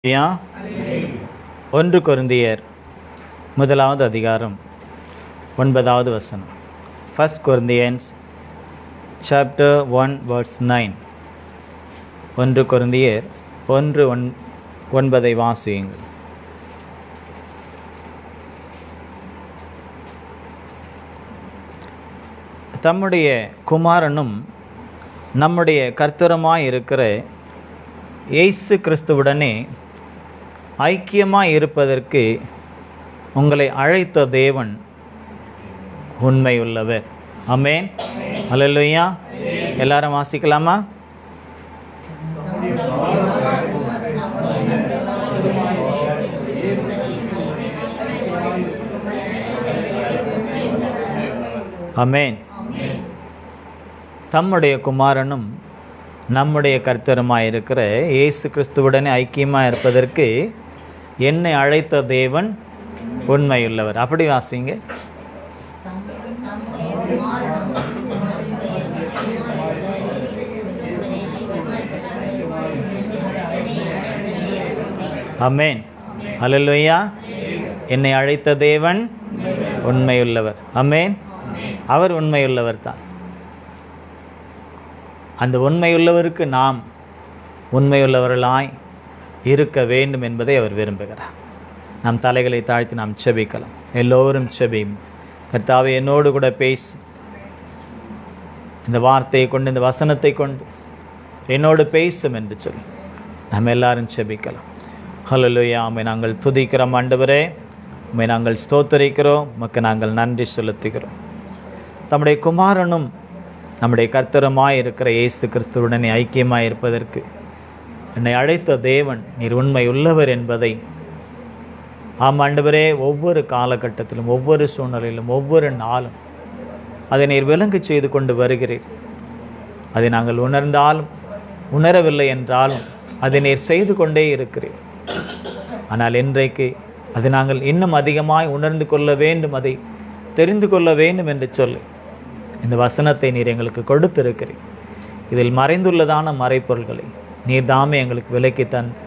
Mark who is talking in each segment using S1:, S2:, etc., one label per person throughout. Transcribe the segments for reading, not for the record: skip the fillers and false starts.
S1: 1 கொரிந்தியர் 1வது அதிகாரம் 9வது வசனம். 1 Corinthians chapter 1 verse 9. 1 கொரிந்தியர் 1:9 வாசியுங்கள். தம்முடைய குமாரனும் நம்முடைய கர்த்தருமாய் இருக்கிற இயேசு கிறிஸ்துவுடனே ஐக்கியமாய் இருப்பதற்கு உங்களை அழைத்த தேவன் உண்மையுள்ளவர். ஆமென். அல்லேலூயா. எல்லாரும் வாசிக்கலாமா? ஆமென். தம்முடைய குமாரனும் நம்முடைய கர்த்தருமாய் இருக்கிற இயேசு கிறிஸ்துவுடனே ஐக்கியமாக இருப்பதற்கு என்னை அழைத்த தேவன் உண்மையுள்ளவர். அப்படி வாசிங்க. ஆமென். அல்லேலூயா. என்னை அழைத்த தேவன் உண்மையுள்ளவர். ஆமென். அவர் உண்மையுள்ளவர் தான். அந்த உண்மையுள்ளவருக்கு நாம் உண்மையுள்ளவர்களாய் இருக்க வேண்டும் என்பதை அவர் விரும்புகிறார். நம் தலைகளை தாழ்த்தி நாம் செபிக்கலாம். எல்லோரும் செபியும். கர்த்தாவே, என்னோடு கூட பேசும். இந்த வார்த்தையை கொண்டு, இந்த வசனத்தை கொண்டு என்னோடு பேசும் என்று சொல்லி நாம் எல்லாரும் செபிக்கலாம். ஹல்லேலூயா. உம்மை நாங்கள் துதிக்கிறோம் ஆண்டவரே. உம்மை நாங்கள் ஸ்தோத்தரிக்கிறோம். உமக்கு நாங்கள் நன்றி செலுத்துகிறோம். தம்முடைய குமாரனும் நம்முடைய கர்த்தருமாய் இருக்கிற இயேசு கிறிஸ்துவுடனே ஐக்கியமாய் இருப்பதற்கு என்னை அழைத்த தேவன் நீர் உண்மை உள்ளவர் என்பதை ஆண்டவரே, ஒவ்வொரு காலகட்டத்திலும், ஒவ்வொரு சூழ்நிலையிலும், ஒவ்வொரு நாளும் அதை நீர் விளங்கு செய்து கொண்டு வருகிறீர். அதை நாங்கள் உணர்ந்தாலும் உணரவில்லை என்றாலும் அதை நீர் செய்து கொண்டே இருக்கிறீர். ஆனால் இன்றைக்கு அது நாங்கள் இன்னும் அதிகமாய் உணர்ந்து கொள்ள வேண்டும், அதை தெரிந்து கொள்ள வேண்டும் என்று சொல்லி இந்த வசனத்தை நீர் எங்களுக்கு கொடுத்திருக்கிறீர். இதில் மறைந்துள்ளதான மறைப்பொருள்களை நீர் தாமே எங்களுக்கு விலக்கி தந்து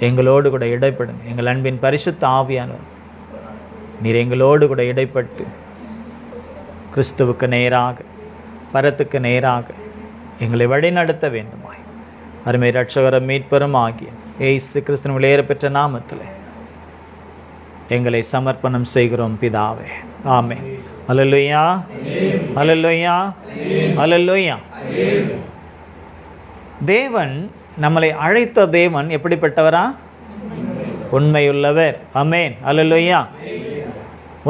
S1: எங்களோடு கூட இடைப்படுங்க. எங்கள் அன்பின் பரிசுத்த ஆவியானவர் நீர் எங்களோடு கூட இடைப்பட்டு கிறிஸ்துவுக்கு நேராக, பரத்துக்கு நேராக எங்களை வழிநடத்த வேண்டுமாய் அருமை இரட்சகரும் மீட்பரும் ஆகிய இயேசு கிறிஸ்துவின் விலையேறப்பெற்ற நாமத்தில் எங்களை சமர்ப்பணம் செய்கிறோம் பிதாவே. ஆமென். அல்லேலூயா. அல்லேலூயா. அல்லேலூயா. தேவன் நம்மளை அழைத்த தேவன் எப்படிப்பட்டவரா? உண்மையுள்ளவர். ஆமென். அல்லேலூயா.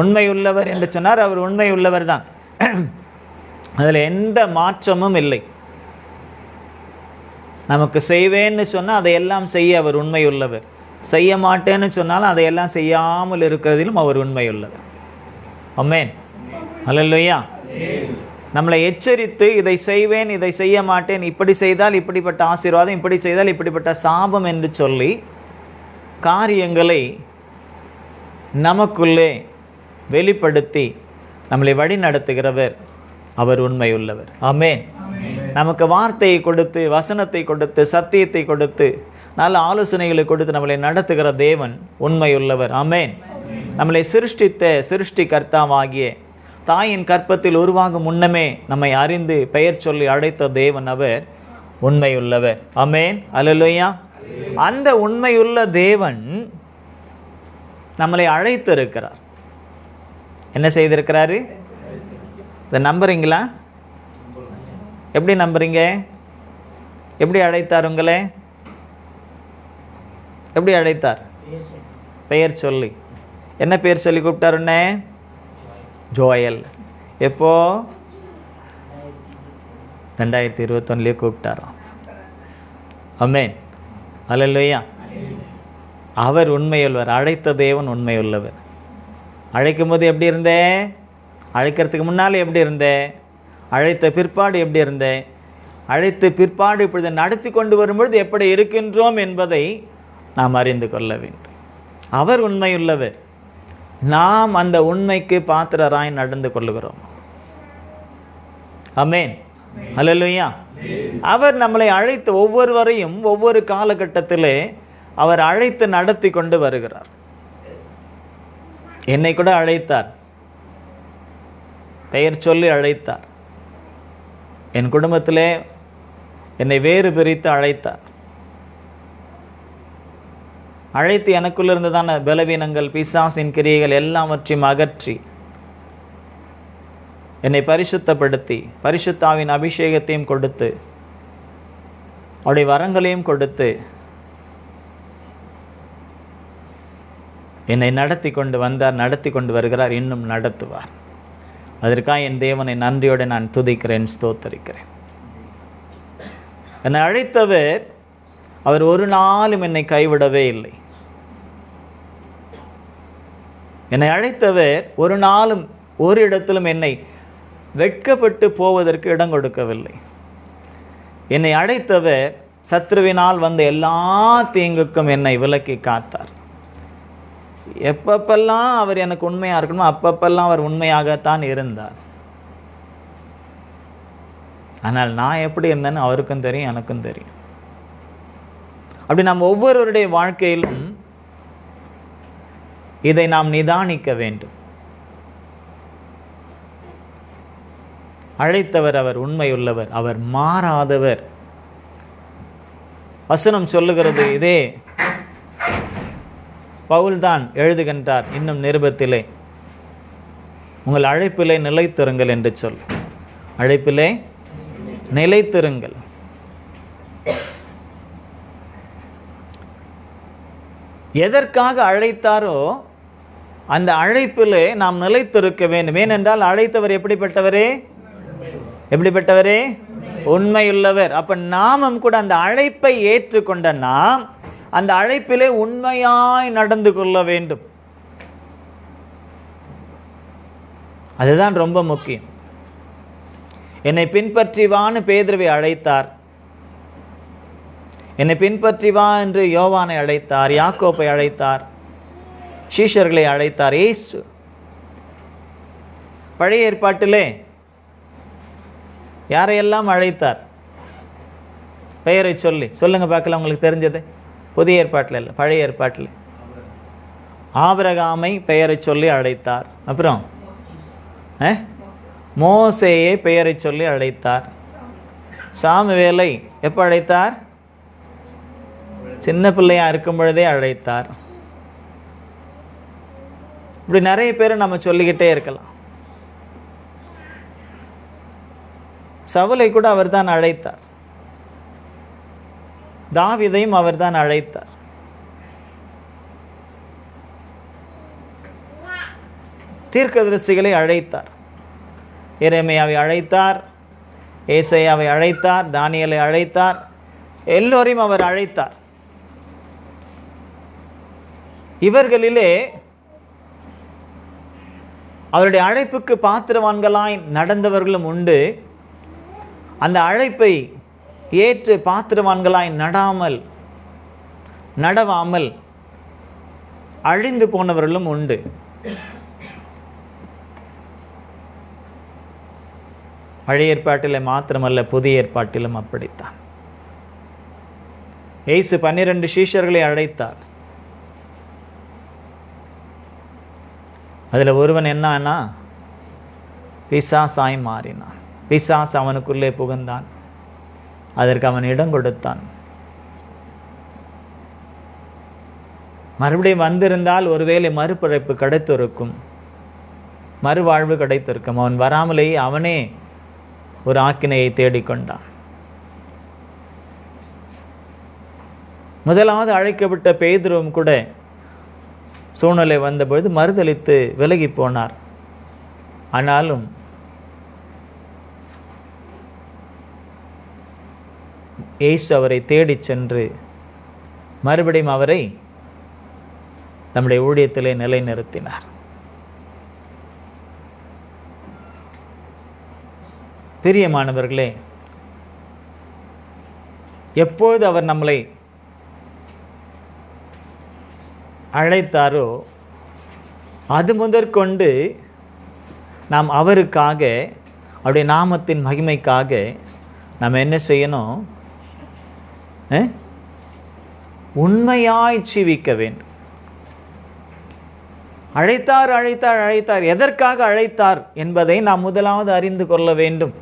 S1: உண்மையுள்ளவர் என்று சொன்னார். அவர் உண்மையுள்ளவர் தான். அதில் எந்த மாற்றமும் இல்லை. நமக்கு செய்வேன்னு சொன்னால் அதையெல்லாம் செய்ய அவர் உண்மையுள்ளவர். செய்ய மாட்டேன்னு சொன்னாலும் அதையெல்லாம் செய்யாமல் இருக்கிறதிலும் அவர் உண்மையுள்ளவர். ஆமென். அல்லேலூயா. நம்மளை எச்சரித்து இதை செய்வேன், இதை செய்ய மாட்டேன், இப்படி செய்தால் இப்படிப்பட்ட ஆசீர்வாதம், இப்படி செய்தால் இப்படிப்பட்ட சாபம் என்று சொல்லி காரியங்களை நமக்குள்ளே வெளிப்படுத்தி நம்மளை வழி நடத்துகிறவர் அவர் உண்மையுள்ளவர். ஆமென். நமக்கு வார்த்தையை கொடுத்து, வசனத்தை கொடுத்து, சத்தியத்தை கொடுத்து, நல்ல ஆலோசனைகளை கொடுத்து நம்மளை நடத்துகிற தேவன் உண்மையுள்ளவர். ஆமென். நம்மளை சிருஷ்டித்த சிருஷ்டிகர்த்தாவாகிய தாயின் கற்பத்தில் உருவாகும் முன்னமே நம்மை அறிந்து பெயர் சொல்லி அழைத்த தேவன் அவர் உண்மையுள்ளவர். ஆமென். அல்லேலூயா. அந்த உண்மையுள்ள தேவன் நம்மளை அழைத்திருக்கிறார். என்ன செய்திருக்கிறாரு? இதை நம்புறீங்களா? எப்படி நம்புறீங்க? எப்படி அழைத்தார் உங்களை? எப்படி அழைத்தார்? பெயர் சொல்லி. என்ன பெயர் சொல்லி கூப்பிட்டார்? உன்னை ஜோயல். எப்போ? 2021 கூப்பிட்டாராம். ஆமென். அல்லேலூயா. அவர் உண்மையுள்ளவர். அழைத்த தேவன் உண்மையுள்ளவர். அழைக்கும் போது எப்படி இருந்தே? அழைக்கிறதுக்கு முன்னால் எப்படி இருந்தே? அழைத்த பிற்பாடு எப்படி இருந்தே? அழைத்த பிற்பாடு இப்பொழுது நடத்தி கொண்டு வரும்பொழுது எப்படி இருக்கின்றோம் என்பதை நாம் அறிந்து கொள்ள வேண்டும். அவர் உண்மையுள்ளவர். நாம் அந்த உண்மைக்கு பாத்திரராய் நடந்து கொள்ளுகிறோம். ஆமென். அல்லேலூயா. அவர் நம்மளை அழைத்த ஒவ்வொருவரையும் ஒவ்வொரு காலகட்டத்திலே அவர் அழைத்து நடத்தி கொண்டு வருகிறார். என்னை கூட அழைத்தார், பெயர் சொல்லி அழைத்தார். என் குடும்பத்திலே என்னை வேறு பிரித்து அழைத்தார். அழைத்து எனக்குள்ள இருந்ததான பலவீனங்கள், பிசாசின் கிரியைகள் எல்லாவற்றையும் அகற்றி என்னை பரிசுத்தப்படுத்தி பரிசுத்தாவின் அபிஷேகத்தையும் கொடுத்து அவருடைய வரங்களையும் கொடுத்து என்னை நடத்தி கொண்டு வந்தார், நடத்தி கொண்டு வருகிறார், இன்னும் நடத்துவார். அதற்காக என் தேவனை நன்றியோடு நான் துதிக்கிறேன், ஸ்தோத்தரிக்கிறேன். என்னை அழைத்தவர் அவர் ஒரு நாளும் என்னை கைவிடவே இல்லை. என்னை அழைத்தவர் ஒரு நாளும் ஒரு இடத்திலும் என்னை வெட்கப்பட்டு போவதற்கு இடம் கொடுக்கவில்லை. என்னை அழைத்தவர் சத்ருவினால் வந்த எல்லா தீங்குக்கும் என்னை விலக்கி காத்தார். எப்பப்பெல்லாம் அவர் எனக்கு உண்மையாக இருக்கணுமோ அப்பப்பெல்லாம் அவர் உண்மையாகத்தான் இருந்தார். ஆனால் நான் எப்படி இருந்தேன்னு அவருக்கும் தெரியும், எனக்கும் தெரியும். அப்படி நாம் ஒவ்வொருவருடைய வாழ்க்கையிலும் இதை நாம் நிதானிக்க வேண்டும். அழைத்தவர் அவர் உண்மையுள்ளவர், அவர் மாறாதவர். வசனம் சொல்லுகிறது, இதே பவுல்தான் எழுதுகின்றார் இன்னும் நிருபத்திலே, உங்கள் அழைப்பிலே நிலைத்திருங்கள் என்று சொல். அழைப்பிலே நிலைத்திருங்கள். எதற்காக அழைத்தாரோ அந்த அழைப்பிலே நாம் நிலைத்திருக்க வேண்டும். ஏனென்றால் அழைத்தவர் எப்படிப்பட்டவரே? எப்படிப்பட்டவரே? உண்மையுள்ளவர். அப்ப நாமும் கூட அந்த அழைப்பை ஏற்றுக்கொண்ட நாம் அந்த அழைப்பிலே உண்மையாய் நடந்து கொள்ள வேண்டும். அதுதான் ரொம்ப முக்கியம். என்னை பின்பற்றி வான்னு பேதுருவை அழைத்தார், என்னை பின்பற்றி வா என்று யோவானை அழைத்தார், யாக்கோப்பை அழைத்தார், சீஷர்களை அழைத்தார். இயேசு பழைய ஏற்பாட்டிலே யாரையெல்லாம் அழைத்தார்? பெயரை சொல்லி சொல்லுங்க பார்க்கலாம், உங்களுக்கு தெரிஞ்சது. புதிய ஏற்பாட்டில் இல்லை, பழைய ஏற்பாட்டில். ஆபிரகாமை பெயரை சொல்லி அழைத்தார். அப்புறம் மோசேயை பெயரை சொல்லி அழைத்தார். சாமுவேலை எப்போ அழைத்தார்? சின்ன பிள்ளையா இருக்கும் பொழுதே அழைத்தார். இப்படி நிறைய பேரை நம்ம சொல்லிக்கிட்டே இருக்கலாம். சவுலை கூட அவர் தான் அழைத்தார், தாவீதையும் அவர் தான் அழைத்தார். தீர்க்கதரிசிகளை அழைத்தார். எரேமியாவை அழைத்தார், ஏசாயாவை அழைத்தார், தானியேலை அழைத்தார், எல்லோரையும் அவர் அழைத்தார். இவர்களிலே அவருடைய அழைப்புக்கு பாத்திரவான்களாய் நடந்தவர்களும் உண்டு, அந்த அழைப்பை ஏற்று பாத்திரவான்களாய் நடவாமல் அழிந்து போனவர்களும் உண்டு. பழைய ஏற்பாட்டிலே மாத்திரமல்ல, புதிய ஏற்பாட்டிலும் அப்படித்தான். இயேசு 12 சீஷர்களை அழைத்தார். அதில் ஒருவன் என்னன்னா பிசாசாய் மாறினான். பிசாசு அவனுக்குள்ளே புகுந்தான், அதற்கு அவன் இடம் கொடுத்தான். மறுபடியும் வந்திருந்தால் ஒருவேளை மறுபிறப்பு கிடைத்திருக்கும், மறுவாழ்வு கிடைத்திருக்கும். அவன் வராமலேயே அவனே ஒரு ஆக்கினையை தேடிக்கொண்டான். முதலாவது அழைக்கப்பட்ட பேதுருவும் கூட சூழ்நிலை வந்தபொழுது மறுதலித்து விலகி போனார். ஆனாலும் இயேசு அவரை தேடிச் சென்று மறுபடியும் அவரை நம்முடைய ஊழியத்திலே நிலைநிறுத்தினார். பிரியமானவர்களே, எப்பொழுது அவர் நம்மளை அழைத்தாரோ அது முதற்கொண்டு நாம் அவருக்காக, அவருடைய நாமத்தின் மகிமைக்காக நாம் என்ன செய்யணும்? உண்மையாய் ஜீவிக்க வேண்டும். அழைத்தார் அழைத்தார் அழைத்தார், எதற்காக அழைத்தார் என்பதை நாம் முதலாவது அறிந்து கொள்ள வேண்டும்.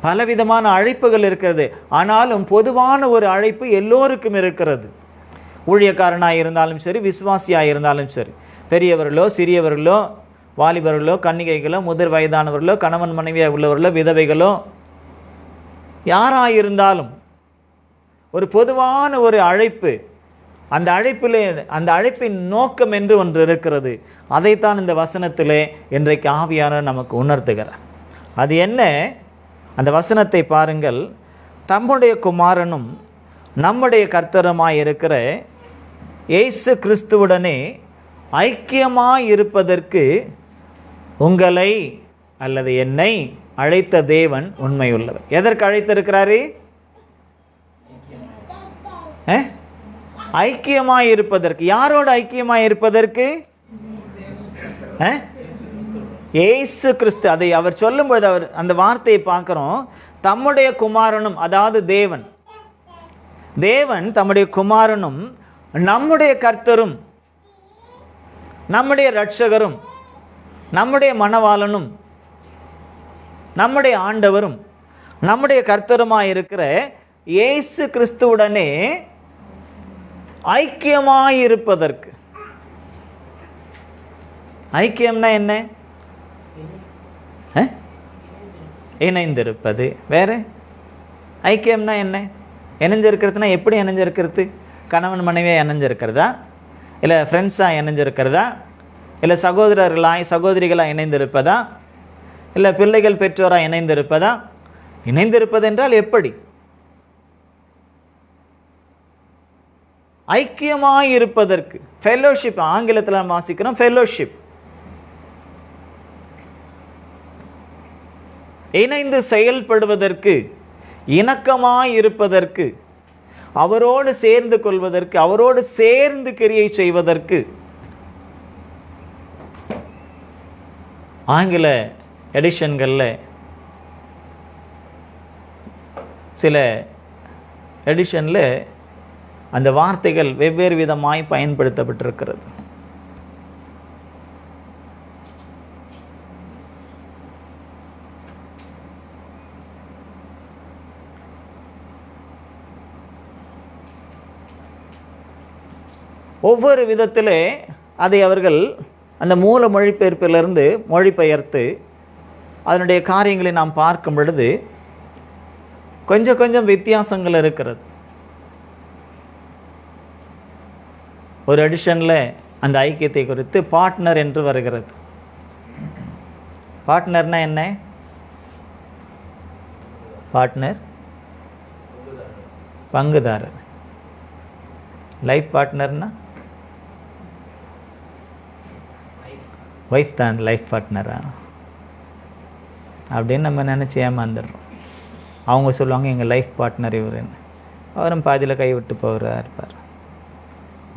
S1: பலவிதமான அழைப்புகள் இருக்கிறது, ஆனாலும் பொதுவான ஒரு அழைப்பு எல்லோருக்கும் இருக்கிறது. ஊழியக்காரனாக இருந்தாலும் சரி, விசுவாசியாக இருந்தாலும் சரி, பெரியவர்களோ சிறியவர்களோ, வாலிபர்களோ கன்னிகைகளோ, முதிர் வயதானவர்களோ, கணவன் மனைவியாக உள்ளவர்களோ, விதவைகளோ, யாராயிருந்தாலும் ஒரு பொதுவான ஒரு அழைப்பு, அந்த அழைப்பின் நோக்கம் என்று ஒன்று இருக்கிறது. அதைத்தான் இந்த வசனத்திலே இன்றைக்கு ஆவியானவர் நமக்கு உணர்த்துகிறார். அது என்ன? அந்த வசனத்தை பாருங்கள். தம்முடைய குமாரனும் நம்முடைய கர்த்தருமாய் இருக்கிற இயேசு கிறிஸ்துவுடனே ஐக்கியமாய் இருப்பதற்கு உங்களை அல்லது என்னை அழைத்த தேவன் உண்மையுள்ளவர். எதற்கு அழைத்திருக்கிறாரு? ஐக்கியமாய் இருப்பதற்கு. யாரோடு ஐக்கியமாய் இருப்பதற்கு? இயேசு கிறிஸ்து. அதை அவர் சொல்லும்பொழுது அவர் அந்த வார்த்தையை பார்க்கிறோம். தம்முடைய குமாரனும், அதாவது தேவன் தம்முடைய குமாரனும் நம்முடைய கர்த்தரும் நம்முடைய இரட்சகரும் நம்முடைய மணவாளனும் நம்முடைய ஆண்டவரும் நம்முடைய கர்த்தருமாய் இருக்கிற இயேசு கிறிஸ்துவுடனே ஐக்கியமாயிருப்பதற்கு. ஐக்கியம்னா என்ன? இணைந்திருப்பது. வேற ஐக்கியம்னா என்ன? இணைஞ்சிருக்கிறதுனா எப்படி இணைஞ்சிருக்கிறது? கணவன் மனைவியாக இணைஞ்சிருக்கிறதா, இல்லை ஃப்ரெண்ட்ஸாக இணைஞ்சிருக்கிறதா, இல்லை சகோதரர்களாய் சகோதரிகளாக இணைந்திருப்பதா, இல்லை பிள்ளைகள் பெற்றோராக இணைந்திருப்பதா? இணைந்திருப்பது என்றால் எப்படி? ஐக்கியமாயிருப்பதற்கு. ஃபெல்லோஷிப், ஆங்கிலத்தில் வாசிக்கிறோம் ஃபெல்லோஷிப். இணைந்து செயல்படுவதற்கு, இணக்கமாயிருப்பதற்கு, அவரோடு சேர்ந்து கொள்வதற்கு, அவரோடு சேர்ந்து கிரியை செய்வதற்கு. ஆங்கில எடிஷன்களில் சில எடிஷனில் அந்த வார்த்தைகள் வெவ்வேறு விதமாய் பயன்படுத்தப்பட்டிருக்கிறது. ஒவ்வொரு விதத்திலே அதை அவர்கள் அந்த மூல மொழிபெயர்ப்பிலிருந்து மொழிபெயர்த்து அதனுடைய காரியங்களை நாம் பார்க்கும் பொழுது கொஞ்சம் வித்தியாசங்கள் இருக்கிறது. ஒரு எடிஷனில் அந்த ஐக்கியத்தை குறித்து பார்ட்னர் என்று வருகிறது. பார்ட்னர்னா என்ன? பார்ட்னர் பங்குதாரர். லைஃப் பார்ட்னர்னா ஒய்ஃப் தான் லைஃப் பார்ட்னரா அப்படின்னு நம்ம நினச்சி ஏமாந்துடுறோம். அவங்க சொல்லுவாங்க எங்கள் லைஃப் பார்ட்னர் இவருன்னு. அவரும் பாதியில் கைவிட்டு போகிறா இருப்பார்.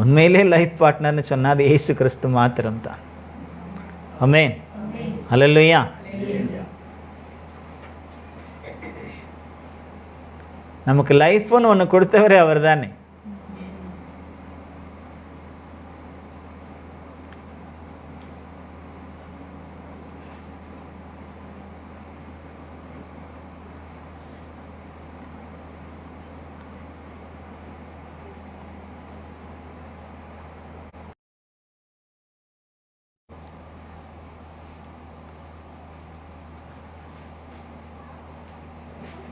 S1: உண்மையிலே லைஃப் பார்ட்னர்னு சொன்னால் அது இயேசு கிறிஸ்து மாத்திரம்தான். ஆமென், அல்லேலூயா. நமக்கு லைஃப்னு ஒன்று கொடுத்தவரே அவர் தானே.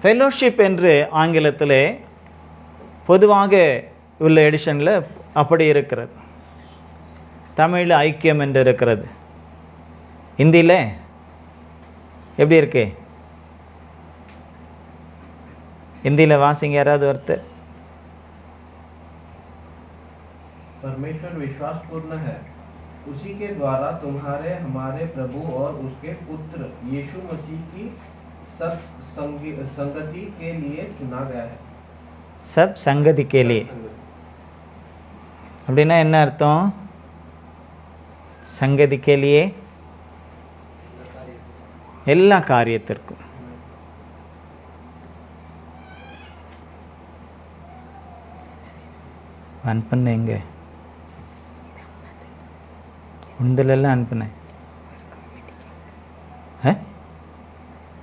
S1: ஃபெல்லோஷிப் என்று ஆங்கிலத்தில் பொதுவாக உள்ள எடிஷனில் அப்படி இருக்கிறது. தமிழில் ஐக்கியம் என்று இருக்கிறது. ஹிந்தியில் எப்படி இருக்கு? ஹிந்தியில் வாசிங்க யாராவது ஒருத்தர்.
S2: परमेश्वर विश्वास पूर्ण है, उसी के द्वारा तुम्हारे हमारे प्रभु और उसके पुत्र यीशु मसीह की सब संगति के लिए चुना गया है.
S1: सब संगति के लिए அப்படின்னா என்ன அர்த்தம்? சங்கதி के लिए எல்லா காரியத்திற்கும். அனுப்புனேன் எங்கே உந்தலெல்லாம் அனுப்புனேன்.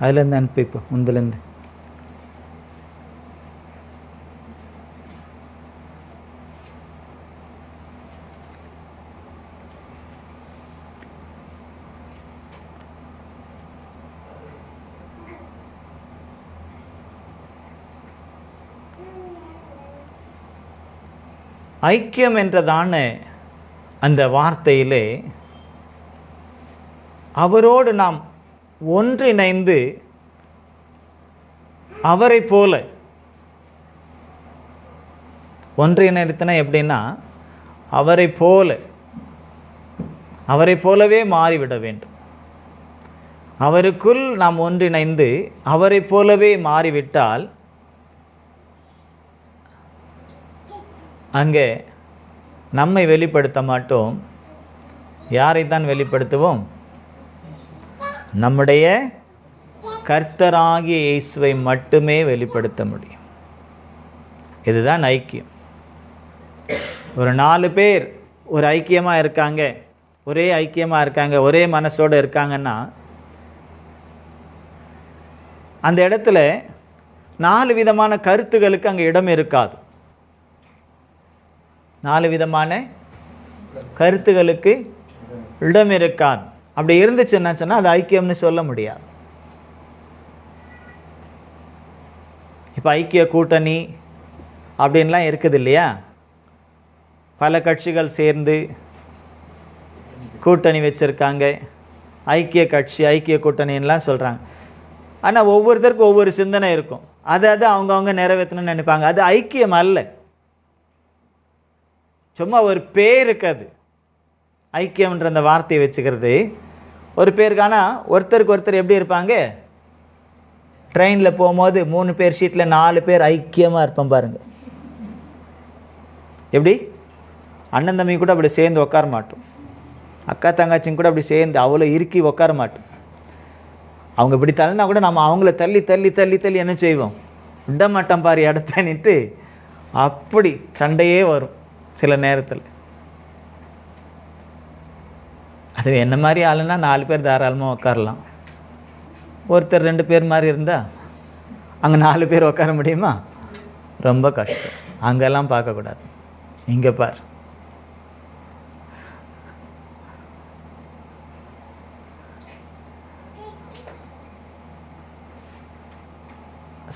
S1: அதுலேருந்து அனுப்பி இப்போ உந்துலேருந்து. ஐக்கியம் என்றதான அந்த வார்த்தையிலே அவரோடு நாம் ஒன்றிணைந்து அவரை போல ஒன்றிணைத்தன எப்படின்னா அவரை போலவே மாறிவிட வேண்டும். அவருக்குள் நாம் ஒன்றிணைந்து அவரை போலவே மாறிவிட்டால் அங்கே நம்மை வெளிப்படுத்த மாட்டோம். யாரைத்தான் வெளிப்படுத்துவோம்? நம்முடைய கர்த்தராகிய இயேசுவை மட்டுமே வெளிப்படுத்த முடியும். இதுதான் ஐக்கியம். ஒரு 4 பேர் ஒரு ஐக்கியமாக இருக்காங்க, ஒரே ஐக்கியமாக இருக்காங்க, ஒரே மனசோடு இருக்காங்கன்னா அந்த இடத்துல 4 விதமான கருத்துகளுக்கு அங்கே இடம் இருக்காது. 4 விதமான கருத்துகளுக்கு இடம் இருக்காது. அப்படி இருந்துச்சுன்னா சொன்னால் அது ஐக்கியம்னு சொல்ல முடியாது. இப்போ ஐக்கிய கூட்டணி அப்படின்லாம் இருக்குது இல்லையா? பல கட்சிகள் சேர்ந்து கூட்டணி வச்சுருக்காங்க, ஐக்கிய கட்சி ஐக்கிய கூட்டணின்லாம் சொல்கிறாங்க. ஆனால் ஒவ்வொருத்தருக்கும் ஒவ்வொரு சிந்தனை இருக்கும். அதை அவங்கவுங்க நிறைவேற்றணும்னு நினைப்பாங்க. அது ஐக்கியம் அல்ல, சும்மா ஒரு பேருக்கு. அது ஐக்கியம்ன்ற அந்த வார்த்தையை வச்சுக்கிறது ஒரு பேருக்கான. ஒருத்தருக்கு ஒருத்தர் எப்படி இருப்பாங்க? ட்ரெயினில் போகும்போது 3 பேர் சீட்டில் 4 பேர் ஐக்கியமாக இருப்போம் பாருங்கள். எப்படி? அண்ணன் தம்பி கூட அப்படி சேர்ந்து உட்கார மாட்டோம், அக்கா தங்காச்சிங்க கூட அப்படி சேர்ந்து அவ்வளோ இறுக்கி உட்கார மாட்டோம். அவங்க இப்படி தள்ளினா கூட நம்ம அவங்கள தள்ளி தள்ளி தள்ளி தள்ளி என்ன செய்வோம்? விட மாட்டோம் பாரு இடத்தன்னுட்டு அப்படி சண்டையே வரும் சில நேரத்தில். அது என்ன மாதிரி ஆளுன்னா 4 பேர் தாராளமாக உட்காரலாம். ஒருத்தர் 2 பேர் மாதிரி இருந்தால் அங்கே 4 பேர் உட்கார முடியுமா? ரொம்ப கஷ்டம். அங்கெல்லாம் பார்க்கக்கூடாது, இங்கே பார்.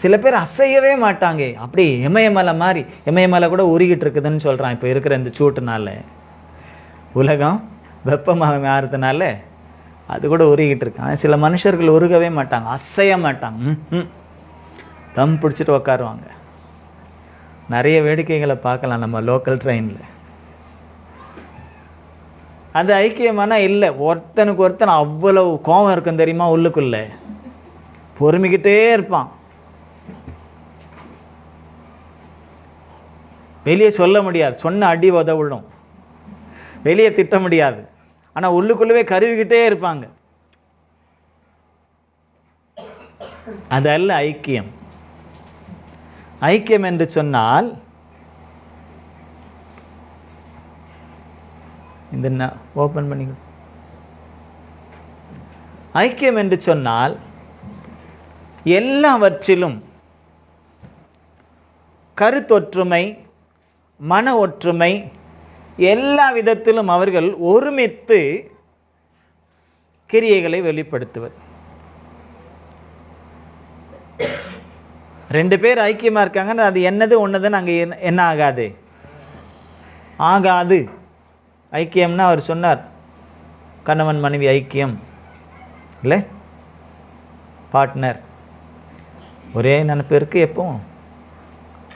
S1: சில பேர் அசையவே மாட்டாங்க, அப்படி இமயமலை மாதிரி. இமயமலை கூட உருகிட்டு இருக்குதுன்னு சொல்கிறான். இப்போ இருக்கிற இந்த சூட்டுனால, உலகம் வெப்பமாக மாறுறதுனால அது கூட உருகிட்டு இருக்கு. ஆனால் சில மனுஷர்கள் உருகவே மாட்டாங்க, அசைய மாட்டாங்க, தம் பிடிச்சிட்டு உக்காருவாங்க. நிறைய வேடிக்கைகளை பார்க்கலாம் நம்ம லோக்கல் ட்ரெயினில். அது ஐக்கியமானா இல்லை. ஒருத்தனுக்கு ஒருத்தன் அவ்வளவு கோபம் இருக்கும் தெரியுமா? உள்ளுக்குள்ளே பொறுமிக்கிட்டே இருப்பான். வெளியே சொல்ல முடியாது, சொன்ன அடி உதவிடும், வெளியே திட்ட முடியாது. ஆனால் உள்ளுக்குள்ளவே கருவிக்கிட்டே இருப்பாங்க. அதல்ல ஐக்கியம். ஐக்கியம் என்று சொன்னால் இந்த ஓப்பன் பண்ணி. ஐக்கியம் என்று சொன்னால் எல்லாவற்றிலும் கருத்தொற்றுமை, மன ஒற்றுமை, எல்லா விதத்திலும் அவர்கள் ஒருமித்து கிரியைகளை வெளிப்படுத்துவது. 2 பேர் ஐக்கியமாக இருக்காங்கன்னா அது என்னது ஒன்றுதுன்னு அங்கே என்ன ஆகாது? ஆகாது. ஐக்கியம்னா அவர் சொன்னார், கணவன் மனைவி ஐக்கியம் இல்லை, பார்ட்னர். ஒரே நினைப்பு இருக்குது எப்பவும்.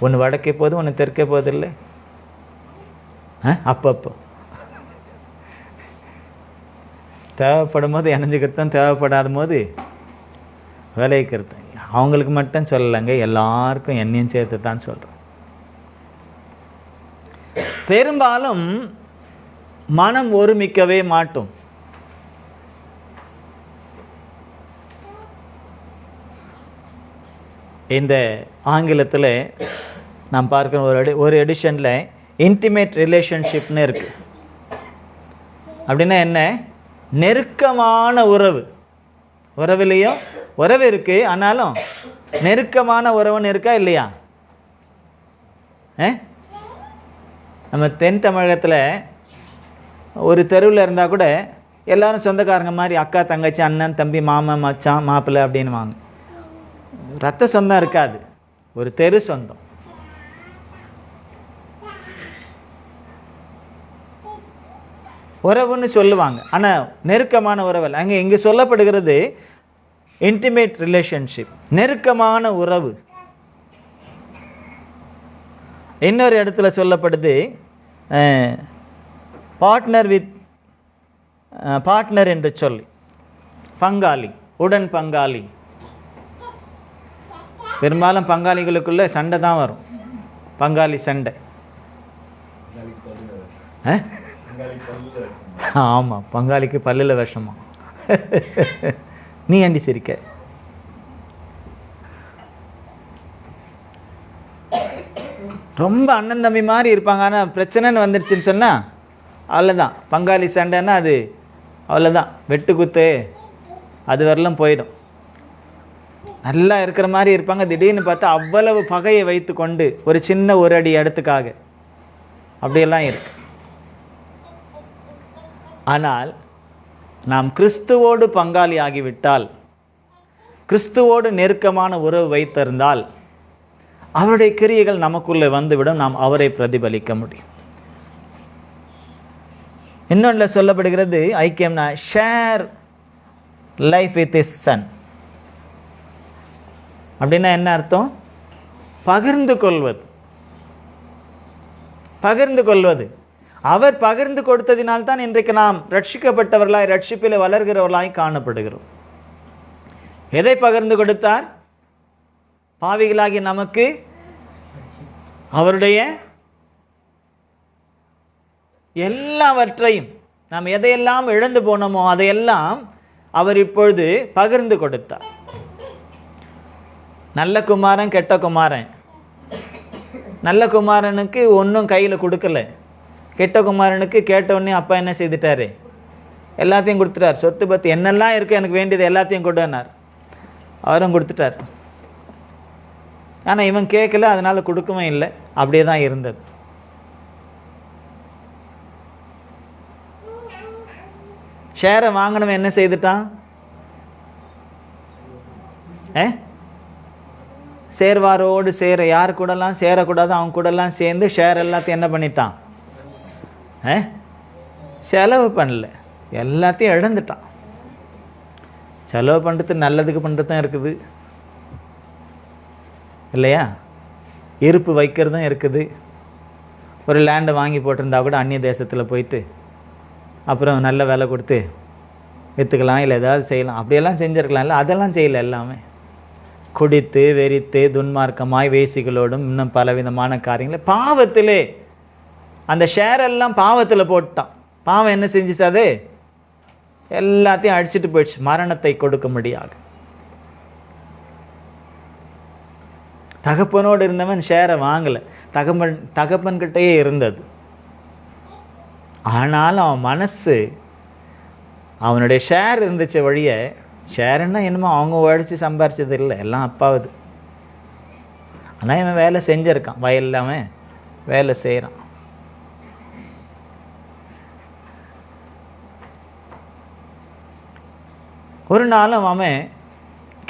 S1: ஒன்று வடக்கே போகுது, ஒன்று தெற்கே போகுது இல்லை? அப்பப்போ தேவைப்படும் போது இணைஞ்சிக்கிறதும், தேவைப்படாத போது விளைவிக்கிறது. அவங்களுக்கு மட்டும் சொல்லலைங்க, எல்லாருக்கும் என்னையும் சேர்த்து தான் சொல்கிறேன். பெரும்பாலும் மனம் ஒருமிக்கவே மாட்டோம். இந்த ஆங்கிலத்தில் நாம் பார்க்குற ஒரு எடிஷனில் இன்டிமேட் ரிலேஷன்ஷிப்னு இருக்குது. அப்படின்னா என்ன? நெருக்கமான உறவு. உறவுலேயும் உறவு இருக்குது, ஆனாலும் நெருக்கமான உறவுன்னு இருக்கா இல்லையா? நம்ம தென் தமிழகத்தில் ஒரு தெருவில் இருந்தால் கூட எல்லோரும் சொந்தக்காரங்க மாதிரி, அக்கா தங்கச்சி அண்ணன் தம்பி மாமன் மச்சான் மாப்பிள்ளை அப்படின்னு வாங்க. ரத்த சொந்தம் இருக்காது, ஒரு தெரு சொந்தம். உறவுன்னு சொல்லுவாங்க, ஆனால் நெருக்கமான உறவு. அங்கே இங்கே சொல்லப்படுகிறது இன்டிமேட் ரிலேஷன்ஷிப், நெருக்கமான உறவு. இன்னொரு இடத்துல சொல்லப்படுது பார்ட்னர் என்று சொல்லி, பங்காளி, உடன் பங்காளி. பெரும்பாலும் பங்காளிகளுக்குள்ள சண்டை தான் வரும், பங்காளி சண்டை. ஆமாம், பங்காளிக்கு பல்லில் விஷமா. நீ ஏண்டி சிரிக்க? ரொம்ப அண்ணன் தம்பி மாதிரி இருப்பாங்க, ஆனால் பிரச்சனைன்னு வந்துடுச்சுன்னு சொன்னால் அவ்வளோதான். பங்காளி சண்டைன்னா அது அவ்வளோதான், வெட்டு குத்து அது வரலாம் போயிடும். நல்லா இருக்கிற மாதிரி இருப்பாங்க, திடீர்னு பார்த்தா அவ்வளவு பகையை வைத்து கொண்டு ஒரு சின்ன ஒரு அடி இடத்துக்காக அப்படியெல்லாம் இருக்கு. ஆனால் நாம் கிறிஸ்துவோடு பங்காளி ஆகிவிட்டால், கிறிஸ்துவோடு நெருக்கமான உறவு வைத்திருந்தால், அவருடைய கிரியைகள் நமக்குள்ளே வந்துவிடும், நாம் அவரை பிரதிபலிக்க முடியும். இன்னொன்றில் சொல்லப்படுகிறது ஐக்கியம்னா share life with his son. அப்படின்னா என்ன அர்த்தம்? பகிர்ந்து கொள்வது. பகிர்ந்து கொள்வது. அவர் பகிர்ந்து கொடுத்ததினால்தான் இன்றைக்கு நாம் ரட்சிக்கப்பட்டவர்களாய், ரட்சிப்பில் வளர்கிறவர்களாய் காணப்படுகிறோம். எதை பகிர்ந்து கொடுத்தார்? பாவிகளாகி நமக்கு அவருடைய எல்லாவற்றையும், நாம் எதையெல்லாம் இழந்து போனோமோ அதையெல்லாம் அவர் இப்பொழுது பகிர்ந்து கொடுத்தார். நல்ல குமாரன் கெட்ட குமாரன். நல்ல குமாரனுக்கு ஒன்றும் கையில் கொடுக்கல, கெட்ட குமாரனுக்கு கேட்டவுடனே அப்பா என்ன செய்துட்டாரு? எல்லாத்தையும் கொடுத்துட்டார். சொத்து பத்து என்னெல்லாம் இருக்குது எனக்கு வேண்டியது எல்லாத்தையும் கொடுனார், அவரும் கொடுத்துட்டார். ஆனால் இவன் கேட்கல, அதனால் கொடுக்கவும் இல்லை, அப்படியே தான் இருந்தது. ஷேரை வாங்கினவன் என்ன செய்துட்டான்? சேர்வாரோடு சேர, யார் கூடலாம் சேரக்கூடாது அவன் கூடலாம் சேர்ந்து ஷேர் எல்லாத்தையும் என்ன பண்ணிட்டான்? செலவு பண்ணல, எல்லாத்தையும் இழந்துட்டான். செலவு பண்ணுறது நல்லதுக்கு பண்ணுறது தான் இருக்குது இல்லையா? இருப்பு வைக்கிறதும் இருக்குது. ஒரு லேண்டை வாங்கி போட்டிருந்தா கூட அந்நிய தேசத்தில் போயிட்டு அப்புறம் நல்ல வேலை கொடுத்து விற்றுக்கலாம், இல்லை ஏதாவது செய்யலாம், அப்படியெல்லாம் செஞ்சுருக்கலாம். இல்லை, அதெல்லாம் செய்யலை. எல்லாமே குடித்து வெறித்து துன்மார்க்கமாய் வேசிகளோடும் இன்னும் பலவிதமான காரியங்களை பாவத்திலே, அந்த ஷேரெல்லாம் பாவத்தில் போட்டான். பாவம் என்ன செஞ்சுச்சு? அது எல்லாத்தையும் அடிச்சுட்டு போயிடுச்சு, மரணத்தை கொடுக்க முடியாது. தகப்பனோடு இருந்தவன் ஷேரை வாங்கலை, தகப்பன்கிட்டயே இருந்தது. ஆனாலும் அவன் மனசு, அவனுடைய ஷேர் இருந்துச்சு வழிய, ஷேருன்னா என்னமோ அவங்க உழைச்சி சம்பாரிச்சது இல்லை, எல்லாம் அப்பாவுது. ஆனால் இவன் வேலை செஞ்சுருக்கான், வயல்லாமல் வேலை செய்கிறான். ஒரு நாளும் அவன்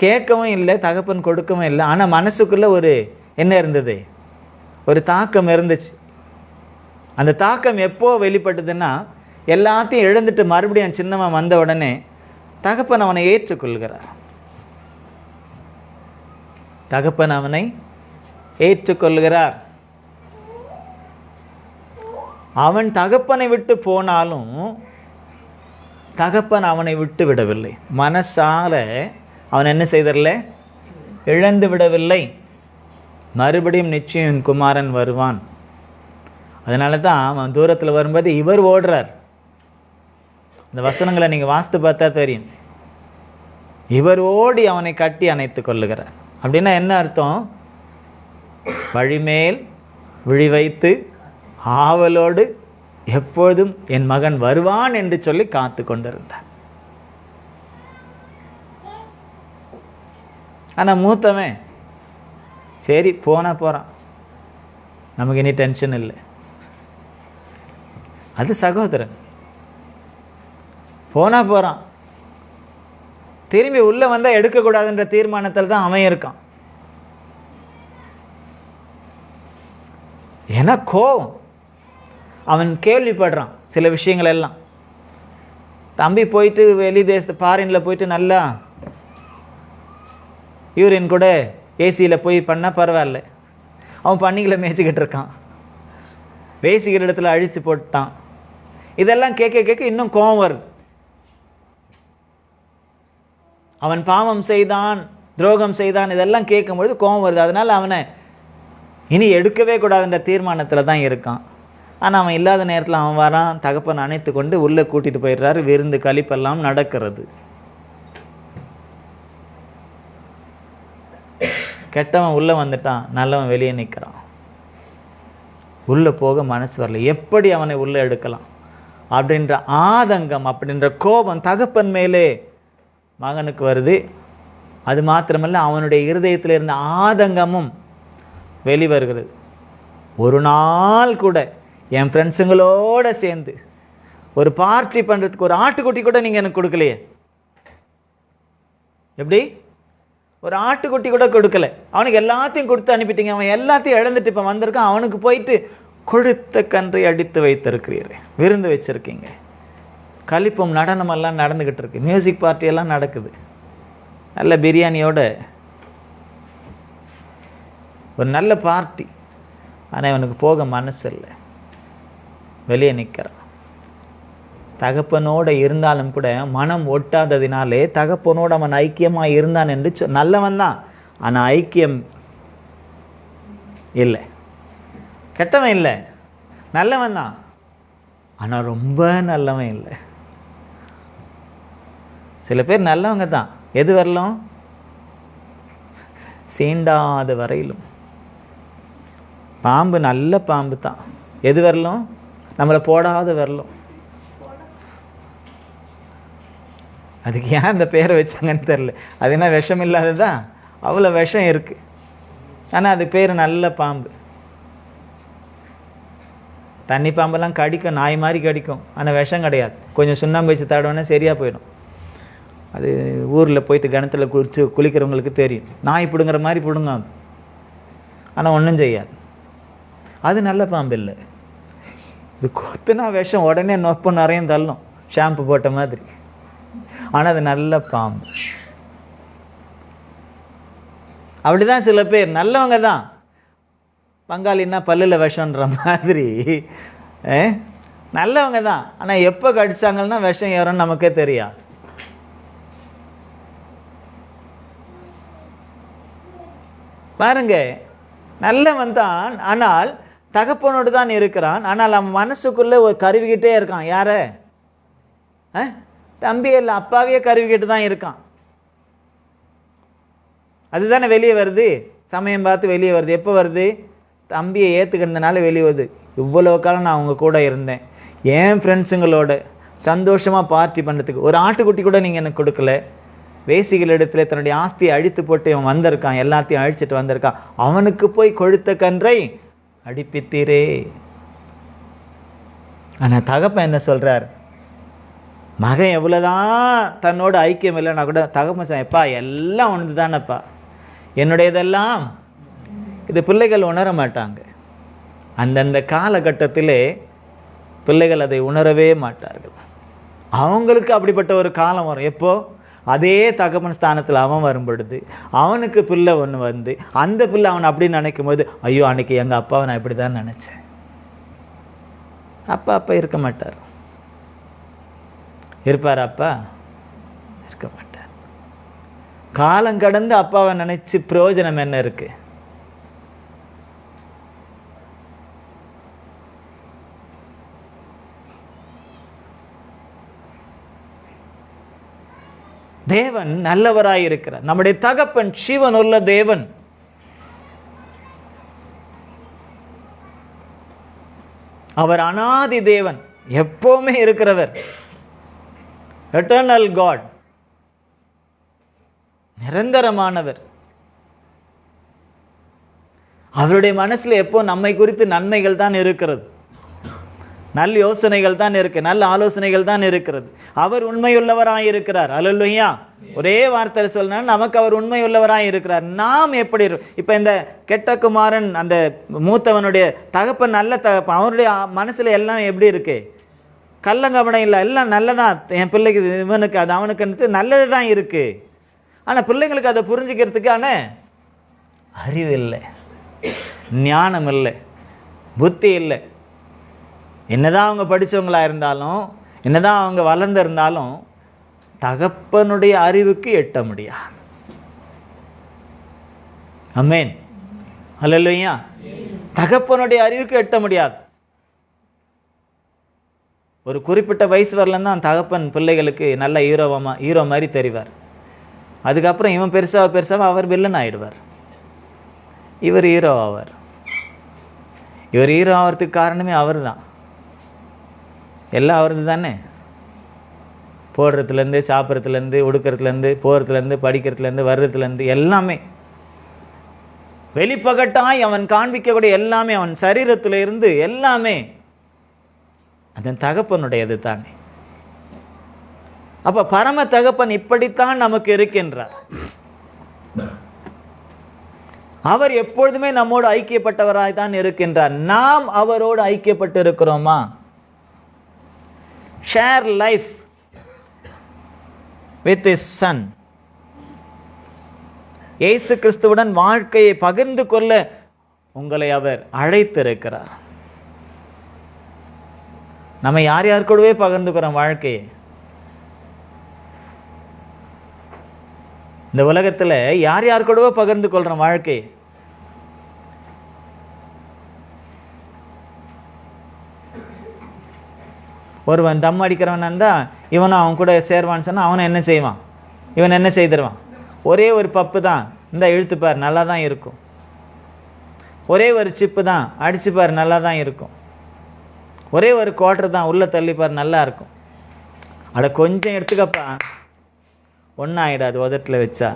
S1: கேட்கவும் இல்லை, தகப்பன் கொடுக்கவும் இல்லை. ஆனால் மனசுக்குள்ளே ஒரு என்ன இருந்தது? ஒரு தாக்கம் இருந்துச்சு. அந்த தாக்கம் எப்போ வெளிப்பட்டதுன்னா, எல்லாத்தையும் இழந்துட்டு மறுபடியும் சின்னவன் வந்த உடனே தகப்பன் அவனை ஏற்றுக்கொள்கிறார். தகப்பன் அவனை ஏற்றுக்கொள்கிறார். அவன் தகப்பனை விட்டு போனாலும் தகப்பன் அவனை விட்டு விடவில்லை. மனசால அவன் என்ன செய்தரல? இழந்து விடவில்லை. மறுபடியும் நிச்சயம் குமாரன் வருவான். அதனால தான் அவன் தூரத்தில் வரும்போது இவர் ஓடுறார். இந்த வசனங்களை நீங்கள் வாசித்து பார்த்தா தெரியும். இவர் ஓடி அவனை கட்டி அணைத்து கொள்ளுகிறார். அப்படின்னா என்ன அர்த்தம்? வழிமேல் விழி வைத்து ஆவலோடு எப்போதும் என் மகன் வருவான் என்று சொல்லி காத்து கொண்டிருந்தார். ஆனால் மூத்தவன் சரி போகிறான், நமக்கு இனி டென்ஷன் இல்லை. அது சகோதரன் போகிறான், திரும்பி உள்ளே வந்தால் எடுக்கக்கூடாதுன்ற தீர்மானத்தில் தான் அவன் இருக்கான். ஏன்னா கோவம், அவன் கேள்விப்படுறான் சில விஷயங்கள் எல்லாம். தம்பி போயிட்டு வெளி தேசத்து ஃபாரினில் போயிட்டு நல்லா யூரின் கூட ஏசியில் போய் பண்ணால் பரவாயில்ல, அவன் பண்ணிகளை மேய்ச்சிக்கிட்டு இருக்கான், வேசிக்கிற இடத்துல அழித்து போட்டான். இதெல்லாம் கேட்க கேட்க இன்னும் கோபம் வருது. அவன் பாவம் செய்தான், துரோகம் செய்தான், இதெல்லாம் கேட்கும்பொழுது கோபம் வருது. அதனால் அவனை இனி எடுக்கவே கூடாதுன்ற தீர்மானத்தில் தான் இருக்கான். ஆனால் அவன் இல்லாத நேரத்தில் அவன் வரான், தகப்பன் அணைத்து கொண்டு உள்ளே கூட்டிகிட்டு போயிடுறாரு. விருந்து கழிப்பெல்லாம் நடக்கிறது. கெட்டவன் உள்ளே வந்துட்டான், நல்லவன் வெளியே நிற்கிறான். உள்ளே போக மனசு வரல, எப்படி அவனை உள்ளே எடுக்கலாம் அப்படின்ற ஆதங்கம், அப்படின்ற கோபம் தகப்பன் மேலே மகனுக்கு வருது. அது மாத்திரமல்ல, அவனுடைய இருதயத்தில் இருந்த ஆதங்கமும் வெளிவருகிறது. ஒரு நாள் கூட என் ஃப்ரெண்ட்ஸுங்களோடு சேர்ந்து ஒரு பார்ட்டி பண்ணுறதுக்கு ஒரு ஆட்டுக்குட்டி கூட நீங்கள் எனக்கு கொடுக்கலையே. எப்படி? ஒரு ஆட்டுக்குட்டி கூட கொடுக்கல. அவனுக்கு எல்லாத்தையும் கொடுத்து அனுப்பிட்டீங்க, அவன் எல்லாத்தையும் இழந்துட்டு இப்போ வந்திருக்கான். அவனுக்கு போயிட்டு கொழுத்த கன்றை அடித்து வைத்திருக்கிறீர்கள், விருந்து வச்சுருக்கீங்க, கலிப்பம் நடனமெல்லாம் நடந்துக்கிட்டு இருக்கு, மியூசிக் பார்ட்டியெல்லாம் நடக்குது, நல்ல பிரியாணியோட ஒரு நல்ல பார்ட்டி. ஆனால் இவனுக்கு போக மனசு இல்லை, வெளியே நிற்கிறான். தகப்பனோடு இருந்தாலும் கூட மனம் ஒட்டாததினாலே தகப்பனோடு அவன் ஐக்கியமாக இருந்தான் என்று நல்லவன் தான், ஆனால் ஐக்கியம் இல்லை. கெட்டவன் இல்லை, நல்லவன் தான், ஆனால் ரொம்ப நல்லவன் இல்லை. சில பேர் நல்லவங்க தான், எது வரலும் சீண்டாத வரையிலும். பாம்பு நல்ல பாம்பு தான், எது வரலும் நம்மளை போடாத வரலும். அதுக்கு ஏன் அந்த பேரை வச்சாங்கன்னு தெரில. அது என்ன விஷம் இல்லாததான், அவ்வளோ விஷம் இருக்குது. ஆனால் அது பேர் நல்ல பாம்பு. தண்ணி பாம்பெல்லாம் கடிக்கும், நாய் மாதிரி கடிக்கும், ஆனால் விஷம் கிடையாது. கொஞ்சம் சுண்ணாம்பு வச்சு தடவைனா சரியாக போயிடும். அது ஊரில் போயிட்டு கிணத்துல குளிக்கிறவங்களுக்கு தெரியும். நாய் பிடுங்குற மாதிரி பிடுங்க, ஆனால் ஒன்றும் செய்யாது. அது நல்ல பாம்பு இல்லை. இது கொத்துனா விஷம், உடனே நொப்ப நிறைய தள்ளும், ஷாம்பு போட்ட மாதிரி. ஆனால் அது நல்ல பாம்பு. அப்படிதான் சில பேர் நல்லவங்க தான், பங்காளின்னா பல்லில் விஷம்ன்ற மாதிரி நல்லவங்க தான். ஆனால் எப்போ கடிச்சாங்கன்னா விஷம் ஏறும்னு நமக்கே தெரியாது. பாருங்க, நல்லவன் தான், ஆனால் தகப்பனோடு தான் இருக்கிறான். ஆனால் அவன் மனசுக்குள்ளே ஒரு கருவிக்கிட்டே இருக்கான். யார? தம்பி இல்லை, அப்பாவையே கருவிக்கிட்டு தான் இருக்கான். அதுதானே வெளியே வருது, சமயம் பார்த்து வெளியே வருது. எப்போ வருது? தம்பியை ஏற்றுக்கிறதுனால வெளியே வருது. இவ்வளோ காலம் நான் அவங்க கூட இருந்தேன், என் ஃப்ரெண்ட்ஸுங்களோட சந்தோஷமாக பார்ட்டி பண்ணுறதுக்கு ஒரு ஆட்டுக்குட்டி கூட நீங்கள் எனக்கு கொடுக்கல. வேசிகள் இடத்துல தன்னுடைய ஆஸ்தியை அழித்து போட்டு அவன் வந்திருக்கான், எல்லாத்தையும் அழிச்சிட்டு வந்திருக்கான். அவனுக்கு போய் கொழுத்த கன்றை அடிப்பித்தீரே. ஆனால் தகப்பன் என்ன சொல்கிறார்? மகன் எவ்வளோதான் தன்னோட ஐக்கியம் இல்லைன்னா கூட தகப்பன் எப்பா எல்லாம் உணர்ந்து தானப்பா என்னுடையதெல்லாம். இது பிள்ளைகள் உணர மாட்டாங்க. அந்தந்த காலகட்டத்திலே பிள்ளைகள் அதை உணரவே மாட்டார்கள். அவங்களுக்கு அப்படிப்பட்ட ஒரு காலம் வரும். எப்போ? அதே தகப்பன் ஸ்தானத்தில் அவன் வரும் பொழுது அவனுக்கு பிள்ளை ஒன்று வந்து அந்த பிள்ளை அவனை அப்படின்னு நினைக்கும் போது, ஐயோ அன்னைக்கு எங்கள் அப்பாவை நான் இப்படி தான் நினச்சேன். அப்பா இருக்க மாட்டார். இருப்பார் அப்பா? இருக்க மாட்டார். காலம் கடந்து அப்பாவை நினைச்சு பிரயோஜனம் என்ன இருக்கு? தேவன் நல்லவராயிருக்கிறார். நம்முடைய தகப்பன் ஜீவனுள்ள தேவன். அவர் அனாதி தேவன், எப்பவுமே இருக்கிறவர், எட்டர்னல் காட், நிரந்தரமானவர். அவருடைய மனசுல எப்போ நம்மை குறித்து நன்மைகள் தான் இருக்கிறது, நல்ல யோசனைகள் தான் இருக்கு, நல்ல ஆலோசனைகள் தான் இருக்கிறது. அவர் உண்மையுள்ளவராய் இருக்கிறார். அல்லேலூயா. ஒரே வார்த்தையில் சொன்னா நமக்கு அவர் உண்மையுள்ளவராய் இருக்கிறார். நாம் எப்படி இப்ப இந்த கெட்ட குமாரன், அந்த மூத்தவனுடைய தகப்பன் நல்ல தகப்பன், அவருடைய மனசுல எல்லாம் எப்படி இருக்கு? கள்ளங்கபடம் இல்லை, எல்லாம் நல்லதான். என் பிள்ளைக்கு, இவனுக்கு, அது அவனுக்கு நல்லது தான் இருக்கு. ஆனா பிள்ளைங்களுக்கு அதை புரிஞ்சுக்கிறதுக்கான அறிவு இல்லை, ஞானம் இல்லை, புத்தி இல்லை. என்னதான் அவங்க படித்தவங்களா இருந்தாலும், என்னதான் அவங்க வளர்ந்திருந்தாலும் தகப்பனுடைய அறிவுக்கு எட்ட முடியாது. ஆமென். அல்லேலூயா. தகப்பனுடைய அறிவுக்கு எட்ட முடியாது. ஒரு குறிப்பிட்ட வயசு வரலன்னு தான் தகப்பன் பிள்ளைகளுக்கு நல்ல ஹீரோ மாதிரி தெரிவார். அதுக்கப்புறம் இவன் பெருசாக அவர் வில்லன் ஆயிடுவார், இவர் ஹீரோ ஆவார். இவர் ஹீரோ ஆகிறதுக்கு காரணமே அவர் தான். எல்லாம் அவரது தானே. போடுறதுலேருந்து, சாப்பிட்றதுலேருந்து, உடுக்கிறதுலேருந்து, போகிறதுலேருந்து, படிக்கிறதுலேருந்து, வர்றதுலேருந்து எல்லாமே வெளிப்பகட்டாய் அவன் காண்பிக்கக்கூடிய எல்லாமே, அவன் சரீரத்தில் இருந்து எல்லாமே அதன் தகப்பனுடையது தானே. அப்ப பரம தகப்பன் இப்படித்தான் நமக்கு இருக்கின்றார். அவர் எப்பொழுதுமே நம்மோடு ஐக்கியப்பட்டவராய் தான் இருக்கின்றார். நாம் அவரோடு ஐக்கியப்பட்டு இருக்கிறோமா? Share life with his son. இயேசு கிறிஸ்துவுடன் வாழ்க்கையை பகிர்ந்து கொள்ள உங்களை அவர் அழைத்திருக்கிறார். நம்ம யார் யார் கூடவே பகிர்ந்துக்கிறோம் வாழ்க்கையை? இந்த உலகத்துல யார் யார் கூடவே பகிர்ந்து கொள்றோம் வாழ்க்கையை? ஒருவன் தம் அடிக்கிறவன் இருந்தால் இவனும் அவன் கூட சேர்வான்னு சொன்னால் அவனை என்ன செய்வான்? இவன் என்ன செய்திருவான்? ஒரே ஒரு பப்பு தான், இந்த இழுத்துப்பார் நல்லா தான் இருக்கும். ஒரே ஒரு சிப்பு தான், அடிச்சுப்பார் நல்லா தான் இருக்கும். ஒரே ஒரு குவார்டர் தான், உள்ளே தள்ளிப்பார் நல்லா இருக்கும். அட கொஞ்சம் எடுத்துக்கப்பா, ஒன்றும் ஆகிடாது உதட்டில் வச்சா,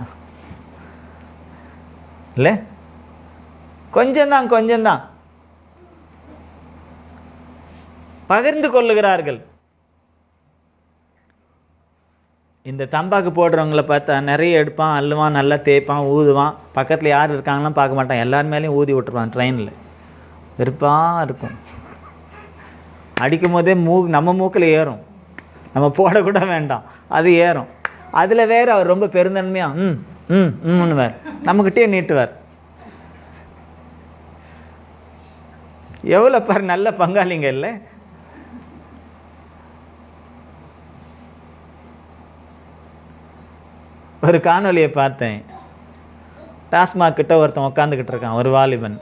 S1: இல்லை? கொஞ்சம்தான் கொஞ்சம்தான் பகிர்ந்து கொள்ளுகிறார்கள். இந்த தம்பாக்கு போடுறவங்கள பார்த்தா நிறைய எடுப்பான், அள்ளுவான், நல்லா தேய்ப்பான், ஊதுவான். பக்கத்தில் யார் இருக்காங்களாம் பார்க்க மாட்டான், எல்லார் மேலேயும் ஊதி விட்டுருவான். ட்ரெயினில் வெறுப்பாக இருக்கும். அடிக்கும் போதே நம்ம மூக்கில் ஏறும், நம்ம போடக்கூட வேண்டாம், அது ஏறும். அதில் வேறு அவர் ரொம்ப பெருந்தன்மையாக வேறு நம்மக்கிட்டே நீட்டுவார். எவ்வளோ பாரு நல்ல பங்காளிங்க இல்லை? ஒரு காணொலியை பார்த்தேன். டாஸ்மாக் கிட்ட ஒருத்தன் உட்காந்துக்கிட்டு இருக்கான், ஒரு வாலிபன்.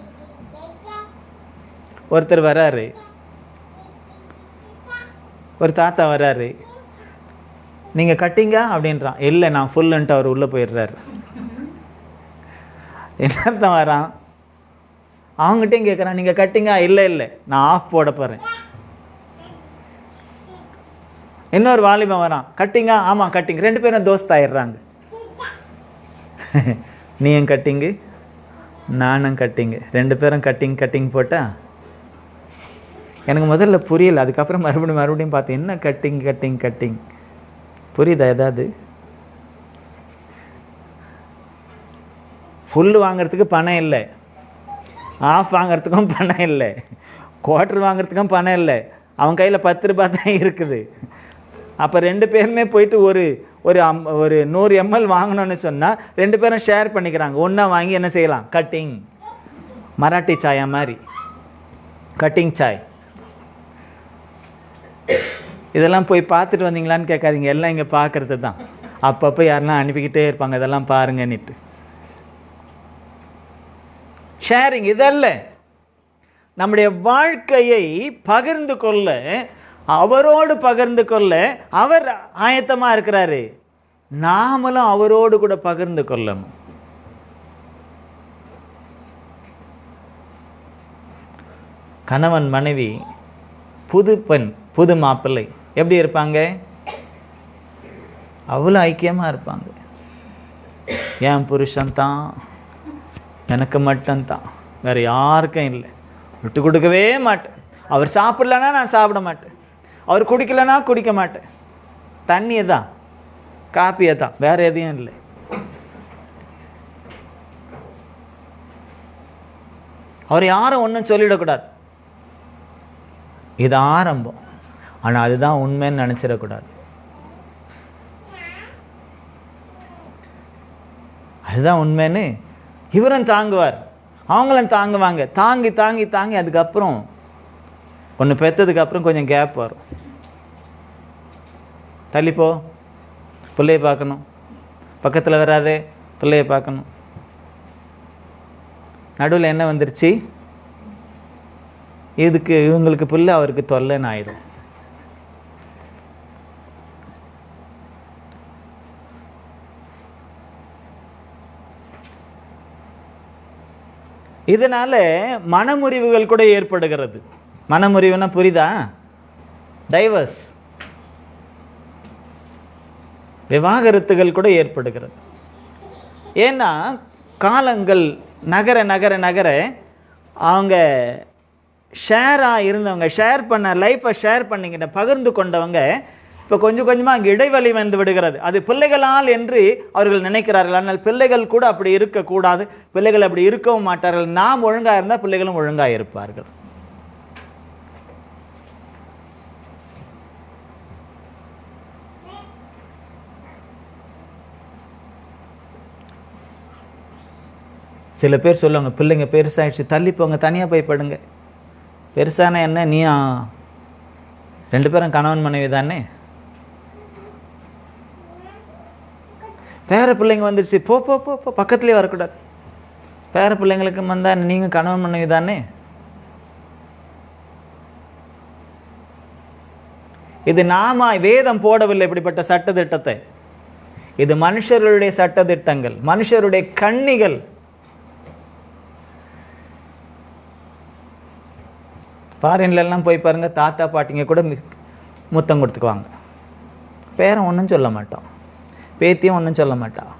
S1: ஒருத்தர் வராரு, ஒரு தாத்தா வராரு. நீங்கள் கட்டிங்க அப்படின்றான். இல்லை நான் ஃபுல்லுன்ட்டு அவர் உள்ளே போயிடுறாரு. என்ன அர்த்தம்? வரான், அவங்ககிட்டையும் கேட்குறான், நீங்கள் கட்டிங்க? இல்லை இல்லை நான் ஆஃப் போட போகிறேன். இன்னொரு வாலிபன் வரான், கட்டிங்க? ஆமாம் கட்டிங்க. ரெண்டு பேரும் தோஸ்த் ஆயிடுறாங்க. நீயும் கட்டிங்கு நானும் கட்டிங்கு, ரெண்டு பேரும் கட்டிங் போட்டா எனக்கு முதல்ல புரியல. அதுக்கப்புறம் மறுபடியும் பார்த்தேன், என்ன கட்டிங் புரியுதா? ஏதாவது ஃபுல்லு வாங்கிறதுக்கு பணம் இல்லை, ஆஃப் வாங்கிறதுக்கும் பணம் இல்லை, குவார்ட்ரு வாங்கிறதுக்கும் பணம் இல்லை. அவன் கையில் 10 ரூபாய் தான் இருக்குது. அப்போ ரெண்டு பேருமே போயிட்டு ஒரு 100 ml வாங்கணும்னு சொன்னால் ரெண்டு பேரும் ஷேர் பண்ணிக்கிறாங்க. ஒன்றா வாங்கி என்ன செய்யலாம்? கட்டிங். மராட்டி சாயா மாதிரி கட்டிங் சாய். இதெல்லாம் போய் பார்த்துட்டு வந்தீங்களான்னு கேட்காதீங்க, எல்லாம் இங்கே பார்க்குறது தான். அப்பப்போ யாரெல்லாம் அனுப்பிக்கிட்டே இருப்பாங்க, இதெல்லாம் பாருங்கன்னுட்டு. ஷேரிங் இதல்ல, நம்முடைய வாழ்க்கையை பகிர்ந்து கொள்ள, அவரோடு பகிர்ந்து கொள்ள அவர் ஆயத்தமாக இருக்கிறாரு. நாமளும் அவரோடு கூட பகிர்ந்து கொள்ளணும். கணவன் மனைவி புது பெண், புது மாப்பிள்ளை எப்படி இருப்பாங்க? அவ்வளோ ஐக்கியமாக இருப்பாங்க. என் புருஷன் தான், எனக்கு மட்டும்தான், வேறு யாருக்கும் இல்லை, விட்டு கொடுக்கவே மாட்டேன். அவர் சாப்பிடலன்னா நான் சாப்பிட மாட்டேன், அவர் குடிக்கலைன்னா குடிக்க மாட்டேன். தண்ணியை தான், காப்பியை தான், வேறு எதையும் இல்லை. அவர் யாரும் ஒன்றும் சொல்லிடக்கூடாது. இது ஆரம்பம், ஆனால் அதுதான் உண்மைன்னு நினச்சிடக்கூடாது. அதுதான் உண்மைன்னு இவரும் தாங்குவார், அவங்களும் தாங்குவாங்க. தாங்கி தாங்கி தாங்கி அதுக்கப்புறம் ஒன்று பெற்றதுக்கப்புறம் கொஞ்சம் கேப் வரும். தள்ளிப்போ, பிள்ளையை பார்க்கணும், பக்கத்தில் வராதே, பிள்ளையை பார்க்கணும். நடுவில் என்ன வந்துருச்சு? இதுக்கு இவங்களுக்கு பிள்ளை, அவருக்கு தொல்லைன்னு ஆயிடும். இதனால மனமுறிவுகள் கூட ஏற்படுகிறது. மனமுறிவுனா புரியுதா? டைவர்ஸ், விவாகரத்துகள் கூட ஏற்படுகிறது. ஏன்னா காலங்கள் நகர நகர நகர அவங்க ஷேராக இருந்தவங்க, ஷேர் பண்ண லைஃப்பை ஷேர் பண்ணிக்கிட்ட பகிர்ந்து கொண்டவங்க இப்போ கொஞ்சம் கொஞ்சமாக அங்கே இடைவெளி வந்து விடுகிறது. அது பிள்ளைகளால் என்று அவர்கள் நினைக்கிறார்கள். ஆனால் பிள்ளைகள் கூட அப்படி இருக்கக்கூடாது. பிள்ளைகள் அப்படி இருக்கவும் மாட்டார்கள். நாம் ஒழுங்காக இருந்தால் பிள்ளைகளும் ஒழுங்காக இருப்பார்கள். சில பேர் சொல்லுவாங்க, பிள்ளைங்க பெருசாகிடுச்சு, தள்ளி போங்க, தனியாக போய் படுங்க. பெருசான என்ன, நீ 2 பேரும் கணவன் மனைவி தானே. பேர பிள்ளைங்க வந்துடுச்சு, போ போ போ போ, பக்கத்துலேயே வரக்கூடாது. பேர பிள்ளைங்களுக்கு வந்தால் நீங்கள் கணவன் மனைவி தானே. இது நாம வேதம் போடவில்லை இப்படிப்பட்ட சட்டத்திட்டத்தை. இது மனுஷர்களுடைய சட்டத்திட்டங்கள், மனுஷருடைய கண்ணிகள். ஃபாரின்லாம் போய் பாருங்கள், தாத்தா பாட்டிங்க கூட முத்தம் கொடுத்துக்குவாங்க. பேரன் ஒன்றும் சொல்ல மாட்டான், பேத்தியும் ஒன்றும் சொல்ல மாட்டான்,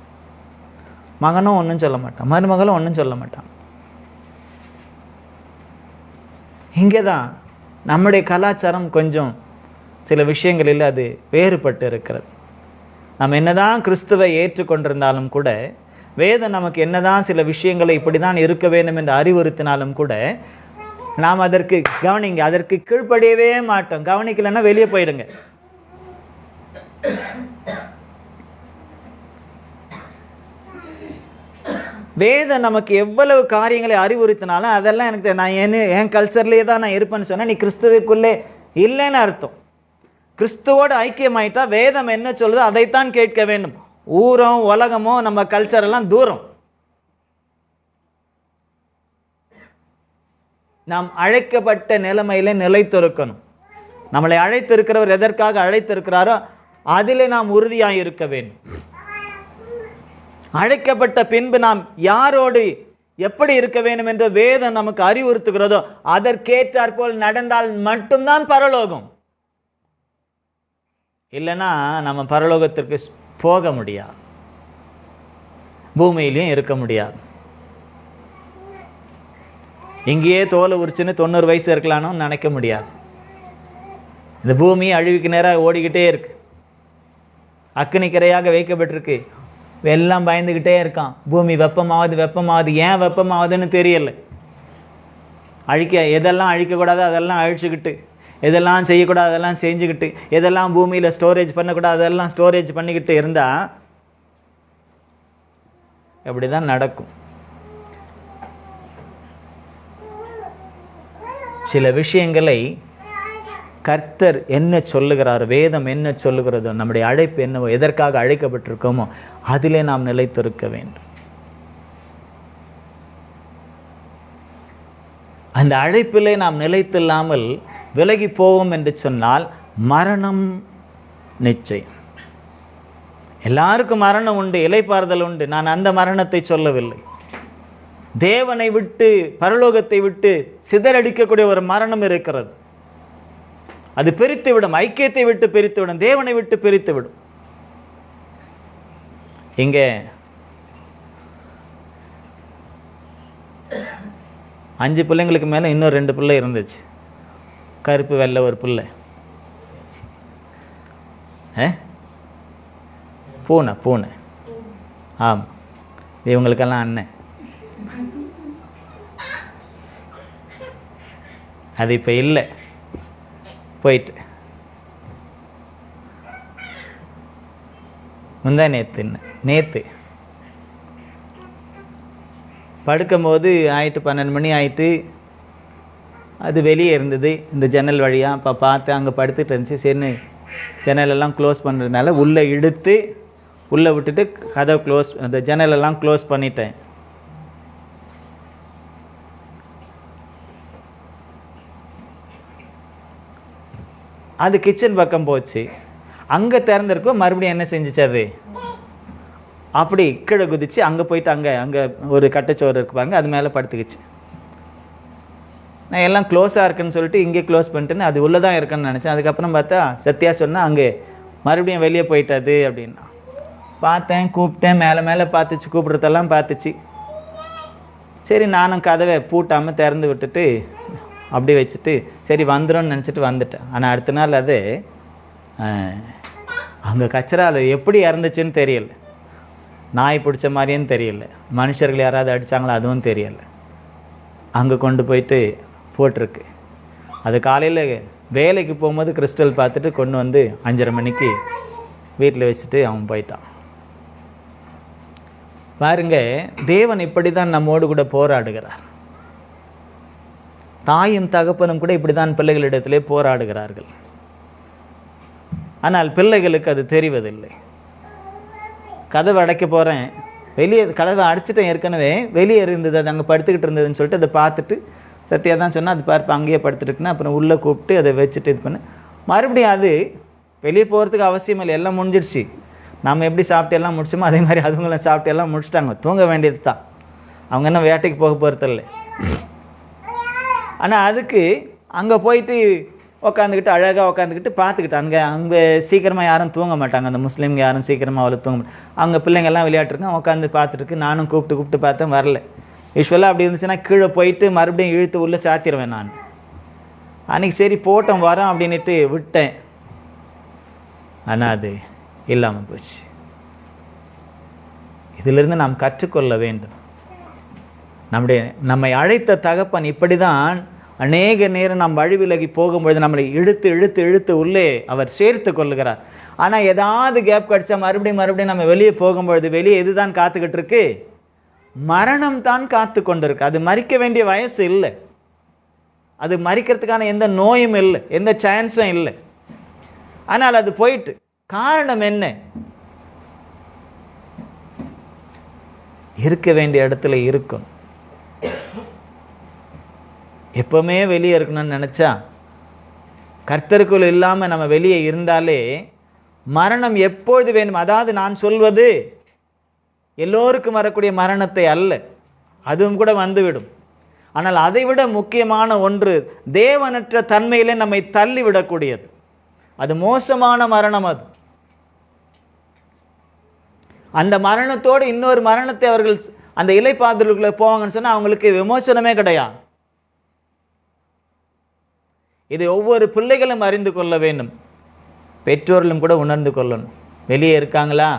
S1: மகனும் ஒன்றும் சொல்ல மாட்டான், மருமகளும் ஒன்றும் சொல்ல மாட்டான். இங்கே தான் நம்முடைய கலாச்சாரம் கொஞ்சம் சில விஷயங்களில் அது வேறுபட்டு இருக்கிறது. நம்ம என்னதான் கிறிஸ்துவை ஏற்றுக்கொண்டிருந்தாலும் கூட, வேதம் நமக்கு என்னதான் சில விஷயங்களை இப்படி தான் இருக்க வேண்டும் என்று அறிவுறுத்தினாலும் கூட, நாம் அதற்கு கவனிங்க, அதற்கு கீழ்ப்படியவே மாட்டோம். கவனிக்கலைன்னா வெளியே போயிடுங்க. வேதம் நமக்கு எவ்வளவு காரியங்களை அறிவுறுத்தினாலும் அதெல்லாம் எனக்கு நான் என் கல்ச்சர்லேயே தான் நான் இருப்பேன்னு சொன்னால் நீ கிறிஸ்துவுக்குள்ளே இல்லைன்னு அர்த்தம். கிறிஸ்துவோடு ஐக்கியமாயிட்டா வேதம் என்ன சொல்லுதோ அதைத்தான் கேட்க வேண்டும். ஊரம் உலகமோ நம்ம கல்ச்சரெல்லாம் தூரம். நாம் அழைக்கப்பட்ட நிலைமையில நிலைத்திருக்கணும். நம்மளை அழைத்திருக்கிறவர் எதற்காக அழைத்திருக்கிறாரோ அதிலே நாம் உறுதியாக இருக்க வேண்டும். அழைக்கப்பட்ட பின்பு நாம் யாரோடு எப்படி இருக்க வேண்டும் என்று வேதம் நமக்கு அறிவுறுத்துகிறதோ அதற்கேற்றாற் போல் நடந்தால் மட்டும்தான் பரலோகம். இல்லைன்னா நம்ம பரலோகத்திற்கு போக முடியாது, பூமியிலையும் இருக்க முடியாது. இங்கேயே தோலை உரிச்சுன்னு 90 வயசு இருக்கலான்னு நினைக்க முடியாது. இந்த பூமி அழிவுக்கு நேராக ஓடிக்கிட்டே இருக்கு, அக்னிக்கரையாக வைக்கப்பட்டிருக்கு. எல்லாம் பயந்துக்கிட்டே இருக்கான். பூமி வெப்பமாவது. ஏன் வெப்பமாவதுன்னு தெரியல. எதெல்லாம் அழிக்கக்கூடாது அதெல்லாம் அழிச்சுக்கிட்டு, எதெல்லாம் செய்யக்கூடாது அதெல்லாம் செஞ்சுக்கிட்டு, எதெல்லாம் பூமியில் ஸ்டோரேஜ் பண்ணக்கூடாது அதெல்லாம் ஸ்டோரேஜ் பண்ணிக்கிட்டு இருந்தால் அப்படி தான் நடக்கும். சில விஷயங்களை கர்த்தர் என்ன சொல்லுகிறார், வேதம் என்ன சொல்லுகிறதோ, நம்முடைய அழைப்பு என்னவோ, எதற்காக அழைக்கப்பட்டிருக்கோமோ அதிலே நாம் நிலைத்திருக்க வேண்டும். அந்த அழைப்பிலே நாம் நிலைத்தில்லாமல் விலகி போவோம் என்று சொன்னால் மரணம் நிச்சயம். எல்லாருக்கும் மரணம் உண்டு, இளைப்பாறுதல் உண்டு. நான் அந்த மரணத்தை சொல்லவில்லை. தேவனை விட்டு, பரலோகத்தை விட்டு சிதறடிக்கக்கூடிய ஒரு மரணம் இருக்கிறது. அது பிரித்து விடும், ஐக்கியத்தை விட்டு பிரித்து விடும், தேவனை விட்டு பிரித்து விடும். இங்கே 5 பிள்ளைங்களுக்கு மேலே இன்னும் 2 பிள்ளை இருந்துச்சு. கருப்பு வெள்ளை ஒரு பிள்ளை, பூனை. ஆமாம், இவங்களுக்கெல்லாம் அண்ணன். அது இப்போ இல்லை, போயிட்டு. முந்தா நேற்று படுக்கும்போது ஆயிட்டு 12 மணி ஆயிட்டு. அது வெளியே இருந்தது இந்த ஜன்னல் வழியாக. அப்போ பார்த்து அங்கே படுத்துட்டு இருந்துச்சு. சரின்னு ஜன்னலெல்லாம் க்ளோஸ் பண்ணுறதுனால உள்ளே இழுத்து உள்ளே விட்டுட்டு கதவை க்ளோஸ், அந்த ஜன்னலெல்லாம் க்ளோஸ் பண்ணிட்டேன். அது கிச்சன் பக்கம் போச்சு. அங்கே திறந்துருக்கோம், மறுபடியும் என்ன செஞ்சிச்சு அது, அப்படி கீழே குதிச்சு அங்கே போயிட்டு அங்கே ஒரு கட்டச்சோறு இருக்கு பாருங்க, அது மேலே படுத்துக்கிச்சு. நான் எல்லாம் க்ளோஸாக இருக்குன்னு சொல்லிட்டு இங்கே க்ளோஸ் பண்ணிட்டேன்னு அது உள்ளே தான் இருக்குன்னு நினச்சேன். அதுக்கப்புறம் பார்த்தா சத்யா சொன்னால் அங்கே மறுபடியும் வெளியே போயிட்டாது அப்படின்னா. பார்த்தேன், கூப்பிட்டேன், மேலே பார்த்துச்சு, கூப்பிட்றதெல்லாம் பார்த்துச்சு. சரி, நானும் கதவை பூட்டாமல் திறந்து விட்டுட்டு அப்படி வச்சுட்டு சரி வந்துடும்னு நினச்சிட்டு வந்துட்டேன். ஆனால் அடுத்த நாள் அது அங்கே கச்சரா அது எப்படி இறந்துச்சுன்னு தெரியல, நாய் பிடிச்ச மாதிரியும் தெரியல, மனுஷர்கள் யாராவது அடித்தாங்களோ அதுவும் தெரியலை. அங்கே கொண்டு போயிட்டு போட்டிருக்கு. அது காலையில் வேலைக்கு போகும்போது கிறிஸ்டல் பார்த்துட்டு கொண்டு வந்து 5:30 மணிக்கு வீட்டில் வச்சுட்டு அவன் போயிட்டான். பாருங்க, தேவன் இப்படி தான் நம்மோடு கூட போராடுகிறார். தாயும் தகப்பனும் கூட இப்படி தான் பிள்ளைகளிடத்திலே போராடுகிறார்கள். ஆனால் பிள்ளைகளுக்கு அது தெரிவதில்லை. கதவை அடைக்க போகிறேன், வெளியே கதவை அடைச்சிட்டேன், ஏற்கனவே வெளியே இருந்தது, அது அங்கே படுத்துக்கிட்டு இருந்ததுன்னு சொல்லிட்டு அதை பார்த்துட்டு சத்யா தான் சொன்னால் அது பார்ப்ப அங்கேயே படுத்துட்டுக்குன்னா அப்புறம் உள்ளே கூப்பிட்டு அதை வச்சுட்டு இது பண்ண மறுபடியும் அது வெளியே போகிறதுக்கு அவசியம் இல்லை, எல்லாம் முடிஞ்சிடுச்சு. நம்ம எப்படி சாப்பிட்டு எல்லாம் முடிச்சோமோ அதே மாதிரி அதுங்களும் சாப்பிட்டு எல்லாம் முடிச்சிட்டாங்க. தூங்க வேண்டியது தான், அவங்க என்ன வேட்டைக்கு போக போகிறதில்ல. ஆனால் அதுக்கு அங்கே போயிட்டு உக்காந்துக்கிட்டு அழகாக உக்காந்துக்கிட்டு பார்த்துக்கிட்டு அங்கே சீக்கிரமாக யாரும் தூங்க மாட்டாங்க. அந்த முஸ்லீம்ங்க யாரும் சீக்கிரமாக அவ்வளோ தூங்க மாட்டாங்க. அங்கே பிள்ளைங்கள்லாம் விளையாட்டுருங்க, உட்காந்து பார்த்துருக்கு. நானும் கூப்பிட்டு பார்த்தேன், வரல. யூஸ்வலாக அப்படி இருந்துச்சுன்னா கீழே போயிட்டு மறுபடியும் இழுத்து உள்ளே சாத்திடுவேன் நான். அன்றைக்கி சரி போட்டோம் வரோம் அப்படின்ட்டு விட்டேன். ஆனால் அது இல்லாமல் போச்சு. இதிலிருந்து நாம் கற்றுக்கொள்ள வேண்டும். நம்மை அழைத்த தகப்பன் இப்படி தான் அநேக நேரம் நாம் வழி விலகி போகும்பொழுது நம்மளை இழுத்து உள்ளே அவர் சேர்த்து கொள்ளுகிறார். ஆனால் ஏதாவது கேப் கிடச்சா மறுபடியும் நம்ம வெளியே போகும்பொழுது வெளியே எதுதான் காத்துக்கிட்டு இருக்கு? மரணம் தான் காத்து கொண்டிருக்கு. அது மறிக்க வேண்டிய வயசு இல்லை, அது மறிக்கிறதுக்கான எந்த நோயும் இல்லை, எந்த சான்ஸும் இல்லை. ஆனால் அது போயிட்டு காரணம் என்ன? இருக்க வேண்டிய இடத்துல இருக்கும். எப்பவுமே வெளியே இருக்கணும்னு நினச்சா கர்த்தருக்குள் இல்லாமல் நம்ம வெளியே இருந்தாலே மரணம் எப்பொழுது வேணும். அதாவது நான் சொல்வது எல்லோருக்கும் வரக்கூடிய மரணத்தை அல்ல, அதுவும் கூட வந்துவிடும். ஆனால் அதைவிட முக்கியமான ஒன்று தேவனற்ற தன்மையிலே நம்மை தள்ளிவிடக்கூடியது. அது மோசமான மரணம். அது அந்த மரணத்தோடு இன்னொரு மரணத்தை அவர்கள் அந்த இலைப்பாதலுக்குள்ளே போவாங்கன்னு சொன்னால் அவங்களுக்கு விமோசனமே கிடையாது. இதை ஒவ்வொரு பிள்ளைகளும் அறிந்து கொள்ள வேண்டும், பெற்றோர்களும் கூட உணர்ந்து கொள்ளணும். வெளியே இருக்காங்களா?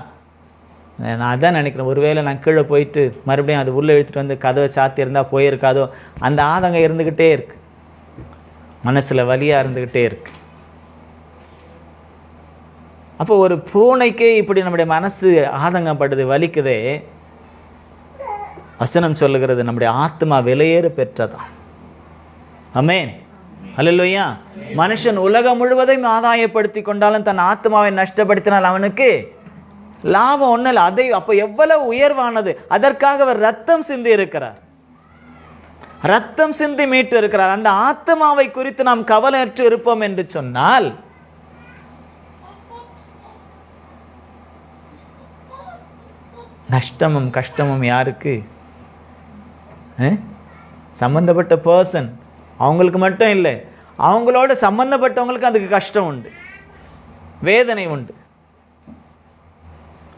S1: நான் அதான் நினைக்கிறேன், ஒருவேளை நான் கீழே போயிட்டு மறுபடியும் அது உள்ளே இழுத்துட்டு வந்து கதவை சாத்தி இருந்தால் போயிருக்காதோ, அந்த ஆதங்கம் இருந்துக்கிட்டே இருக்கு, மனசில் வலியாக இருந்துக்கிட்டே இருக்கு. அப்போ ஒரு பூனைக்கே இப்படி நம்முடைய மனசு ஆதங்கப்படுது, வலிக்குதே. வசனம் சொல்லுகிறது நம்முடைய ஆத்மா விலையேற பெற்றதான். ஆமென், அல்லேலூயா. மனுஷன் உலகம் முழுவதையும் ஆதாயப்படுத்தி கொண்டாலும் தன் ஆத்மாவை நஷ்டப்படுத்தினால் அவனுக்கு லாபம் ஒன்றும் இல்லை. அதை அப்போ எவ்வளவு உயர்வானது! அதற்காக அவர் ரத்தம் சிந்தி இருக்கிறார், ரத்தம் சிந்தி மீட்டு இருக்கிறார். அந்த ஆத்மாவை குறித்து நாம் கவலையற்று இருப்போம் என்று சொன்னால் நஷ்டமும் கஷ்டமும் யாருக்கு? சம்பந்தப்பட்ட பர்சன், அவங்களுக்கு மட்டும் இல்லை, அவங்களோட சம்பந்தப்பட்டவங்களுக்கு அதுக்கு கஷ்டம் உண்டு, வேதனை உண்டு.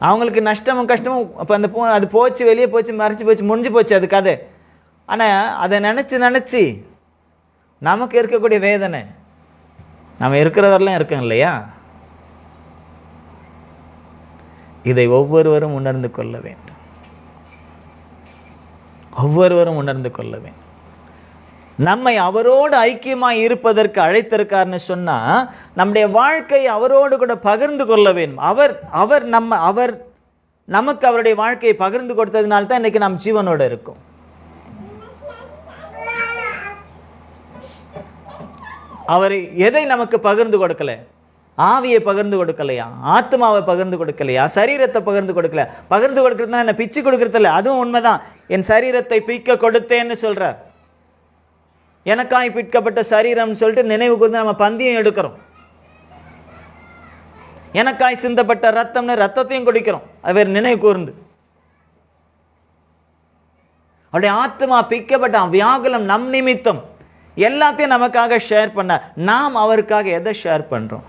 S1: அவங்களுக்கு நஷ்டமும் கஷ்டமும் அப்போ அந்த அது போச்சு, வெளியே போச்சு, மறைச்சி போச்சு, முடிஞ்சு போச்சு அது கதை. ஆனால் அதை நினச்சி நமக்கு இருக்கக்கூடிய வேதனை நம்ம இருக்கிறவரெல்லாம் இருக்கோம் இல்லையா? இதை ஒவ்வொருவரும் உணர்ந்து கொள்ள வேண்டும், ஒவ்வொருவரும் உணர்ந்து கொள்ள வேண்டும். நம்மை அவரோடு ஐக்கியமாய் இருப்பதற்கு அழைத்திருக்காருன்னு சொன்னா நம்முடைய வாழ்க்கையை அவரோடு கூட பகிர்ந்து கொள்ள வேண்டும். அவர் நமக்கு அவருடைய வாழ்க்கையை பகிர்ந்து கொடுத்ததுனால தான் இன்னைக்கு நாம் ஜீவனோடு இருக்கோம். அவர் எதை நமக்கு பகிர்ந்து கொடுக்கல? ஆவியை பகிர்ந்து கொடுக்கலையா, ஆத்மாவை பகிர்ந்து கொடுக்கலையா, சரீரத்தை பகிர்ந்து கொடுக்கல. பகிர்ந்து கொடுக்கறதுனா என்ன பிச்சு கொடுக்கறது இல்லை, அதுவும் உண்மைதான். என் சரீரத்தை பிக்க கொடுத்தேன்னு சொல்றார். எனக்காய் பிற்கப்பட்ட சரீரம்னு சொல்லிட்டு நினைவு கூர்ந்து நம்ம பந்தியம் எடுக்கிறோம். எனக்காய் சிந்தப்பட்ட ரத்தம்னு ரத்தத்தையும் குடிக்கிறோம், அவர் நினைவு கூர்ந்து. அவருடைய ஆத்மா பிக்கப்பட்ட வியாகுலம் நம் நிமித்தம் எல்லாத்தையும் நமக்காக ஷேர் பண்ண, நாம் அவருக்காக எதை ஷேர் பண்றோம்?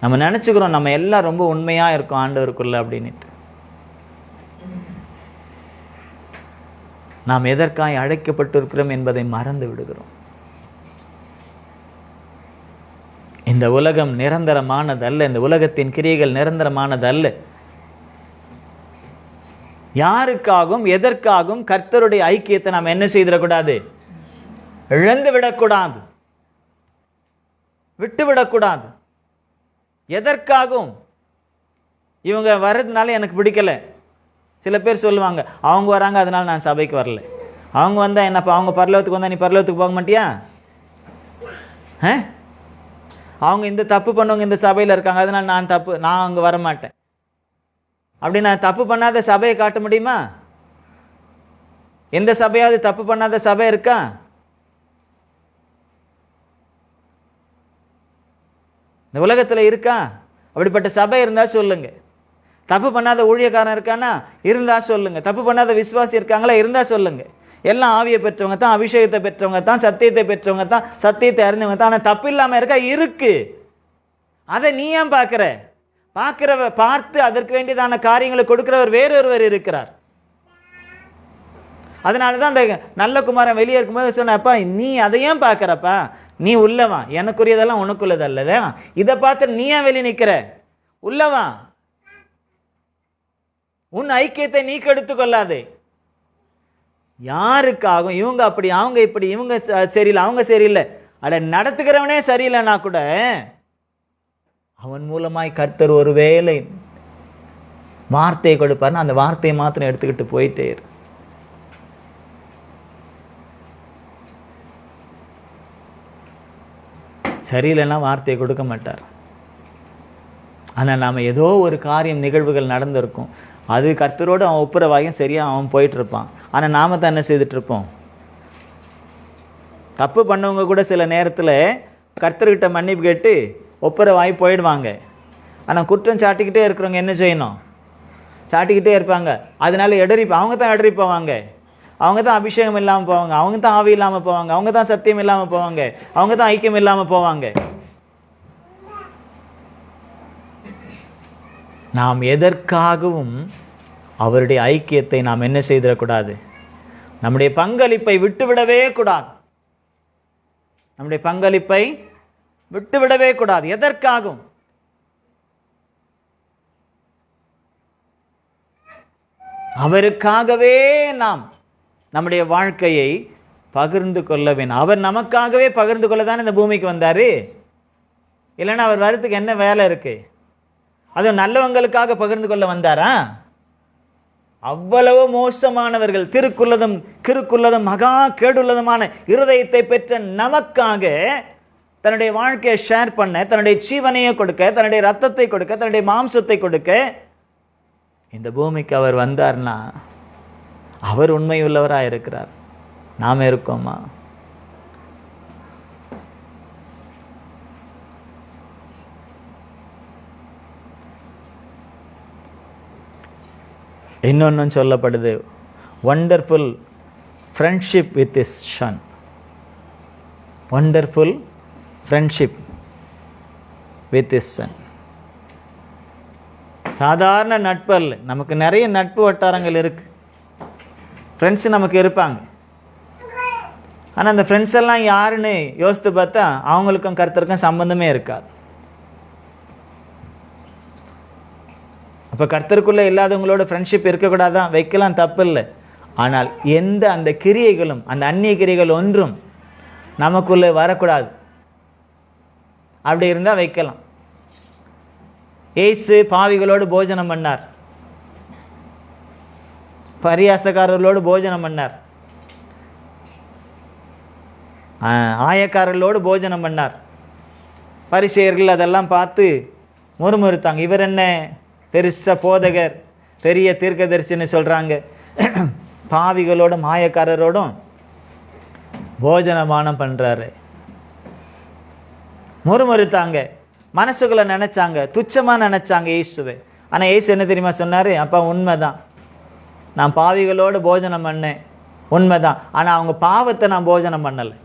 S1: நம்ம நினைச்சுக்கிறோம் நம்ம எல்லாம் ரொம்ப உண்மையா இருக்கோம் ஆண்டவருக்குள்ள அப்படின்ட்டு. நாம் எதற்காய் அழைக்கப்பட்டிருக்கிறோம் என்பதை மறந்து விடுகிறோம். இந்த உலகம் நிரந்தரமானதல்ல, இந்த உலகத்தின் கிரியைகள் நிரந்தரமானதல்ல. யாருக்காகவும் எதற்காகவும் கர்த்தருடைய ஐக்கியத்தை நாம் என்ன செய்திடக்கூடாது? இழந்து விடக்கூடாது, விட்டு விடக்கூடாது. எதற்காகவும் இவங்க வர்றதுனால எனக்கு பிடிக்கல. சில பேர் சொல்லுவாங்க, அவங்க வராங்க அதனால நான் சபைக்கு வரல. அவங்க வந்தால் என்னப்பா, அவங்க பரலோகத்துக்கு வந்தால் நீ பரலோகத்துக்கு போக மாட்டியா? அவங்க இந்த தப்பு பண்ணவங்க இந்த சபையில் இருக்காங்க அதனால் நான் அங்கே வரமாட்டேன் அப்படி நான் தப்பு பண்ணாத சபையை காட்ட முடியுமா? எந்த சபையாவது தப்பு பண்ணாத சபை இருக்கா? இந்த உலகத்தில் இருக்கா? அப்படிப்பட்ட சபை இருந்தால் சொல்லுங்க. தப்பு பண்ணாத ஊழியக்காரன் இருக்கானா? இருந்தா சொல்லுங்க. தப்பு பண்ணாத விசுவாசி இருக்காங்களா? இருந்தா சொல்லுங்க. எல்லாம் ஆவியை பெற்றவங்க தான், அபிஷேகத்தை பெற்றவங்க தான், சத்தியத்தை பெற்றவங்க தான், சத்தியத்தை அறிந்தவங்க தான். ஆனால் தப்பு இல்லாமல் இருக்கா? இருக்கு. அதை நீ ஏன் பார்த்து அதற்கு வேண்டியதான காரியங்களை கொடுக்கிறவர் வேறொருவர் இருக்கிறார். அதனால தான் அந்த நல்ல குமாரன் வெளியே இருக்கும்போது சொன்னப்பா, நீ அதை ஏன் பார்க்குறப்பா? நீ உள்ளவா, எனக்குரியதெல்லாம் உனக்குள்ளது அல்லதா? இதை பார்த்து நீ ஏன் வெளியே நிற்கிற? உள்ளவா, உன் ஐக்கியத்தை நீ கெடுத்து கொள்ளாதே. யாருக்காகும் இவங்க அப்படி, அவங்க இப்படி, இவங்க சரியில்லை, அவங்க சரியில்லை, அட நடத்துகிறவனே சரியில்லைன்னா கூட அவன் மூலமாய் கர்த்தர் ஒரு வேளை வார்த்தையை கொடுப்பார்னா அந்த வார்த்தையை மாத்திரம் எடுத்துக்கிட்டு போயிட்டே இரு. சரியில்லைன்னா வார்த்தையை கொடுக்க மாட்டார். ஆனால் நாம் ஏதோ ஒரு காரியம் நிகழ்வுகள் நடந்திருக்கும், அது கர்த்தரோடு அவன் ஒப்புரவாகியும் சரியாக அவன் போயிட்டுருப்பான். ஆனால் நாம் தான் என்ன செய்துட்ருப்போம்? தப்பு பண்ணவங்க கூட சில நேரத்தில் கர்த்தர்கிட்ட மன்னிப்பு கேட்டு ஒப்புரவாகி போயிடுவாங்க. ஆனால் குற்றம் சாட்டிக்கிட்டே இருக்கிறவங்க என்ன செய்யணும்? சாட்டிக்கிட்டே இருப்பாங்க. அதனால அவங்க தான் இடறி போவாங்க, அவங்க தான் அபிஷேகம் இல்லாமல் போவாங்க, அவங்க தான் ஆவி இல்லாமல் போவாங்க, அவங்க தான் சத்தியம் இல்லாமல் போவாங்க, அவங்க தான் ஐக்கியம் இல்லாமல் போவாங்க. நாம் எதற்காகவும் அவருடைய ஐக்கியத்தை நாம் என்ன செய்திடக்கூடாது? நம்முடைய பங்களிப்பை விட்டுவிடவே கூடாது. நம்முடைய பங்களிப்பை விட்டுவிடவே கூடாது. எதற்காகவும் அவருக்காகவே நாம் நம்முடைய வாழ்க்கையை பகிர்ந்து கொள்ள வேண்டும். அவர் நமக்காகவே பகிர்ந்து கொள்ள தானே இந்த பூமிக்கு வந்தார். இல்லைன்னா அவர் வரத்துக்கு என்ன வேலை இருக்கு? அது நல்லவங்களுக்காக பகிர்ந்து கொள்ள வந்தாரா? அவ்வளவு மோசமானவர்கள், கிறுக்குள்ளதும் மகா கேடுள்ளதுமான இருதயத்தை பெற்ற நமக்காக தன்னுடைய வாழ்க்கையை ஷேர் பண்ண, தன்னுடைய ஜீவனையை கொடுக்க, தன்னுடைய ரத்தத்தை கொடுக்க, தன்னுடைய மாம்சத்தை கொடுக்க இந்த பூமிக்கு அவர் வந்தார்னா அவர் உண்மையுள்ளவராக இருக்கிறார். நாம் இருக்கோமா? இன்னொன்னும் சொல்லப்படுது, wonderful friendship with his son. Wonderful friendship with his son. சாதாரண நட்பு அல்ல. நமக்கு நிறைய நட்பு வட்டாரங்கள் இருக்குது, ஃப்ரெண்ட்ஸு நமக்கு இருப்பாங்க. ஆனால் அந்த ஃப்ரெண்ட்ஸ் எல்லாம் யாருன்னு யோசித்து பார்த்தா அவங்களுக்கும் கர்த்தருக்கும் சம்பந்தமே இருக்காது. அப்போ கர்த்தருக்குள்ளே இல்லாதவங்களோட ஃப்ரெண்ட்ஷிப் இருக்கக்கூடாதான், வைக்கலாம், தப்பு இல்லை. ஆனால் எந்த அந்த கிரியைகளும், அந்த அந்நிய கிரியைகள் ஒன்றும் நமக்குள்ளே வரக்கூடாது. அப்படி இருந்தால் வைக்கலாம். இயேசு பாவிகளோடு போஜனம் பண்ணார், பரியாசக்காரர்களோடு போஜனம் பண்ணார், ஆயக்காரர்களோடு போஜனம் பண்ணார். பரிசேயர்கள் அதெல்லாம் பார்த்து முறுமுறுத்தாங்க. இவர் என்ன பெருச போதகர், பெரிய தீர்க்கதரிசின்னு சொல்கிறாங்க, பாவிகளோடும் ஆயக்காரரோடும் போஜனமானம் பண்ணுறாரு. முறுமுறுத்தாங்க, மனசுக்குள்ளே நினச்சாங்க, துச்சமாக நினச்சாங்க இயேசுவை. ஆனால் இயேசு என்ன தெரியுமா சொன்னார்? அப்பா, உண்மைதான், நான் பாவிகளோடு போஜனம் பண்ணேன், உண்மைதான். ஆனால் அவங்க பாவத்தை நான் போஜனம் பண்ணலை.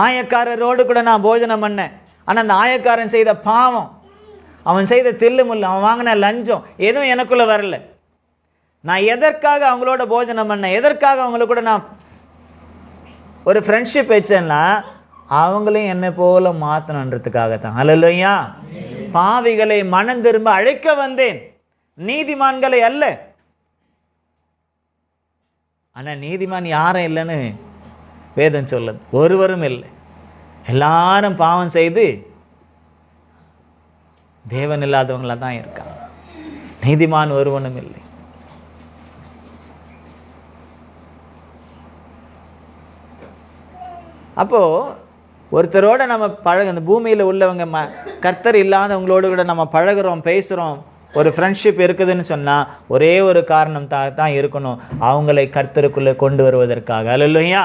S1: ஆயக்காரரோடு கூட நான் போஜனம் பண்ணேன், ஆனால் அந்த ஆயக்காரன் செய்த பாவம், அவன் செய்த தில்லுமுள்ளு, அவன் வாங்கின லஞ்சம் எதுவும் எனக்குள்ளே வரல. நான் எதற்காக அவங்களோட போஜனம் பண்ணேன், எதற்காக அவங்கள கூட நான் ஒரு ஃப்ரெண்ட்ஷிப் வச்சேன்னா அவங்களையும் என்னை போல மாற்றணுன்றதுக்காகத்தான். அல்லேலூயா. பாவிகளை மனம் திரும்ப அழைக்க வந்தேன், நீதிமான்களை அல்ல. ஆனால் நீதிமான் யாரும் இல்லைன்னு வேதம் சொல்லுது. ஒருவரும் இல்லை, எல்லாரும் பாவம் செய்து தேவன் இல்லாதவங்கள தான் இருக்காங்க. நீதிமான் ஒருவனும் இல்லை. அப்போது ஒருத்தரோட நம்ம இந்த பூமியில் உள்ளவங்க கர்த்தர் இல்லாதவங்களோடு கூட நம்ம பழகுறோம், பேசுகிறோம், ஒரு ஃப்ரெண்ட்ஷிப் இருக்குதுன்னு சொன்னால் ஒரே ஒரு காரணம் தான் இருக்கணும், அவங்களை கர்த்தருக்குள்ளே கொண்டு வருவதற்காக. அல்லேலூயா.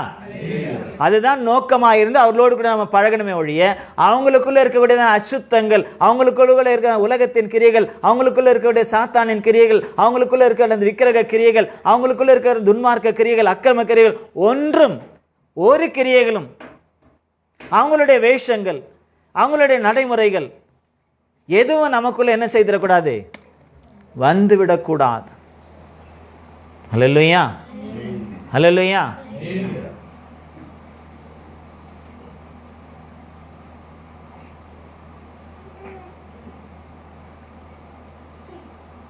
S1: அதுதான் நோக்கமாக இருந்து அவர்களோடு கூட நம்ம பழகணுமே ஒழிய அவங்களுக்குள்ளே இருக்கக்கூடிய அசுத்தங்கள், அவங்களுக்குள்ள இருக்கிற உலகத்தின் கிரியைகள், அவங்களுக்குள்ளே இருக்கக்கூடிய சாத்தானின் கிரியைகள், அவங்களுக்குள்ளே இருக்கிற அந்த விக்கிரக கிரியைகள், அவங்களுக்குள்ளே இருக்கிற துன்மார்க்க கிரியைகள், அக்கிரம கிரியைகள், ஒன்றும் ஒரு கிரியைகளும், அவங்களுடைய வேஷங்கள், அவங்களுடைய நடைமுறைகள் எதுவும் நமக்குள்ள என்ன செய்திடக்கூடாது, வந்துவிடக்கூடாது. அல்லேலூயா, அல்லேலூயா.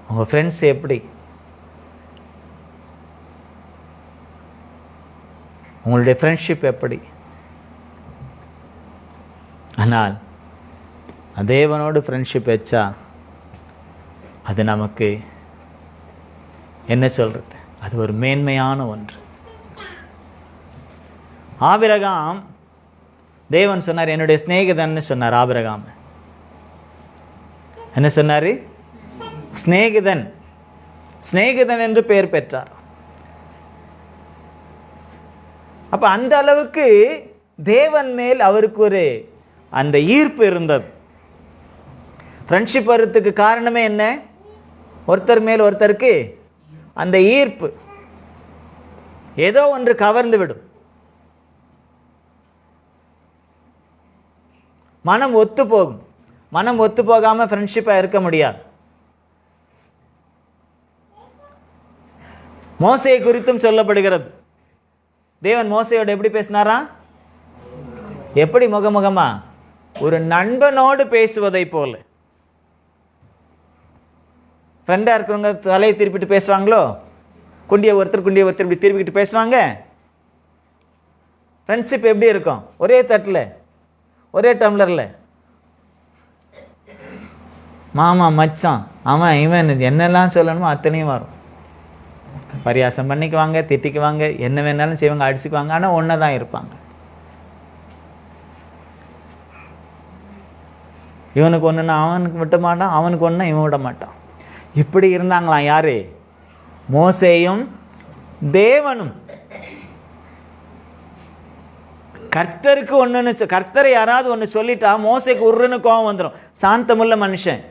S1: உங்கள் ஃப்ரெண்ட்ஸ் எப்படி, உங்களுடைய ஃப்ரெண்ட்ஷிப் எப்படி? ஆனால் தேவனோடு ஃப்ரெண்ட்ஷிப் வச்சா அது நமக்கு என்ன சொல்கிறது, அது ஒரு மேன்மையான ஒன்று. ஆபிரகாம், தேவன் சொன்னார் என்னுடைய சிநேகிதன்னு சொன்னார். ஆபிரகாம் என்ன சொன்னார்? சிநேகிதன், சிநேகிதன் என்று பெயர் பெற்றார். அப்போ அந்த அளவுக்கு தேவன் மேல் அவருக்கு ஒரு அந்த ஈர்ப்பு இருந்தது. ஃப்ரெண்ட்ஷிப் வர்றதுக்கு காரணமே என்ன? ஒருத்தர் மேல் ஒருத்தருக்கு அந்த ஈர்ப்பு, ஏதோ ஒன்று கவர்ந்து விடும். மனம் ஒத்து போகும். மனம் ஒத்து போகாமல் ஃப்ரெண்ட்ஷிப்பாக இருக்க முடியாது. மோசேயை குறித்தும் சொல்லப்படுகிறது. தேவன் மோசையோடு எப்படி பேசினாரா? எப்படி முகமுகமா? ஒரு நண்பனோடு பேசுவதை போல. ஃப்ரெண்டாக இருக்கிறவங்க தலையை திருப்பிட்டு பேசுவாங்களோ, குண்டியை ஒருத்தர் இப்படி திருப்பிக்கிட்டு பேசுவாங்க. ஃப்ரெண்ட்ஷிப் எப்படி இருக்கும்? ஒரே தட்டில், ஒரே டம்ளரில், மாமா மச்சான் அவன் இவன் என்னெல்லாம் சொல்லணுமோ அத்தனையும் வரும். பரியாசம் பண்ணிக்குவாங்க, திட்டிக்குவாங்க, என்ன வேணாலும் செய்வாங்க, அடிச்சுக்குவாங்க. ஆனால் ஒன்றா தான் இருப்பாங்க. இவனுக்கு ஒன்றுன்னா அவனுக்கு விட்ட மாட்டான், அவனுக்கு ஒன்றுனா இவன் விட மாட்டான். இப்படி இருந்தாங்களாம் யாரு? மோசேயும் தேவனும். கர்த்தருக்கு ஒன்றுன்னு, கர்த்தரை யாராவது ஒன்று சொல்லிட்டா மோசேக்கு உருன்னு கோபம் வந்துடும். சாந்தமுள்ள மனுஷன்,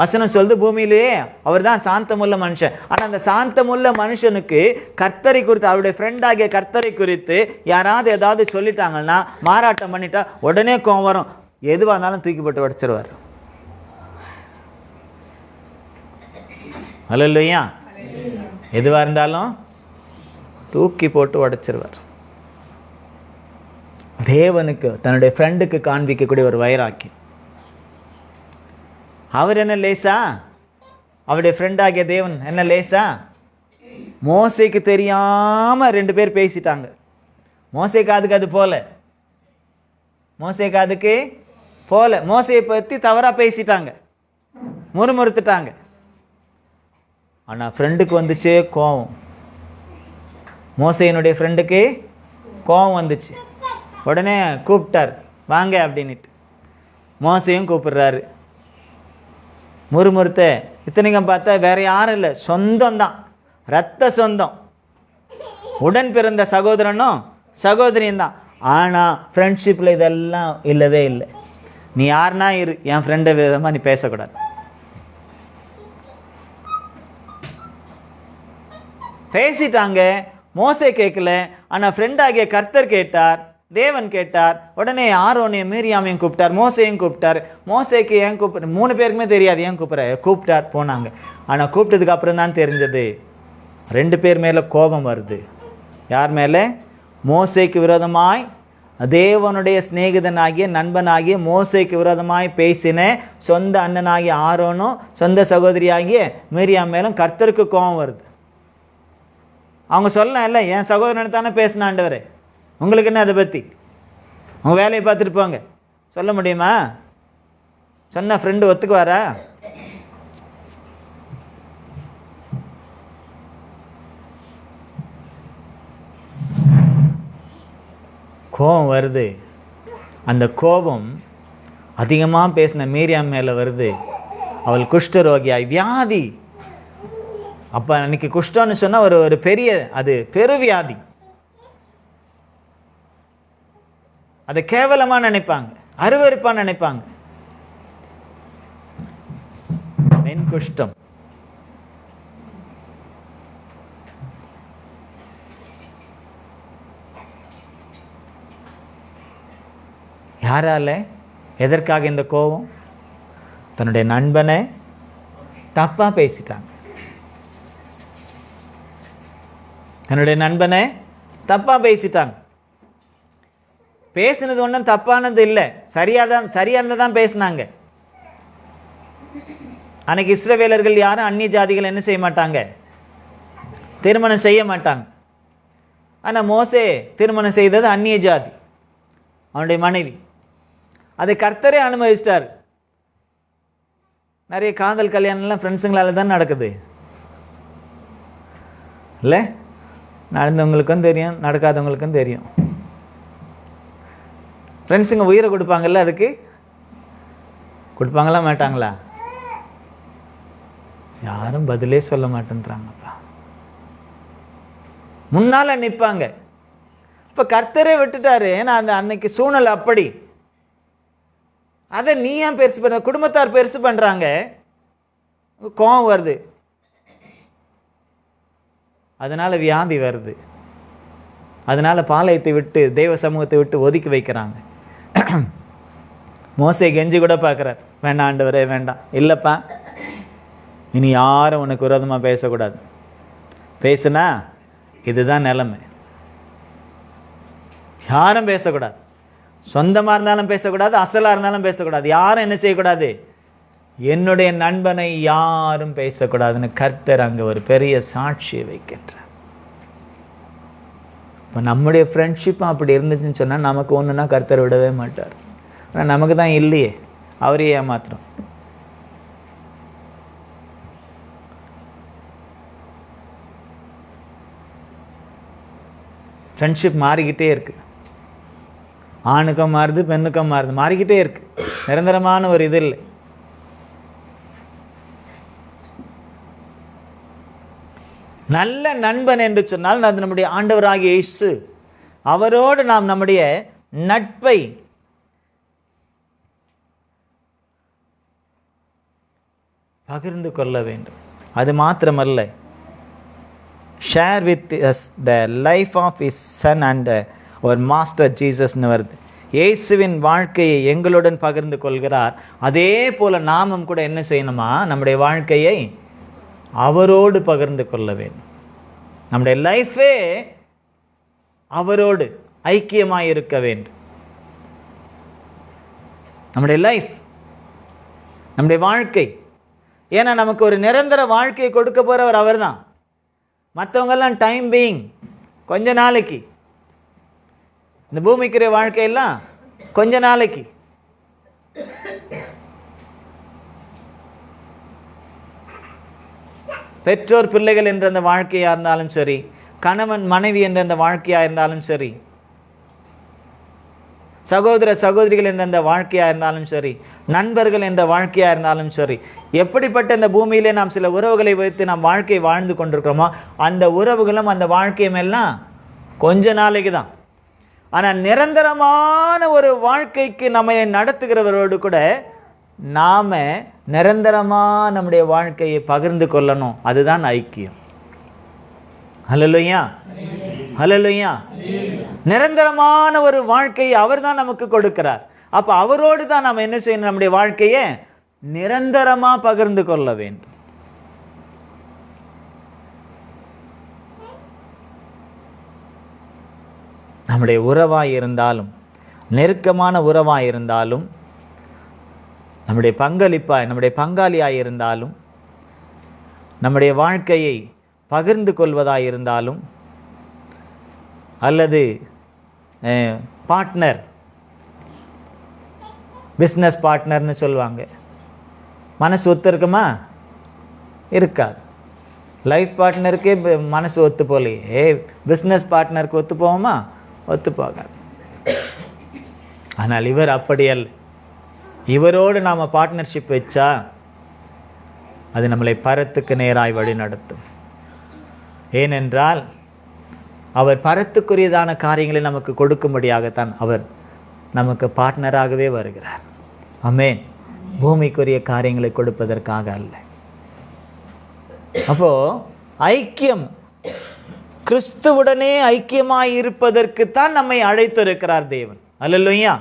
S1: வசனம் சொல்லுது பூமியிலேயே அவர் தான் சாந்தமுள்ள மனுஷன். ஆனால் அந்த சாந்தமுள்ள மனுஷனுக்கு கர்த்தரை குறித்து, அவருடைய ஃப்ரெண்டாகிய கர்த்தரை குறித்து யாராவது ஏதாவது சொல்லிட்டாங்கன்னா, மாறாட்டம் பண்ணிட்டா உடனே கோவம் வரும். எதுவாக இருந்தாலும் தூக்கி போட்டு உடைச்சிருவார். அல்லேலூயா. எதுவாக இருந்தாலும் தூக்கி போட்டு உடைச்சிருவார். தேவனுக்கு தன்னுடைய ஃப்ரெண்டுக்கு காண்பிக்கக்கூடிய ஒரு வைராக்கியம். அவர் என்ன லேசா? அவருடைய ஃப்ரெண்டாகிய தேவன் என்ன லேசா? மோசேக்கு தெரியாமல் 2 பேர் பேசிட்டாங்க. மோசே காதுக்கு அது போல, மோசே காதுக்கு போல, மோசையை பற்றி தவறாக பேசிட்டாங்க, முறுமுறுத்துட்டாங்க. ஆனால் ஃப்ரெண்டுக்கு வந்துச்சு கோவம். மோசையினுடைய ஃப்ரெண்டுக்கு கோவம் வந்துச்சு. உடனே கூப்பிட்டார், வாங்க அப்படின்ட்டு. மோசையும் கூப்பிடுறாரு. முறுமுறுத்த இத்தனைக்கும் பார்த்தா வேற யாரும் இல்லை, சொந்தம்தான், ரத்த சொந்தம், உடன் பிறந்த சகோதரனும் சகோதரியும் தான். ஆனால் ஃப்ரெண்ட்ஷிப்பில் இதெல்லாம் இல்லவே இல்லை. நீ யாருன்னா இரு, என் ஃப்ரெண்டை விதமாக நீ பேசக்கூடாது. பேசிட்டாங்க. மோசே கேட்கல, ஆனால் ஃப்ரெண்டாகிய கர்த்தர் கேட்டார், தேவன் கேட்டார். உடனே ஆரோனையும் மீரியாமையும் கூப்பிட்டார், மோசையும் கூப்பிட்டார். மோசைக்கு ஏன் கூப்பிட்டு, 3 பேருக்குமே தெரியாது ஏன் கூப்பிட்டார். போனாங்க. ஆனால் கூப்பிட்டதுக்கு அப்புறம் தான் தெரிஞ்சது 2 பேர் மேலே கோபம் வருது. யார் மேலே? மோசைக்கு விரோதமாய், தேவனுடைய சிநேகிதனாகிய நண்பனாகிய மோசைக்கு விரோதமாய் பேசின சொந்த அண்ணனாகிய ஆரோனும் சொந்த சகோதரியாகிய மீரியாம் மேலும் கர்த்தருக்கு கோபம் வருது. அவங்க சொல்லலாம், இல்லை என் சகோதரனை தானே பேசினாண்டவர், உங்களுக்கு என்ன அதை பற்றி, உங்க வேலையை பார்த்துட்டு போங்க, சொல்ல முடியுமா? சொன்ன ஃப்ரெண்டு ஒத்துக்குவாரா? கோபம் வருது. அந்த கோபம் அதிகமாக பேசின மீரியாம் மேலே வருது. அவள் குஷ்டரோகியாய், வியாதி. அப்போ அன்னைக்கு குஷ்டம்னு சொன்னால் ஒரு பெரிய, அது பெருவியாதி. அதை கேவலமாக நினைப்பாங்க, அருவருப்பாக நினைப்பாங்க. மென் குஷ்டம். யாரால, எதற்காக இந்த கோபம்? தன்னுடைய நண்பனை தப்பாக பேசிட்டாங்க. தன்னுடைய நண்பனை தப்பாக பேசிட்டாங்க. பேசினது ஒன்றும் தப்பானது இல்லை, சரியானது தான் பேசினாங்க. அன்னைக்கு இஸ்ரவேலர்கள் யாரும் அந்நிய ஜாதிகள் என்ன செய்ய மாட்டாங்க? திருமணம் செய்ய மாட்டாங்க. ஆனால் மோசே திருமணம் செய்தது அந்நிய ஜாதி, அவனுடைய மனைவி. அதை கர்த்தரே அனுமதிச்சிட்டார். நிறைய காதல் கல்யாணம்லாம் ஃப்ரெண்ட்ஸுங்களால தான் நடக்குது இல்லை? நடந்தவங்களுக்கும் தெரியும், நடக்காதவங்களுக்கும் தெரியும். ஃப்ரெண்ட்ஸுங்க உயிரை கொடுப்பாங்கல்ல, அதுக்கு கொடுப்பாங்களா மாட்டாங்களா? யாரும் பதிலே சொல்ல மாட்டேன்றாங்கப்பா. முன்னால் நிற்பாங்க. இப்போ கர்த்தரே விட்டுட்டாரு. ஏன்னா அந்த அன்னைக்கு சூழ்நிலை அப்படி. அதை நீ ஏன் பெருசு பண்ண? குடும்பத்தார் பெருசு பண்ணுறாங்க, கோபம் வருது, அதனால் வியாதி வருது. அதனால் பாளையத்தை விட்டு, தெய்வ சமூகத்தை விட்டு ஒதுக்கி வைக்கிறாங்க. மோசே கெஞ்சி கூட பார்க்குறார், வேண்டாம் ஆண்டவரே வேண்டாம். இல்லைப்பா, இனி யாரும் உனக்கு விரோதமாக பேசக்கூடாது. பேசுனா இதுதான் நிலைமை. யாரும் பேசக்கூடாது. சொந்தமாக இருந்தாலும் பேசக்கூடாது, அசலாக இருந்தாலும் பேசக்கூடாது. யாரும் என்ன செய்யக்கூடாது? என்னுடைய நண்பனை யாரும் பேசக்கூடாதுன்னு கர்த்தர் அங்கே ஒரு பெரிய சாட்சியை வைக்கின்றார். இப்போ நம்முடைய ஃப்ரெண்ட்ஷிப்பும் அப்படி இருந்துச்சுன்னு சொன்னால் நமக்கு ஒன்றுனா கர்த்தர் விடவே மாட்டார். ஆனால் நமக்கு தான் இல்லையே, அவரையே ஏமாத்துறோம். ஃப்ரெண்ட்ஷிப் மாறிக்கிட்டே இருக்குது. ஆணுக்கும் மாறுது, பெண்ணுக்கும் மாறுது, மாறிக்கிட்டே இருக்கு. நிரந்தரமான ஒரு இது இல்லை. நல்ல நண்பன் என்று சொன்னால் அது நம்முடைய ஆண்டவராகிய இயேசு. அவரோடு நாம் நம்முடைய நட்பை பகிர்ந்து கொள்ள வேண்டும். அது மாத்திரமல்ல, share with us the life of his son and our master ஜீசஸ்னு வருது. இயேசுவின் வாழ்க்கையை எங்களுடன் பகிர்ந்து கொள்கிறார். அதே போல் நாமும் கூட என்ன செய்யணுமா, நம்முடைய வாழ்க்கையை அவரோடு பகிர்ந்து கொள்ள வேண்டும். நம்முடைய லைஃபே அவரோடு ஐக்கியமாக இருக்க வேண்டும். நம்முடைய லைஃப், நம்முடைய வாழ்க்கை, ஏன்னா நமக்கு ஒரு நிரந்தர வாழ்க்கையை கொடுக்க போகிறவர் அவர் தான். மற்றவங்கெல்லாம் டைம் பீயிங், கொஞ்ச நாளைக்கு. இந்த பூமிக்கிற வாழ்க்கையெல்லாம் கொஞ்ச நாளைக்கு. பெற்றோர் பிள்ளைகள் என்ற அந்த வாழ்க்கையாக இருந்தாலும் சரி, கணவன் மனைவி என்ற அந்த வாழ்க்கையாக இருந்தாலும் சரி, சகோதர சகோதரிகள் என்ற அந்த வாழ்க்கையாக இருந்தாலும் சரி, நண்பர்கள் என்ற வாழ்க்கையாக இருந்தாலும் சரி, எப்படிப்பட்ட இந்த பூமியிலே நாம் சில உறவுகளை வைத்து நாம் வாழ்க்கையை வாழ்ந்து கொண்டிருக்கிறோமோ அந்த உறவுகளும் அந்த வாழ்க்கையும் எல்லாம் கொஞ்ச நாளைக்கு தான். ஆனால் நிரந்தரமான ஒரு வாழ்க்கைக்கு நம்மை நடத்துகிறவரோடு கூட நாம் நிரந்தரமாக நம்முடைய வாழ்க்கையை பகிர்ந்து கொள்ளணும். அதுதான் ஐக்கியம். ஹல்லேலூயா, ஹல்லேலூயா. நிரந்தரமான ஒரு வாழ்க்கையை அவர் தான் நமக்கு கொடுக்கிறார். அப்போ அவரோடு தான் நாம் என்ன செய்யணும், நம்முடைய வாழ்க்கையை நிரந்தரமாக பகிர்ந்து கொள்ள வேண்டும். நம்முடைய உறவாக இருந்தாலும், நெருக்கமான உறவாக இருந்தாலும், நம்முடைய பங்களிப்பாய் நம்முடைய பங்காளியாக இருந்தாலும், நம்முடைய வாழ்க்கையை பகிர்ந்து கொள்வதாக இருந்தாலும், அல்லது பார்ட்னர், பிஸ்னஸ் பார்ட்னர்னு சொல்லுவாங்க. மனசு ஒத்து இருக்குமா? இருக்காது. லைஃப் பார்ட்னருக்கே மனசு ஒத்து போலையே, பிஸ்னஸ் பார்ட்னருக்கு ஒத்து போவோமா? ஒத்து போகாது. ஆனால் இவர் அப்படி அல்ல. இவரோடு நாம் பார்ட்னர்ஷிப் வச்சா அது நம்மளை பரத்துக்கு நேராய் வழி நடத்தும். ஏனென்றால் அவர் பரத்துக்குரியதான காரியங்களை நமக்கு கொடுக்கும்படியாகத்தான் அவர் நமக்கு பார்ட்னராகவே வருகிறார். ஆமென். பூமிக்குரிய காரியங்களை கொடுப்பதற்காக அல்ல. அப்போ ஐக்கியம், கிறிஸ்துவுடனே ஐக்கியமாய் இருப்பதற்குத்தான் நம்மை அழைத்திருக்கிறார் தேவன். அல்லேலூயா.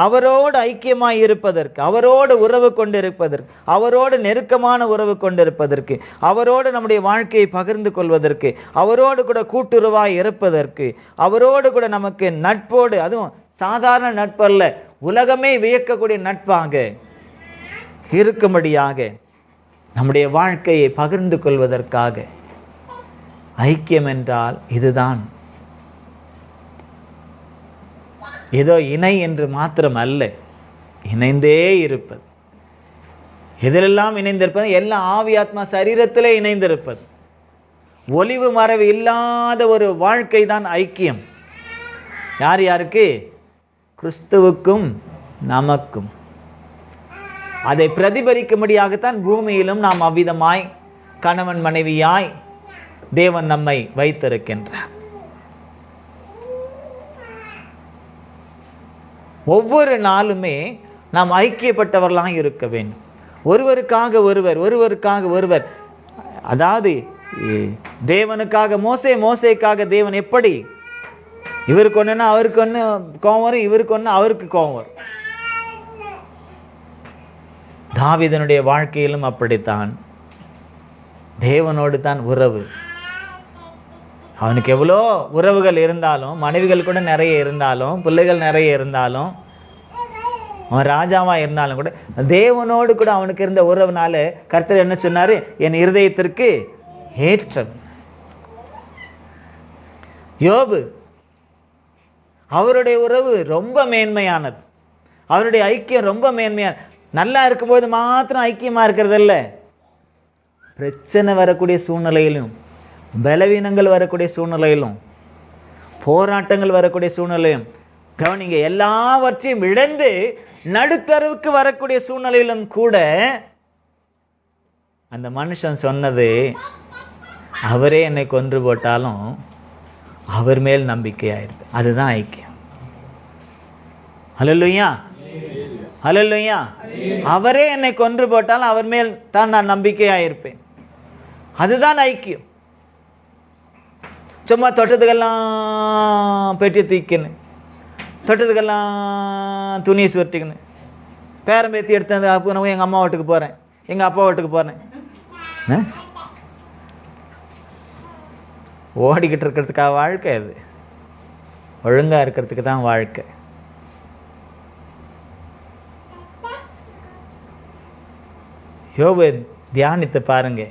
S1: அவரோடு ஐக்கியமாய் இருப்பதற்கு, அவரோடு உறவு கொண்டிருப்பதற்கு, அவரோடு நெருக்கமான உறவு கொண்டிருப்பதற்கு, அவரோடு நம்முடைய வாழ்க்கையை பகிர்ந்து கொள்வதற்கு, அவரோடு கூட கூட்டுறவாய் இருப்பதற்கு, அவரோடு கூட நமக்கு நட்போடு, அதுவும் சாதாரண நட்பல்ல, உலகமே வியக்கக்கூடிய நட்பாக இருக்கும்படியாக நம்முடைய வாழ்க்கையை பகிர்ந்து கொள்வதற்காக. ஐக்கியம் என்றால் இதுதான். ஏதோ இணை என்று மாத்திரம் அல்ல, இணைந்தே இருப்பது. எதிலெல்லாம் இணைந்திருப்பது? எல்லாம் ஆவி ஆத்மா சரீரத்திலே இணைந்திருப்பது. ஒளிவு மறைவு இல்லாத ஒரு வாழ்க்கை தான் ஐக்கியம். யார் யாருக்கு? கிறிஸ்துவுக்கும் நமக்கும். அதை பிரதிபலிக்கும்படியாகத்தான் பூமியிலும் நாம் அவ்விதமாய் கணவன் மனைவியாய் தேவன் நம்மை வைத்திருக்கின்றார். ஒவ்வொரு நாளுமே நாம் ஐக்கியப்பட்டவர்களாக இருக்க வேண்டும். ஒருவருக்காக ஒருவர், ஒருவருக்காக ஒருவர். அதாவது தேவனுக்காக மோசே, மோசேக்காக தேவன் எப்படி? இவருக்கு ஒன்றுனா அவருக்கு ஒன்று கோவம் வரும், இவருக்கு ஒன்று அவருக்கு கோவம் வரும். தாவீதனுடைய வாழ்க்கையிலும் அப்படித்தான். தேவனோடு தான் உறவு. அவனுக்கு எவ்வளோ உறவுகள் இருந்தாலும், மனைவிகள் கூட நிறைய இருந்தாலும், பிள்ளைகள் நிறைய இருந்தாலும், அவன் ராஜாவாக இருந்தாலும் கூட தேவனோடு கூட அவனுக்கு இருந்த உறவுனால கர்த்தர் என்ன சொன்னார்? என் இருதயத்திற்கு ஏற்றவன். யோபு, அவருடைய உறவு ரொம்ப மேன்மையானது. அவருடைய ஐக்கியம் ரொம்ப மேன்மையானது. நல்லா இருக்கும்போது மாத்திரம் ஐக்கியமாக இருக்கிறதில்ல, பிரச்சனை வரக்கூடிய சூழ்நிலையிலும், பலவீனங்கள் வரக்கூடிய சூழ்நிலையிலும், போராட்டங்கள் வரக்கூடிய சூழ்நிலையும் கவனிங்க, எல்லாவற்றையும் இழந்து நடுத்தருவுக்கு வரக்கூடிய சூழ்நிலையிலும் கூட அந்த மனுஷன் சொன்னது, அவரே என்னை கொன்று போட்டாலும் அவர் மேல் நம்பிக்கையாயிருக்கு. அதுதான் ஐக்கியம். ஹல்லேலூயா, ஹல்லேலூயா. அவரே என்னை கொன்று போட்டால் அவர் மேல் தான் நான் நம்பிக்கையாயிருப்பேன். அதுதான் ஐக்கியம். சும்மா தொட்டதுக்கெல்லாம் பெட்டி தூக்கின்னு, தொட்டதுக்கெல்லாம் துணியை சுருட்டிக்கின்னு, பேரம் பேத்தி எடுத்து அப்போ நான் எங்கள் அம்மா வீட்டுக்கு போகிறேன், எங்கள் அப்பா வீட்டுக்கு போகிறேன், ஓடிக்கிட்டு இருக்கிறதுக்காக வாழ்க்கை? அது ஒழுங்காக இருக்கிறதுக்கு தான் வாழ்க்கை. யோபு தியானித்து பாருங்க,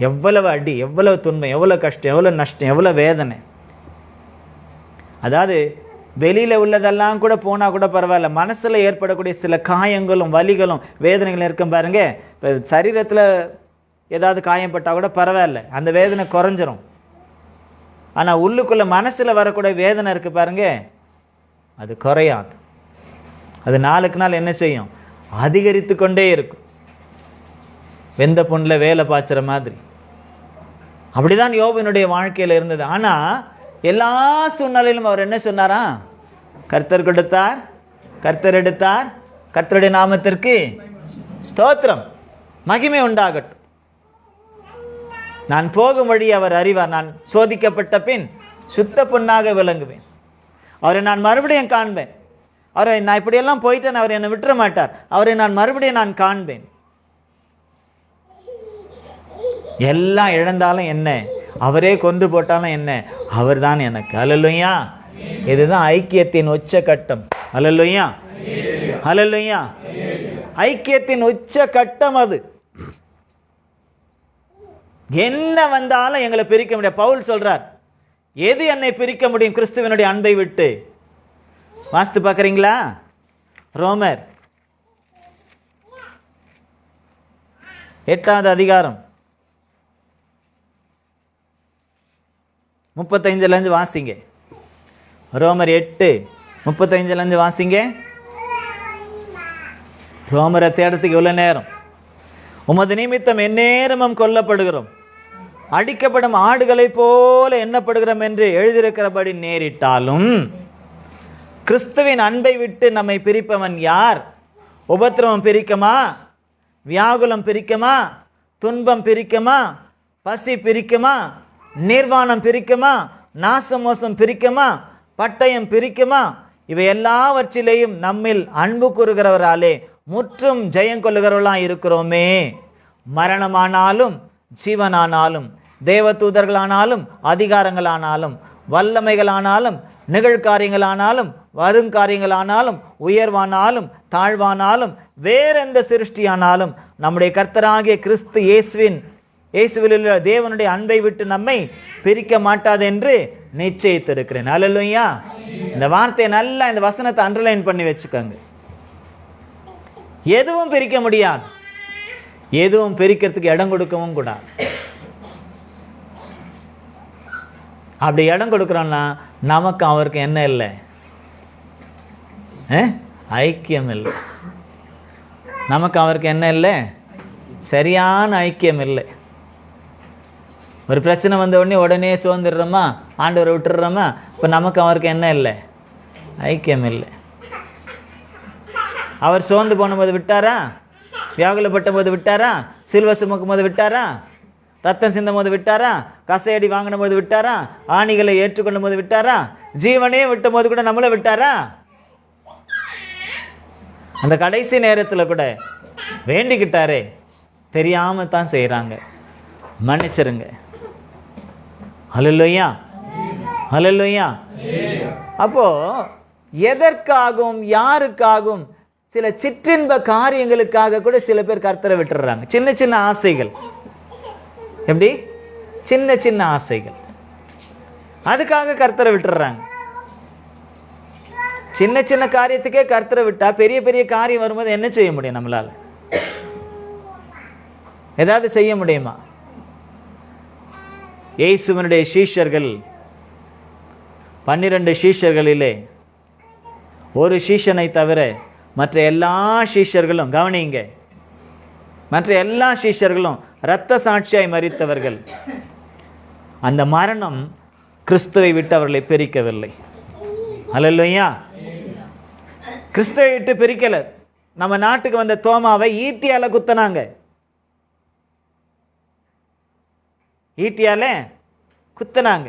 S1: எவ்வளவு அடி, எவ்வளவு துன்பம், எவ்வளோ கஷ்டம், எவ்வளோ நஷ்டம், எவ்வளோ வேதனை. அதாவது வெளியில் உள்ளதெல்லாம் கூட போனால் கூட பரவாயில்ல, மனசில் ஏற்படக்கூடிய சில காயங்களும் வலிகளும் வேதனைகளும் இருக்கும் பாருங்க. இப்போ சரீரத்தில் ஏதாவது காயப்பட்டால் கூட பரவாயில்ல, அந்த வேதனை குறைஞ்சிரும். ஆனால் உள்ளுக்குள்ளே மனசில் வரக்கூடிய வேதனை இருக்குது பாருங்க, அது குறையாது. அது நாளுக்கு நாள் என்ன செய்யும்? அதிகரித்து கொண்டே இருக்கும். வெந்த பொண்ணில் வேலை பாய்ச்சுற மாதிரி அப்படிதான் யோபுவினுடைய வாழ்க்கையில் இருந்தது. ஆனால் எல்லா சூழ்நிலையிலும் அவர் என்ன சொன்னாரா? கர்த்தர் கொடுத்தார், கர்த்தர் எடுத்தார், கர்த்தருடைய நாமத்திற்கு ஸ்தோத்திரம், மகிமை உண்டாகட்டும். நான் போகும் வழி அவர் அறிவார், நான் சோதிக்கப்பட்ட பின் சுத்த பொன்னாக விளங்குவேன், அவரை நான் மறுபடியும் காண்பேன். அவரை நான் இப்படியெல்லாம் போயிட்டேன், அவர் என்னை விட்டுற மாட்டார், அவரை நான் மறுபடியும் நான் காண்பேன். எல்லாம் இழந்தாலும் என்ன, அவரே கொன்று போட்டாலும் என்ன, அவர் தான் எனக்கு. அல்லேலூயா. இதுதான் ஐக்கியத்தின் உச்சகட்டம். அல்லேலூயா, அல்லேலூயா. ஐக்கியத்தின் உச்சகட்டம் அது. என்ன வந்தாலும் எங்களை பிரிக்க முடியாது. பவுல் சொல்றார், எது என்னை பிரிக்க முடியும் கிறிஸ்துவனுடைய அன்பை விட்டு? வாசித்து பார்க்குறீங்களா? ரோமர் 8வது அதிகாரம் 35 வாசிங்க. ரோமர் 8:35 வாசிங்க. ரோமரை தேடத்துக்கு எவ்வளோ நேரம்? உமது நிமித்தம் எந்நேரமும் கொல்லப்படுகிறோம், அடிக்கப்படும் ஆடுகளைப் போல எண்ணப்படுகிறோம் என்று எழுதியிருக்கிறபடி நேரிட்டாலும் கிறிஸ்துவின் அன்பை விட்டு நம்மை பிரிப்பவன் யார்? உபத்திரவம் பிரிக்குமா? வியாகுலம் பிரிக்குமா? துன்பம் பிரிக்குமா? பசி பிரிக்குமா? நிர்வாணம் பிரிக்குமா? நாசமோசம் பிரிக்குமா? பட்டயம் பிரிக்குமா? இவை எல்லாவற்றிலேயும் நம்மில் அன்பு கூறுகிறவராலே முற்றும் ஜெயம் கொள்ளுகிறவர்களாக இருக்கிறோமே. மரணமானாலும் ஜீவனானாலும் தேவதூதர்களானாலும் அதிகாரங்களானாலும் வல்லமைகளானாலும் நிகழ்காரியங்களானாலும் வருங்காரியங்களானாலும் உயர்வானாலும் தாழ்வானாலும் வேறெந்த சிருஷ்டியானாலும் நம்முடைய கர்த்தராகிய கிறிஸ்து இயேசுவில் உள்ள தேவனுடைய அன்பை விட்டு நம்மை பிரிக்க மாட்டாது என்று நிச்சயித்திருக்கிறேன். அல்லேலூயா. இந்த வார்த்தையை நல்லா, இந்த வசனத்தை அண்டர்லைன் பண்ணி வச்சுக்கோங்க. எதுவும் பிரிக்க முடியாது, எதுவும் பிரிக்கிறதுக்கு இடம் கொடுக்கவும் கூடாது. அப்படி இடம் கொடுக்குறோம்னா நமக்கு அவருக்கு என்ன இல்லை? ஐக்கியம் இல்லை. நமக்கு அவருக்கு என்ன இல்லை? சரியான ஐக்கியம் இல்லை. ஒரு பிரச்சனை வந்த உடனே சோர்ந்துடுறோமா, ஆண்டவரை விட்டுடுறோமா? இப்போ நமக்கு அவருக்கு என்ன இல்லை? ஐக்கியம் இல்லை. அவர் சோர்ந்து போனும்போது விட்டாரா? வியாகுலப்பட்ட போது விட்டாரா? சிலுவை சுமக்கும் போது விட்டாரா? ரத்தம் சிந்தும் போது விட்டாரா? கசையடி வாங்கின போது விட்டாரா? ஆணிகளை ஏற்றுக்கொள்ளும் போது விட்டாரா? ஜீவனே விட்ட போது கூட நம்மளை விட்டாரா? அந்த கடைசி நேரத்தில் கூட வேண்டிக்கிட்டாரே, தெரியாம தான் செய்கிறாங்க, மன்னிச்சிருங்க. அல்லேலூயா, அல்லேலூயா. அப்போ எதற்காகவும் யாருக்காகவும் சில சிற்றின்ப காரியங்களுக்காக கூட சில பேர் கர்த்தரை விட்டுறாங்க. சின்ன சின்ன ஆசைகள், எப்படி சின்ன சின்ன ஆசைகள், அதுக்காக கர்த்தரை விட்டுறாங்க. சின்ன சின்ன காரியத்துக்கே கர்த்தரை விட்டா பெரிய பெரிய காரியம் வரும்போது என்ன செய்ய முடியும்? நம்மளால ஏதாவது செய்ய முடியுமா? இயேசுவினுடைய சீஷர்கள் 12 சீஷர்களிலே ஒரு சீஷனை தவிர மற்ற எல்லா சீஷர்களும், கவனிங்க, மற்ற எல்லா சீஷர்களும் இரத்த சாட்சியாய் மரித்தவர்கள். அந்த மரணம் கிறிஸ்துவை விட்டு அவர்களை பிரிக்கவில்லை. அல்லேலூயா. கிறிஸ்துவை விட்டு பிரிக்கல. நம்ம நாட்டுக்கு வந்த தோமாவை ஈட்டியால் குத்தினாங்க. ஈட்டியால குத்தினாங்க,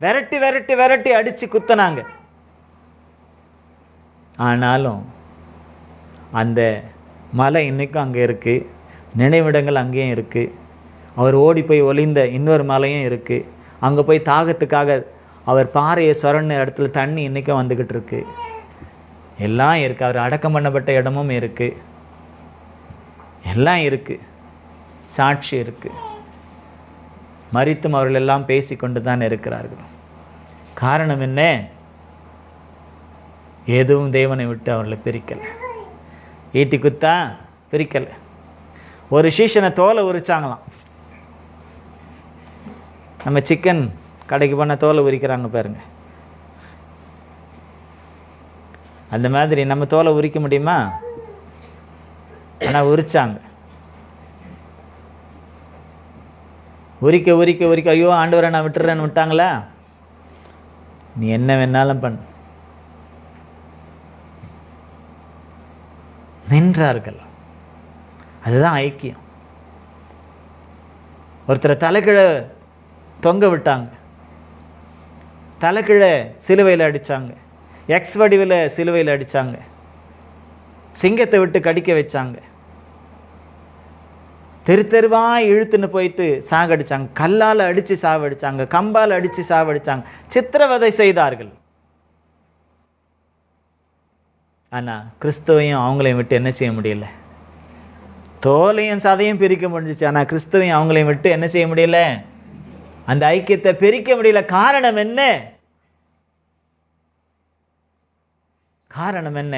S1: விரட்டி விரட்டி விரட்டி அடித்து குத்தினாங்க. ஆனாலும் அந்த மலை இன்றைக்கும் அங்கே இருக்குது, நினைவிடங்கள் அங்கேயும் இருக்குது. அவர் ஓடி போய் ஒளிந்த இன்னொரு மலையும் இருக்குது. அங்கே போய் தாகத்துக்காக அவர் பாறையை சொரண்ட இடத்துல தண்ணி இன்றைக்கும் வந்துக்கிட்டு இருக்கு. எல்லாம் இருக்குது. அவர் அடக்கம் பண்ணப்பட்ட இடமும் இருக்குது, எல்லாம் இருக்குது, சாட்சி இருக்குது. மரித்தும் அவர்கள் எல்லாம் பேசி கொண்டு தான் இருக்கிறார்கள். காரணம் என்ன? எதுவும் தேவனை விட்டு அவர்களை பிரிக்கலை. ஈட்டி குத்தா பிரிக்கலை. ஒரு சீஷனை தோலை உரிச்சாங்களாம். நம்ம சிக்கன் கடைக்கு போனால் தோலை உரிக்கிறாங்க பாருங்க, அந்த மாதிரி நம்ம தோலை உரிக்க முடியுமா? ஆனால் உரிச்சாங்க. உரிக்க உரிக்க உரிக்க ஐயோ ஆண்டவரை நான் விட்டுறேன்னு விட்டாங்களா? நீ என்ன வேணாலும் பண்ணு. நின்றார்கள். அதுதான் ஐக்கியம். ஒருத்தரை தலைக்கீழே தொங்க விட்டாங்க, தலைக்கீழே சிலுவையில் அடித்தாங்க, எக்ஸ் வடிவில் சிலுவையில் அடித்தாங்க, சிங்கத்தை விட்டு கடிக்க வச்சாங்க, தெரு தெருவாக இழுத்துன்னு போயிட்டு சாகடிச்சாங்க, கல்லால் அடித்து சாவடிச்சாங்க, கம்பால் அடித்து சாவடிச்சாங்க, சித்திரவதை செய்தார்கள். ஆனால் கிறிஸ்துவையும் அவங்களையும் விட்டு என்ன செய்ய முடியல? தோலையும் சதையும் பிரிக்க முடிஞ்சிச்சு. ஆனால் கிறிஸ்துவையும் அவங்களையும் விட்டு என்ன செய்ய முடியல? அந்த ஐக்கியத்தை பிரிக்க முடியல. காரணம் என்ன? காரணம் என்ன?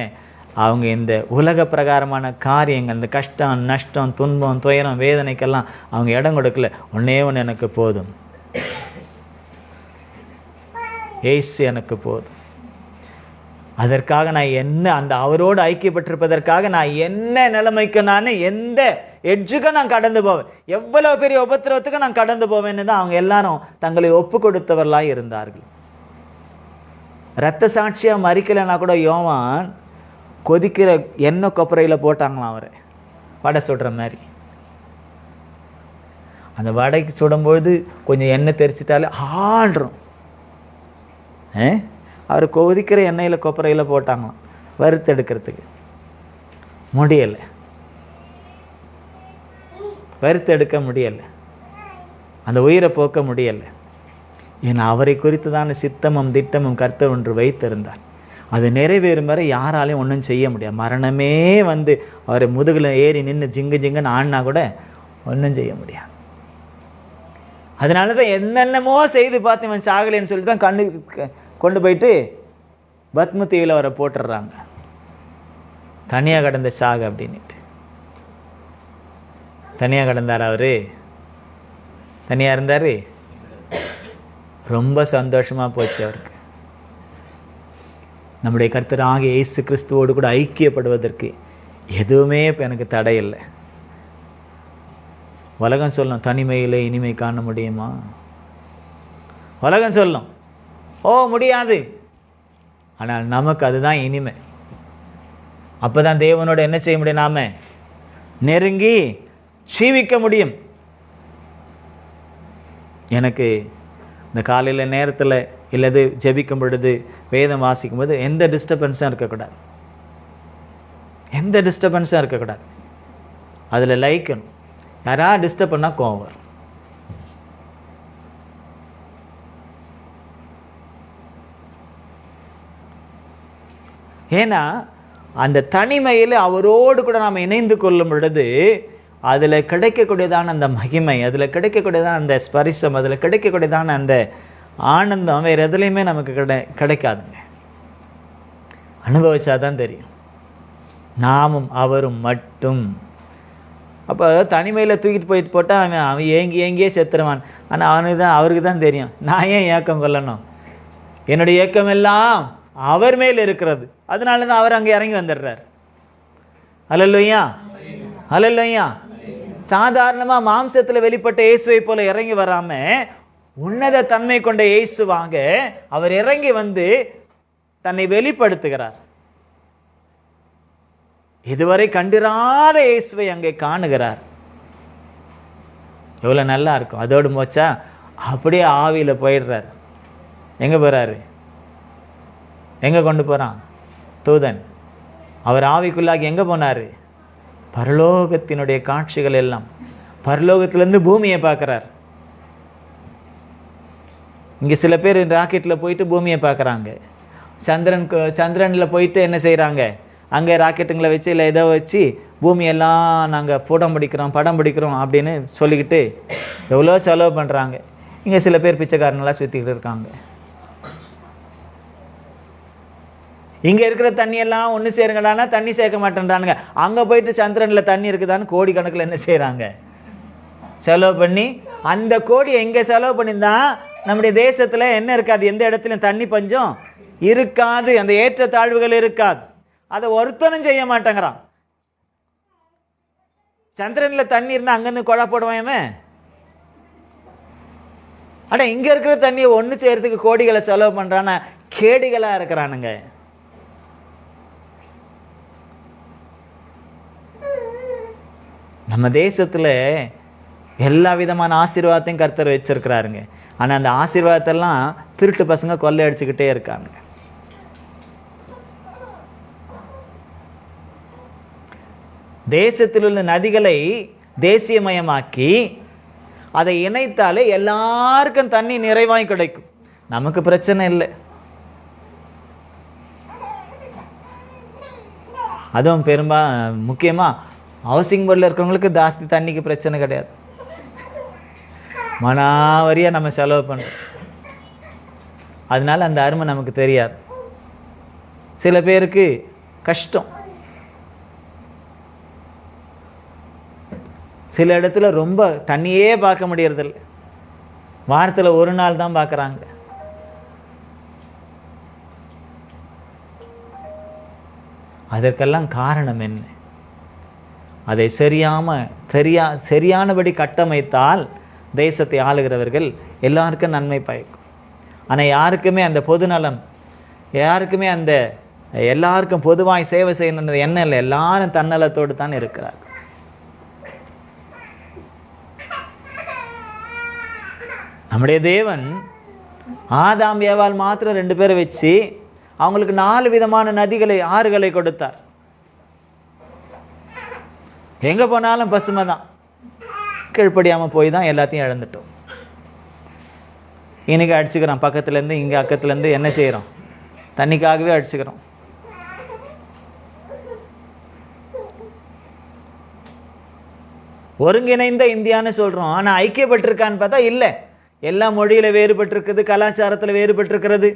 S1: அவங்க இந்த உலக பிரகாரமான காரியங்கள், இந்த கஷ்டம் நஷ்டம் துன்பம் துயரம் வேதனைக்கெல்லாம் அவங்க இடம் கொடுக்கல. ஒன்னே ஒன்று எனக்கு போதும், ஏசு எனக்கு போதும். அதற்காக நான் என்ன, அந்த அவரோடு ஐக்கியப்பட்டிருப்பதற்காக நான் என்ன நிலைமைக்கு, நான் எந்த எட்ஜுக்கும் நான் கடந்து போவேன், எவ்வளோ பெரிய உபத்திரவத்துக்கு நான் கடந்து போவேன்னு தான் அவங்க எல்லாரும் தங்களை ஒப்பு கொடுத்தவர்களாக இருந்தார்கள். இரத்த சாட்சியாக மறிக்கலைன்னா கூட யோவான் கொதிக்கிற எண்ணெய் கொப்பரையில் போட்டாங்களாம் அவரை, வடை சுடுற மாதிரி. அந்த வடைக்கு சுடும்பொழுது கொஞ்சம் எண்ணெய் தெரிச்சிட்டாலே ஆடுறோம். அவர் கொதிக்கிற எண்ணெயில் கொப்பரையில் போட்டாங்களாம் வறுத்தெடுக்கிறதுக்கு. முடியலை, வறுத்தெடுக்க முடியலை, அந்த உயிரை போக்க முடியலை. ஏன்னா அவரை குறித்து தான் சித்தமும் திட்டமும் கர்த்தர் ஒன்று வைத்திருந்தார். அது நிறைவேறும் வரை யாராலையும் ஒன்றும் செய்ய முடியாது. மரணமே வந்து அவர் முதுகில் ஏறி நின்று ஜிங்கு ஜிங்குன்னு ஆடினா கூட ஒன்றும் செய்ய முடியாது. அதனால தான் என்னென்னமோ செய்து பார்த்து இவன் சாகலைன்னு சொல்லி தான் கொண்டு போயிட்டு பத்ம தீவில் அவரை போட்டுடுறாங்க, தனியாக கடந்த சாக அப்படின்ட்டு. தனியாக கடந்தார் அவர், தனியாக இருந்தார். ரொம்ப சந்தோஷமாக போச்சு அவருக்கு. நம்முடைய கர்த்தராகிய இயேசு கிறிஸ்துவோடு கூட ஐக்கியப்படுவதற்கு எதுவுமே இப்போ எனக்கு தடை இல்லை. உலகம் சொல்லும் தனிமையில் இனிமை காண முடியுமா? உலகம் சொல்லும் ஓ முடியாது. ஆனால் நமக்கு அதுதான் இனிமை. அப்போ தான் தேவனோட என்ன செய்ய முடியும்? நாம் நெருங்கி ஜீவிக்க முடியும். எனக்கு இந்த காலையில் நேரத்தில் இல்லது ஜெபிக்கும் பொழுது வேதம் வாசிக்கும் போது எந்த டிஸ்டர்பன்ஸும் இருக்கக்கூடாது, எந்த டிஸ்டர்பன்ஸும் இருக்கக்கூடாது. அதில் லைக்கணும். யாராவது டிஸ்டர்ப் பண்ணால் கோவம் வரும். ஏன்னா அந்த தனிமையில் அவரோடு கூட நாம் இணைந்து கொள்ளும் பொழுது அதில் கிடைக்கக்கூடியதான அந்த மகிமை, அதில் கிடைக்கக்கூடியதான அந்த ஸ்பரிசம், அதில் கிடைக்கக்கூடியதான அந்த ஆனந்தம் வேறு எதுலேயுமே நமக்கு கிடைக்காதுங்க. அனுபவிச்சா தான் தெரியும். நாமும் அவரும் மட்டும். அப்போ தனிமையில் தூக்கிட்டு போயிட்டு போட்டால் அவன் ஏங்கியே செத்துருவான். ஆனால் அவருக்கு தான் தெரியும், நான் ஏன் ஏக்கம் கொள்ளணும், என்னுடைய ஏக்கம் எல்லாம் அவர் மேல் இருக்கிறது. அதனால தான் அவர் அங்கே இறங்கி வந்துடுறார். அல்லேலூயா, அல்லேலூயா. சாதாரணமாக மாம்சத்தில் வெளிப்பட்ட இயேசுவை போல இறங்கி வராமல் உன்னத தன்மை கொண்ட இயேசுவாக அவர் இறங்கி வந்து தன்னை வெளிப்படுத்துகிறார். இதுவரை கண்டிராத இயேசுவை அங்கே காணுகிறார். எவ்வளோ நல்லா இருக்கும். அதோடு போச்சா, அப்படியே ஆவியில் போயிடுறார். எங்கே போகிறாரு? எங்கே கொண்டு போகிறான் தூதன்? அவர் ஆவிக்குள்ளாகி எங்கே போனார்? பரலோகத்தினுடைய காட்சிகள் எல்லாம், பரலோகத்திலேருந்து பூமியை பார்க்குறார். இங்கே சில பேர் ராக்கெட்டில் போயிட்டு பூமியை பார்க்குறாங்க. சந்திரனில் போயிட்டு என்ன செய்கிறாங்க? அங்கே ராக்கெட்டுங்களை வச்சு இல்லை ஏதோ வச்சு பூமியெல்லாம் நாங்கள் படம் பிடிக்கிறோம் அப்படின்னு சொல்லிக்கிட்டு எவ்வளோ செலவு பண்ணுறாங்க. இங்கே சில பேர் பிச்சைக்காரங்களாம் சுற்றிக்கிட்டு இருக்காங்க. இங்கே இருக்கிற தண்ணியெல்லாம் ஒன்று சேருங்கடானா தண்ணி சேர்க்க மாட்டேன்றானுங்க. அங்கே போயிட்டு சந்திரனில் தண்ணி இருக்குதான்னு கோடிக்கணக்கில் என்ன செய்கிறாங்க? செலவு பண்ணி, அந்த கோடியை எங்கே செலவு பண்ணியிருந்தா நம்முடைய தேசத்தில் என்ன இருக்காது? எந்த இடத்துலையும் தண்ணி பஞ்சம் இருக்காது, அந்த ஏற்ற தாழ்வுகள் இருக்காது. அதை ஒருத்தனும் செய்ய மாட்டேங்கிறான். சந்திரனில் தண்ணி இருந்தால் அங்கேருந்து கொலை போடுவான். ஆனால் இங்கே இருக்கிற தண்ணியை ஒன்று செய்கிறதுக்கு கோடிகளை செலவு பண்ணுறான்னா கேடிகளாக இருக்கிறானுங்க. நம்ம தேசத்தில் எல்லா விதமான ஆசீர்வாதத்தையும் கர்த்தர் வச்சிருக்கிறாருங்க. ஆனால் அந்த ஆசீர்வாதத்தெல்லாம் திருட்டு பசங்க கொள்ளை அடிச்சுக்கிட்டே இருக்காங்க. தேசத்தில் உள்ள நதிகளை தேசியமயமாக்கி அதை இணைத்தாலே எல்லாருக்கும் தண்ணி நிறைவாய் கிடைக்கும். நமக்கு பிரச்சனை இல்லை. அதுவும் முக்கியமாக ஹவுசிங் போர்டில் இருக்கிறவங்களுக்கு ஜாஸ்தி தண்ணிக்கு பிரச்சனை கிடையாது. மனாவரியாக நம்ம செலவு பண்ணுறோம். அதனால அந்த அருமை நமக்கு தெரியாது. சில பேருக்கு கஷ்டம். சில இடத்துல ரொம்ப தண்ணியே பார்க்க முடியறதில்ல. வாரத்தில் ஒரு நாள் தான் பார்க்குறாங்க. அதற்கெல்லாம் காரணம் என்ன? அதை சரியானபடி கட்டமைத்தால் தேசத்தை ஆளுகிறவர்கள் எல்லாருக்கும் நன்மை பயக்கும். ஆனால் யாருக்குமே அந்த பொதுநலம், யாருக்குமே அந்த எல்லாருக்கும் பொதுவாய் சேவை செய்யணுன்றது என்ன இல்லை. எல்லாரும் தன்னலத்தோடு தான் இருக்கிறார். நம்முடைய தேவன் ஆதாம் ஏவாள் மாத்திரம் 2 பேரை வச்சு அவங்களுக்கு 4 விதமான நதிகளை, ஆறுகளை கொடுத்தார். எங்கே போனாலும் பசுமை தான். கீழ்ப்படியாமல் போய் தான் எல்லாத்தையும் இழந்துட்டோம். இன்னைக்கு அடிச்சுக்கிறோம். பக்கத்துலேருந்து இங்கே அக்கத்துலேருந்து என்ன செய்கிறோம்? தண்ணிக்காகவே அடிச்சுக்கிறோம். ஒருங்கிணைந்த இந்தியான்னு சொல்கிறோம். ஆனால் ஐக்கியப்பட்டிருக்கான்னு பார்த்தா இல்லை. எல்லா மொழியில் வேறுபட்டிருக்குது, கலாச்சாரத்தில் வேறுபட்டிருக்கிறது.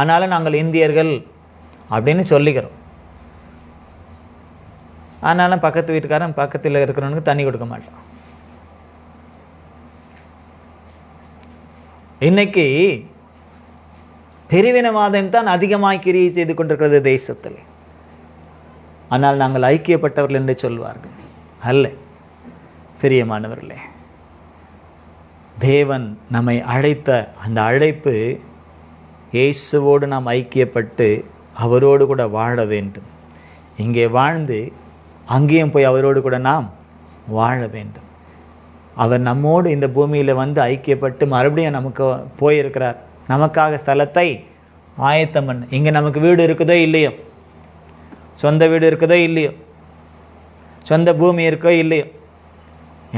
S1: ஆனாலும் நாங்கள் இந்தியர்கள் அப்படின்னு சொல்லிக்கிறோம். ஆனாலும் பக்கத்து வீட்டுக்காரன் பக்கத்தில் இருக்கிறவனுக்கு தண்ணி கொடுக்க மாட்டான். இன்னைக்கு பிரிவினவாதம் தான் அதிகமாக கிரியை செய்து கொண்டிருக்கிறது தேசத்தில். ஆனால் நாங்கள் ஐக்கியப்பட்டவர்கள் என்று சொல்வார்கள். அல்ல பிரியமானவர்களே, தேவன் நம்மை அழைத்த அந்த அழைப்பு இயேசுவோடு நாம் ஐக்கியப்பட்டு அவரோடு கூட வாழ வேண்டும். இங்கே வாழ்ந்து அங்கேயும் போய் அவரோடு கூட நாம் வாழ வேண்டும். அவர் நம்மோடு இந்த பூமியில் வந்து ஐக்கியப்பட்டு மறுபடியும் நமக்கு போயிருக்கிறார். நமக்காக ஸ்தலத்தை ஆயத்தம் பண்ண. இங்கே நமக்கு வீடு இருக்குதோ இல்லையோ, சொந்த வீடு இருக்குதோ இல்லையோ, சொந்த பூமி இருக்கோ இல்லையோ,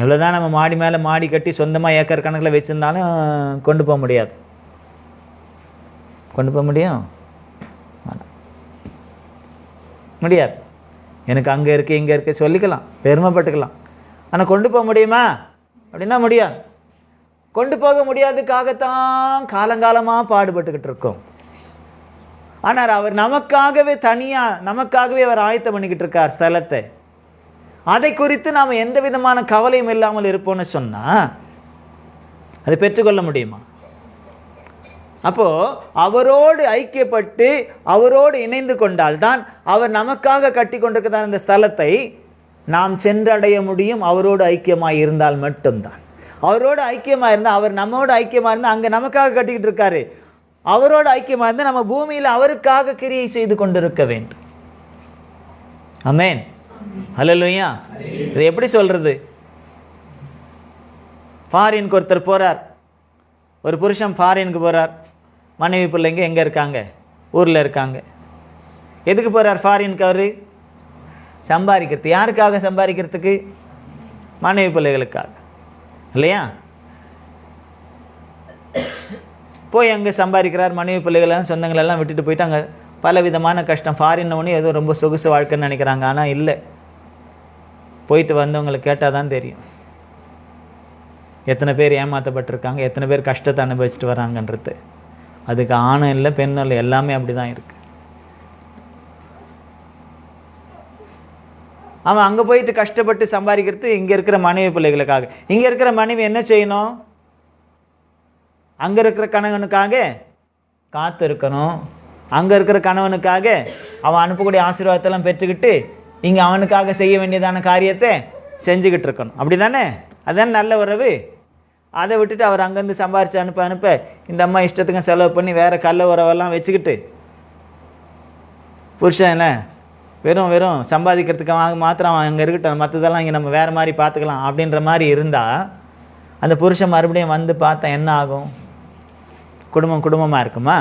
S1: எவ்வளோதான் நம்ம மாடி மேலே மாடி கட்டி சொந்தமாக ஏக்கர் கணக்கில் வச்சுருந்தாலும் கொண்டு போக முடியாது. கொண்டு போக முடியாது. எனக்கு அங்கே இருக்குது இங்கே இருக்குது சொல்லிக்கலாம், பெருமைப்பட்டுக்கலாம். ஆனால் கொண்டு போக முடியுமா அப்படின்னா முடியாது. கொண்டு போக முடியாதுக்காகத்தான் காலங்காலமாக பாடுபட்டுக்கிட்டு இருக்கோம். ஆனால் அவர் நமக்காகவே நமக்காகவே அவர் ஆயத்தம் பண்ணிக்கிட்டு இருக்கார் ஸ்தலத்தை. அதை குறித்து நாம் எந்த விதமான கவலையும் இல்லாமல் இருப்போம்னு சொன்னால் அதை பெற்றுக்கொள்ள முடியுமா? அப்போது அவரோடு ஐக்கியப்பட்டு அவரோடு இணைந்து கொண்டால்தான் அவர் நமக்காக கட்டி கொண்டிருக்கிற அந்த ஸ்தலத்தை நாம் சென்றடைய முடியும். அவரோடு ஐக்கியமாக இருந்தால் மட்டும்தான். அவரோடு ஐக்கியமாக இருந்தால், அவர் நம்மோடு ஐக்கியமாக இருந்தால் அங்கே நமக்காக கட்டிக்கிட்டு இருக்காரு. அவரோடு ஐக்கியமாக இருந்தால் நம்ம பூமியில் அவருக்காக கிரியை செய்து கொண்டிருக்க வேண்டும். ஆமென். ஹல்லேலூயா. இது எப்படி சொல்கிறது? ஃபாரினுக்கு ஒருத்தர் போகிறார், ஒரு புருஷன் ஃபாரினுக்கு போகிறார், மனைவி பிள்ளைங்க எங்கே இருக்காங்க? ஊரில் இருக்காங்க. எதுக்கு போகிறார் ஃபாரினுக்கு? அவர் சம்பாதிக்கிறது. யாருக்காக சம்பாதிக்கிறதுக்கு? மனைவி பிள்ளைகளுக்காக, இல்லையா? போய் அங்கே சம்பாதிக்கிறார், மனைவி பிள்ளைகளெல்லாம் சொந்தங்களெல்லாம் விட்டுட்டு போயிட்டு அங்கே பல விதமான கஷ்டம். ஃபாரின் ஒன்று ஏதோ ரொம்ப சொகுசு வாழ்க்கைன்னு நினைக்கிறாங்க. ஆனால் இல்லை, போயிட்டு வந்தவங்களுக்கு கேட்டால் தான் தெரியும் எத்தனை பேர் ஏமாற்றப்பட்டிருக்காங்க, எத்தனை பேர் கஷ்டத்தை அனுபவிச்சுட்டு வராங்கன்றது. அதுக்கு ஆணும் இல்லை பெண்ணும் இல்லை, எல்லாமே அப்படி தான் இருக்குது. அவன் அங்கே போயிட்டு கஷ்டப்பட்டு சம்பாதிக்கிறது இங்கே இருக்கிற மனைவி பிள்ளைகளுக்காக. இங்கே இருக்கிற மனைவி என்ன செய்யணும்? அங்கே இருக்கிற கணவனுக்காக காத்து இருக்கணும். அங்கே இருக்கிற கணவனுக்காக அவன் அனுப்பக்கூடிய ஆசீர்வாதத்தெல்லாம் பெற்றுக்கிட்டு இங்கே அவனுக்காக செய்ய வேண்டியதான காரியத்தை செஞ்சுக்கிட்டு இருக்கணும். அப்படி தானே? அதுதான் நல்ல உறவு. அதை விட்டுட்டு அவர் அங்கேருந்து சம்பாரித்து அனுப்ப இந்த அம்மா இஷ்டத்துக்கும் செலவு பண்ணி வேறு கள்ள உறவெல்லாம் வச்சுக்கிட்டு புருஷன் என்ன வெறும் சம்பாதிக்கிறதுக்கு மாத்திரம் அங்கே இருக்கட்டும், மற்றதெல்லாம் இங்கே நம்ம வேறு மாதிரி பார்த்துக்கலாம் அப்படின்ற மாதிரி இருந்தால் அந்த புருஷன் மறுபடியும் வந்து பார்த்தா என்ன ஆகும்? குடும்பமாக இருக்குமா?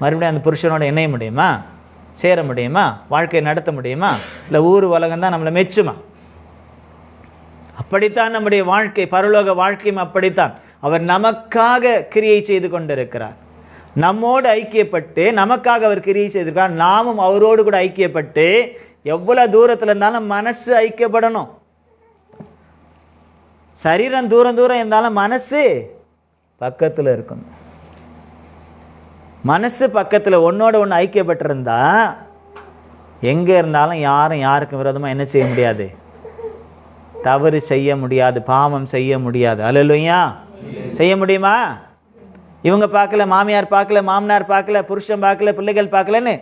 S1: மறுபடியும் அந்த புருஷனோட இணைய முடியுமா? சேர முடியுமா? வாழ்க்கையை நடத்த முடியுமா? இல்லை ஊர் உலகம் தான் நம்மளை மெச்சுமா? அப்படித்தான் நம்முடைய வாழ்க்கை, பரலோக வாழ்க்கையும் அப்படித்தான். அவர் நமக்காக கிரியை செய்து கொண்டிருக்கிறார். நம்மோடு ஐக்கியப்பட்டு நமக்காக அவர் கிரியை செய்திருக்கிறார். நாமும் அவரோடு கூட ஐக்கியப்பட்டு எவ்வளோ தூரத்தில் இருந்தாலும் மனசு ஐக்கியப்படணும். சரீரம் தூரம் இருந்தாலும் மனசு பக்கத்தில் இருக்கணும். மனசு பக்கத்தில் ஒன்றோட ஒன்று ஐக்கியப்பட்டிருந்தா எங்கே இருந்தாலும் யாருக்கும் விரோதமாக என்ன செய்ய முடியாது? தவறு செய்ய முடியாது, பாவம் செய்ய முடியாது. அல்லேலூயா. செய்ய முடியுமா? இவங்க பார்க்கல, மாமியார் பார்க்கல, மாமனார் பார்க்கல, புருஷன் பார்க்கல, பிள்ளைகள் பார்க்கலன்னு,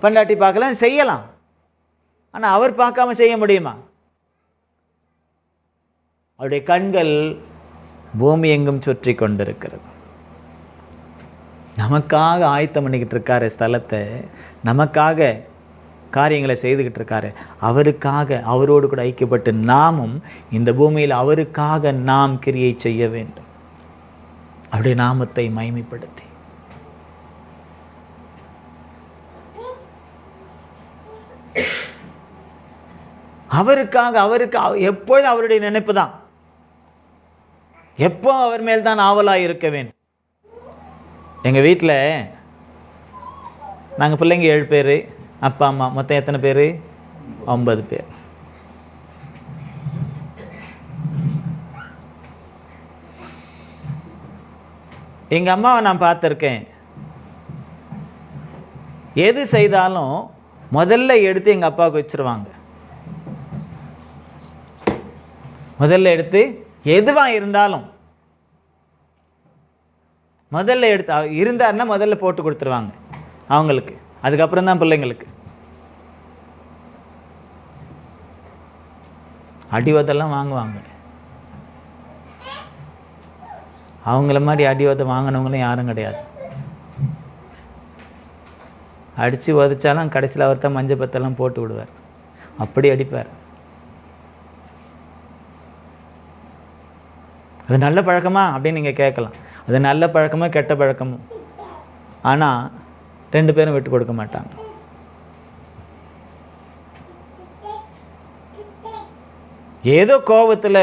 S1: பொண்டாட்டி பார்க்கலன்னு செய்யலாம். ஆனால் அவர் பார்க்காம செய்ய முடியுமா? அவருடைய கண்கள் பூமி எங்கும் சுற்றி கொண்டிருக்கிறது. நமக்காக ஆயத்தம் பண்ணிக்கிட்டு இருக்காரு ஸ்தலத்தை, நமக்காக காரியங்களை செய்துக்கிட்டு இருக்காரு. அவருக்காக அவரோடு கூட ஐக்கியப்பட்டு நாமும் இந்த பூமியில் அவருக்காக நாம் கிரியை செய்ய வேண்டும். அவருடைய நாமத்தை மகிமைப்படுத்தி அவருக்கு எப்பொழுதும் அவருடைய நினைப்பு தான், எப்போ அவர் மேல் தான் ஆவலாக இருக்க வேண்டும். எங்கள் வீட்டில் நாங்கள் பிள்ளைங்க 7 பேர், அப்பா அம்மா மொத்தம் எத்தனை பேர்? 9 பேர். எங்கள் அம்மாவை நான் பார்த்துருக்கேன். எது செய்தாலும் முதல்ல எடுத்து எங்கள் அப்பாவுக்கு வச்சுருவாங்க. முதல்ல எடுத்து எதுவாக இருந்தாலும் முதல்ல எடுத்து இருந்தாருன்னா முதல்ல போட்டு கொடுத்துருவாங்க அவங்களுக்கு. அதுக்கப்புறம் தான் பிள்ளைங்களுக்கு. அடிவதெல்லாம் வாங்குவாங்க. அவங்கள மாதிரி அடிவதை வாங்கினவங்களும் யாரும் கிடையாது. அடித்து உதச்சாலும் கடைசியில் அவர் தான் மஞ்சள் பத்தெல்லாம் போட்டு விடுவார். அப்படி அடிப்பார். அது நல்ல பழக்கமா அப்படின்னு நீங்கள் கேட்கலாம். அது நல்ல பழக்கமோ கெட்ட பழக்கமோ, ஆனால் 2 பேரும் விட்டு கொடுக்க மாட்டாங்க. ஏதோ கோபத்தில்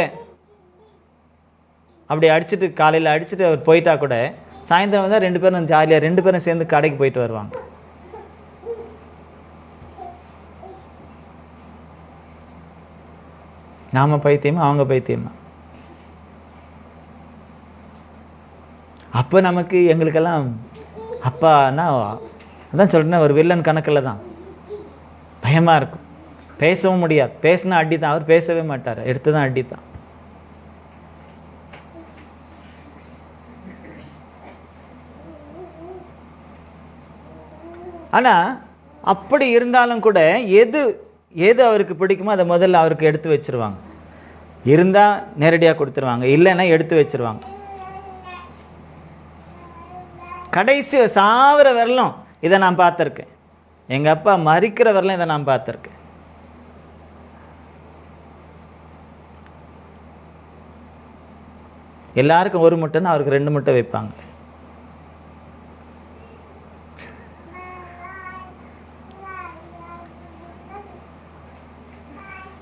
S1: அப்படி அடிச்சுட்டு காலையில் அடிச்சுட்டு அவர் போயிட்டா கூட சாயந்தரம் வந்தால் 2 பேரும் ஜாலியாக 2 பேரும் சேர்ந்து கடைக்கு போயிட்டு வருவாங்க. நாம பைத்தியமா அவங்க பைத்தியமா? அப்போ நமக்கு எங்களுக்கெல்லாம் அப்பான்னா அதான் சொல்கிறேன், ஒரு வில்லன் கணக்கில் தான் பயமாக இருக்கும். பேசவும் முடியாது. பேசினா அடி தான். அவர் பேசவே மாட்டார், எடுத்து தான் அடி தான். ஆனால் அப்படி இருந்தாலும் கூட எது அவருக்கு பிடிக்குமோ அதை முதல்ல அவருக்கு எடுத்து வச்சுருவாங்க. இருந்தால் நேரடியாக கொடுத்துருவாங்க, இல்லைன்னா எடுத்து வச்சுருவாங்க. கடைசி சாவர வரலும் இதை நான் பார்த்துருக்கேன். எங்கள் அப்பா மறிக்கிற வரலும் இதை நான் பார்த்துருக்கேன். எல்லாருக்கும் ஒரு முட்டைன்னா அவருக்கு 2 முட்டை வைப்பாங்க.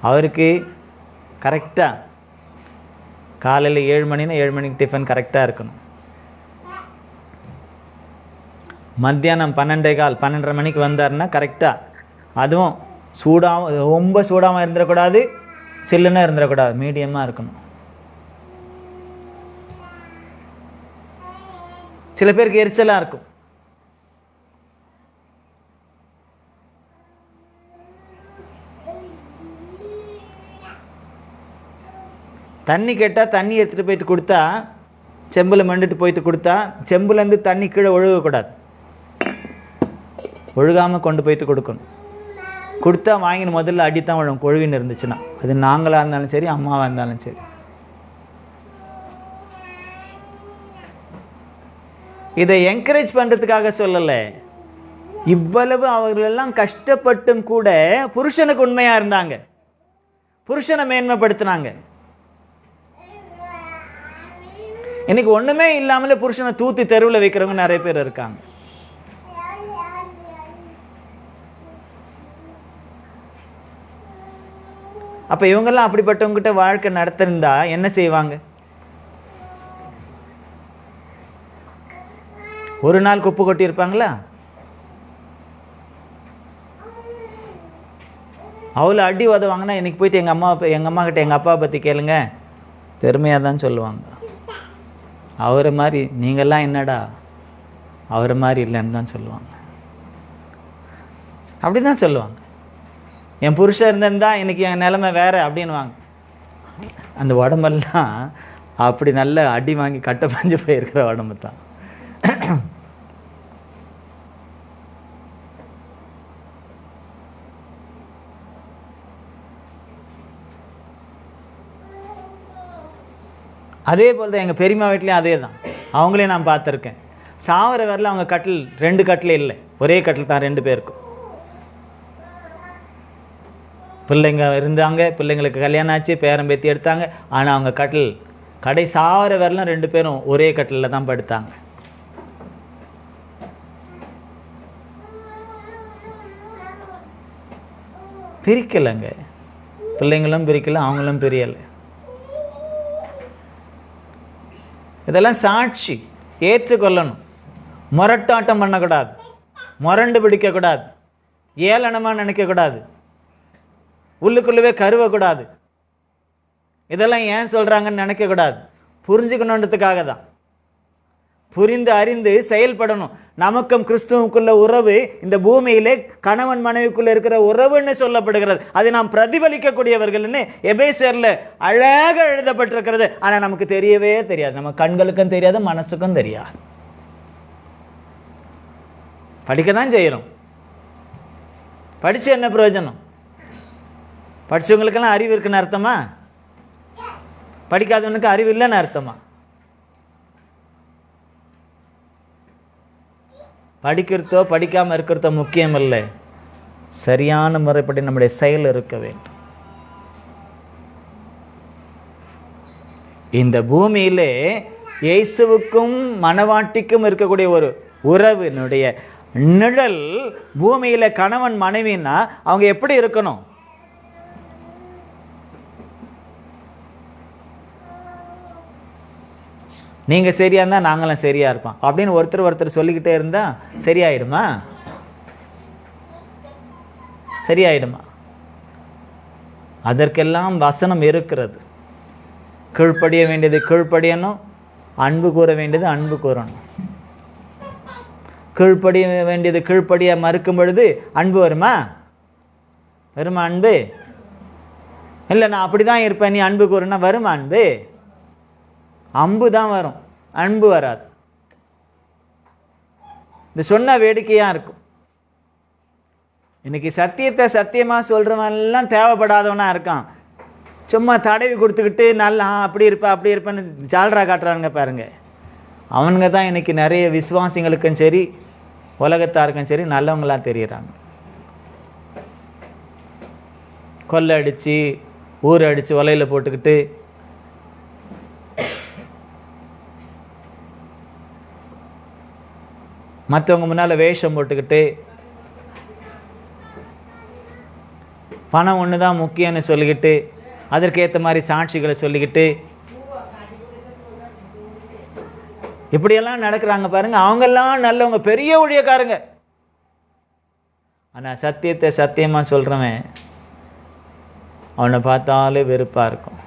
S1: அவருக்கு கரெக்டாக காலையில் 7 மணின்னா 7 மணிக்கு டிஃபன் கரெக்டாக இருக்கணும். மத்தியானம் 12:15 12:30 மணிக்கு வந்தாருன்னா கரெக்டாக, அதுவும் சூடாகவும் ரொம்ப சூடாகவும் இருந்துடக்கூடாது, சில்லுன்னா இருந்துடக்கூடாது, மீடியமாக இருக்கணும். சில பேருக்கு எரிச்சலாக இருக்கும். தண்ணி கேட்டால் தண்ணி எடுத்துகிட்டு போயிட்டு கொடுத்தா, செம்பில் மண்டுட்டு போயிட்டு கொடுத்தா, செம்புலேருந்து தண்ணி கீழே ஒழுகக்கூடாது, ஒழுகாமல் கொண்டு போயிட்டு கொடுக்கணும். கொடுத்தா வாங்கின முதல்ல அடித்தான் விழும், கொழுவின்னு இருந்துச்சுன்னா. அது நாங்களாக இருந்தாலும் சரி, அம்மாவாக இருந்தாலும் சரி. இதை என்கரேஜ் பண்ணுறதுக்காக சொல்லலை. இவ்வளவு அவர்களெல்லாம் கஷ்டப்பட்டும் கூட புருஷனுக்கு உண்மையாக இருந்தாங்க, புருஷனை மேன்மைப்படுத்தினாங்க. இன்னைக்கு ஒன்றுமே இல்லாமலே புருஷனை தூத்தி தெருவில் வைக்கிறவங்க நிறைய பேர் இருக்காங்க. அப்போ இவங்கெல்லாம் அப்படிப்பட்டவங்ககிட்ட வாழ்க்கை நடத்திருந்தா என்ன செய்வாங்க? ஒரு நாள் குப்பை கொட்டி இருப்பாங்களா? அவ்வளோ அடி உதவாங்கன்னா இன்னைக்கு போயிட்டு எங்கள் அம்மா கிட்ட எங்கள் அப்பா பற்றி கேளுங்க, பெருமையாக தான் சொல்லுவாங்க. அவரை மாதிரி நீங்கள்லாம் என்னடா, அவரை மாதிரி இல்லைன்னு தான் சொல்லுவாங்க. அப்படி தான் சொல்லுவாங்க. என் புருஷன் இருந்திருந்தா இன்றைக்கி என் நிலைமை வேறு அப்படின்வாங்க. அந்த உடம்பெல்லாம் அப்படி நல்ல அடி வாங்கி கட்ட பஞ்சு போயிருக்கிற உடம்பு தான். அதே போல் தான் எங்கள் பெரியம்மா வீட்லேயும் அதே தான். அவங்களையும் நான் பார்த்துருக்கேன். சாவர வரல அவங்க கட்டில் 2 கட்டில் இல்லை, ஒரே கட்டில் தான் 2 பேருக்கும். பிள்ளைங்க இருந்தாங்க, பிள்ளைங்களுக்கு கல்யாணம் ஆச்சு, பேரம் பேத்தி எடுத்தாங்க. ஆனால் அவங்க கட்டில் கடை சாவர வரலாம் 2 பேரும் ஒரே கட்டிலில் தான் படுத்தாங்க. பிரிக்கலைங்க, பிள்ளைங்களும் பிரிக்கலை, அவங்களும் பிரியலை. இதெல்லாம் சாட்சி ஏற்றுக்கொள்ளணும். முரட்டாட்டம் பண்ணக்கூடாது, முரண்டு பிடிக்கக்கூடாது, ஏளனமாக நினைக்கக்கூடாது, உள்ளுக்குள்ளவே கருவக்கூடாது. இதெல்லாம் ஏன் சொல்கிறாங்கன்னு நினைக்கக்கூடாது. புரிஞ்சுக்கணுன்றதுக்காக தான். புரிந்து அறிந்து செயல்படணும். நமக்கும் கிறிஸ்துவுக்குள்ள உறவு இந்த பூமியிலே கணவன் மனைவிக்குள்ள இருக்கிற உறவுன்னு சொல்லப்படுகிறது. அதை நாம் பிரதிபலிக்கக்கூடியவர்கள்னு எபேசியர்ல அழகாக எழுதப்பட்டிருக்கிறது. ஆனால் நமக்கு தெரியவே தெரியாது, நம்ம கண்களுக்கும் தெரியாது, மனசுக்கும் தெரியாது. படிக்க தான் செய்யணும். படித்து என்ன பிரயோஜனம்? படித்தவங்களுக்கெல்லாம் அறிவு இருக்குன்னு அர்த்தமா? படிக்காதவனுக்கு அறிவு இல்லைன்னு அர்த்தமா? படிக்கிறதோ படிக்காமல் இருக்கிறதோ முக்கியம் இல்லை, சரியான முறைப்படி நம்முடைய செயல் இருக்க வேண்டும். இந்த பூமியிலே இயேசுவுக்கும் மணவாட்டிக்கும் இருக்கக்கூடிய ஒரு உறவினுடைய நிழல் பூமியில கணவன் மனைவின்னா அவங்க எப்படி இருக்கணும்? நீங்கள் சரியாக இருந்தால் நாங்களும் சரியாக இருப்போம் அப்படின்னு ஒருத்தர் சொல்லிக்கிட்டே இருந்தால் சரியாயிடுமா? சரியாயிடுமா? அதற்கெல்லாம் வசனம் இருக்கிறது. கீழ்ப்படிய வேண்டியது கீழ்ப்படியணும், அன்பு கூற வேண்டியது அன்பு கூறணும். கீழ்ப்படிய வேண்டியது கீழ்ப்படிய மறுக்கும் பொழுது அன்பு வருமா? வருமா அன்பு? இல்லை நான் அப்படி தான் இருப்பேன், நீ அன்பு கூறுனா வருமா அன்பு? அம்பு தான் வரும், அன்பு வராது. இது சொன்ன வேடிக்கையாக இருக்கும். இன்னைக்கு சத்தியத்தை சத்தியமாக சொல்கிறவன்லாம் தேவைப்படாதவனா இருக்கான். சும்மா தடவி கொடுத்துக்கிட்டு நல்லா அப்படி இருப்பேன் அப்படி இருப்பேன்னு ஜால்ரா காட்டுறானுங்க பாருங்க. அவனுங்க தான் இன்னைக்கு நிறைய விசுவாசிங்களுக்கும் சரி உலகத்தாருக்கும் சரி நல்லவங்களாம் தெரியுறாங்க. கொள்ளை அடித்து ஊரை அடித்து உலையில் போட்டுக்கிட்டு மற்றவங்க முன்னால் வேஷம் போட்டுக்கிட்டு பணம் ஒன்று தான் முக்கியம்னு சொல்லிக்கிட்டு அதற்கேற்ற மாதிரி சாட்சிகளை சொல்லிக்கிட்டு இப்படியெல்லாம் நடக்கிறாங்க பாருங்க. அவங்கெல்லாம் நல்லவங்க, பெரிய ஊழியக்காரங்க. ஆனால் சத்தியத்தை சத்தியமாக சொல்கிறவன் அவனை பார்த்தாலே வெறுப்பாக இருக்கும்.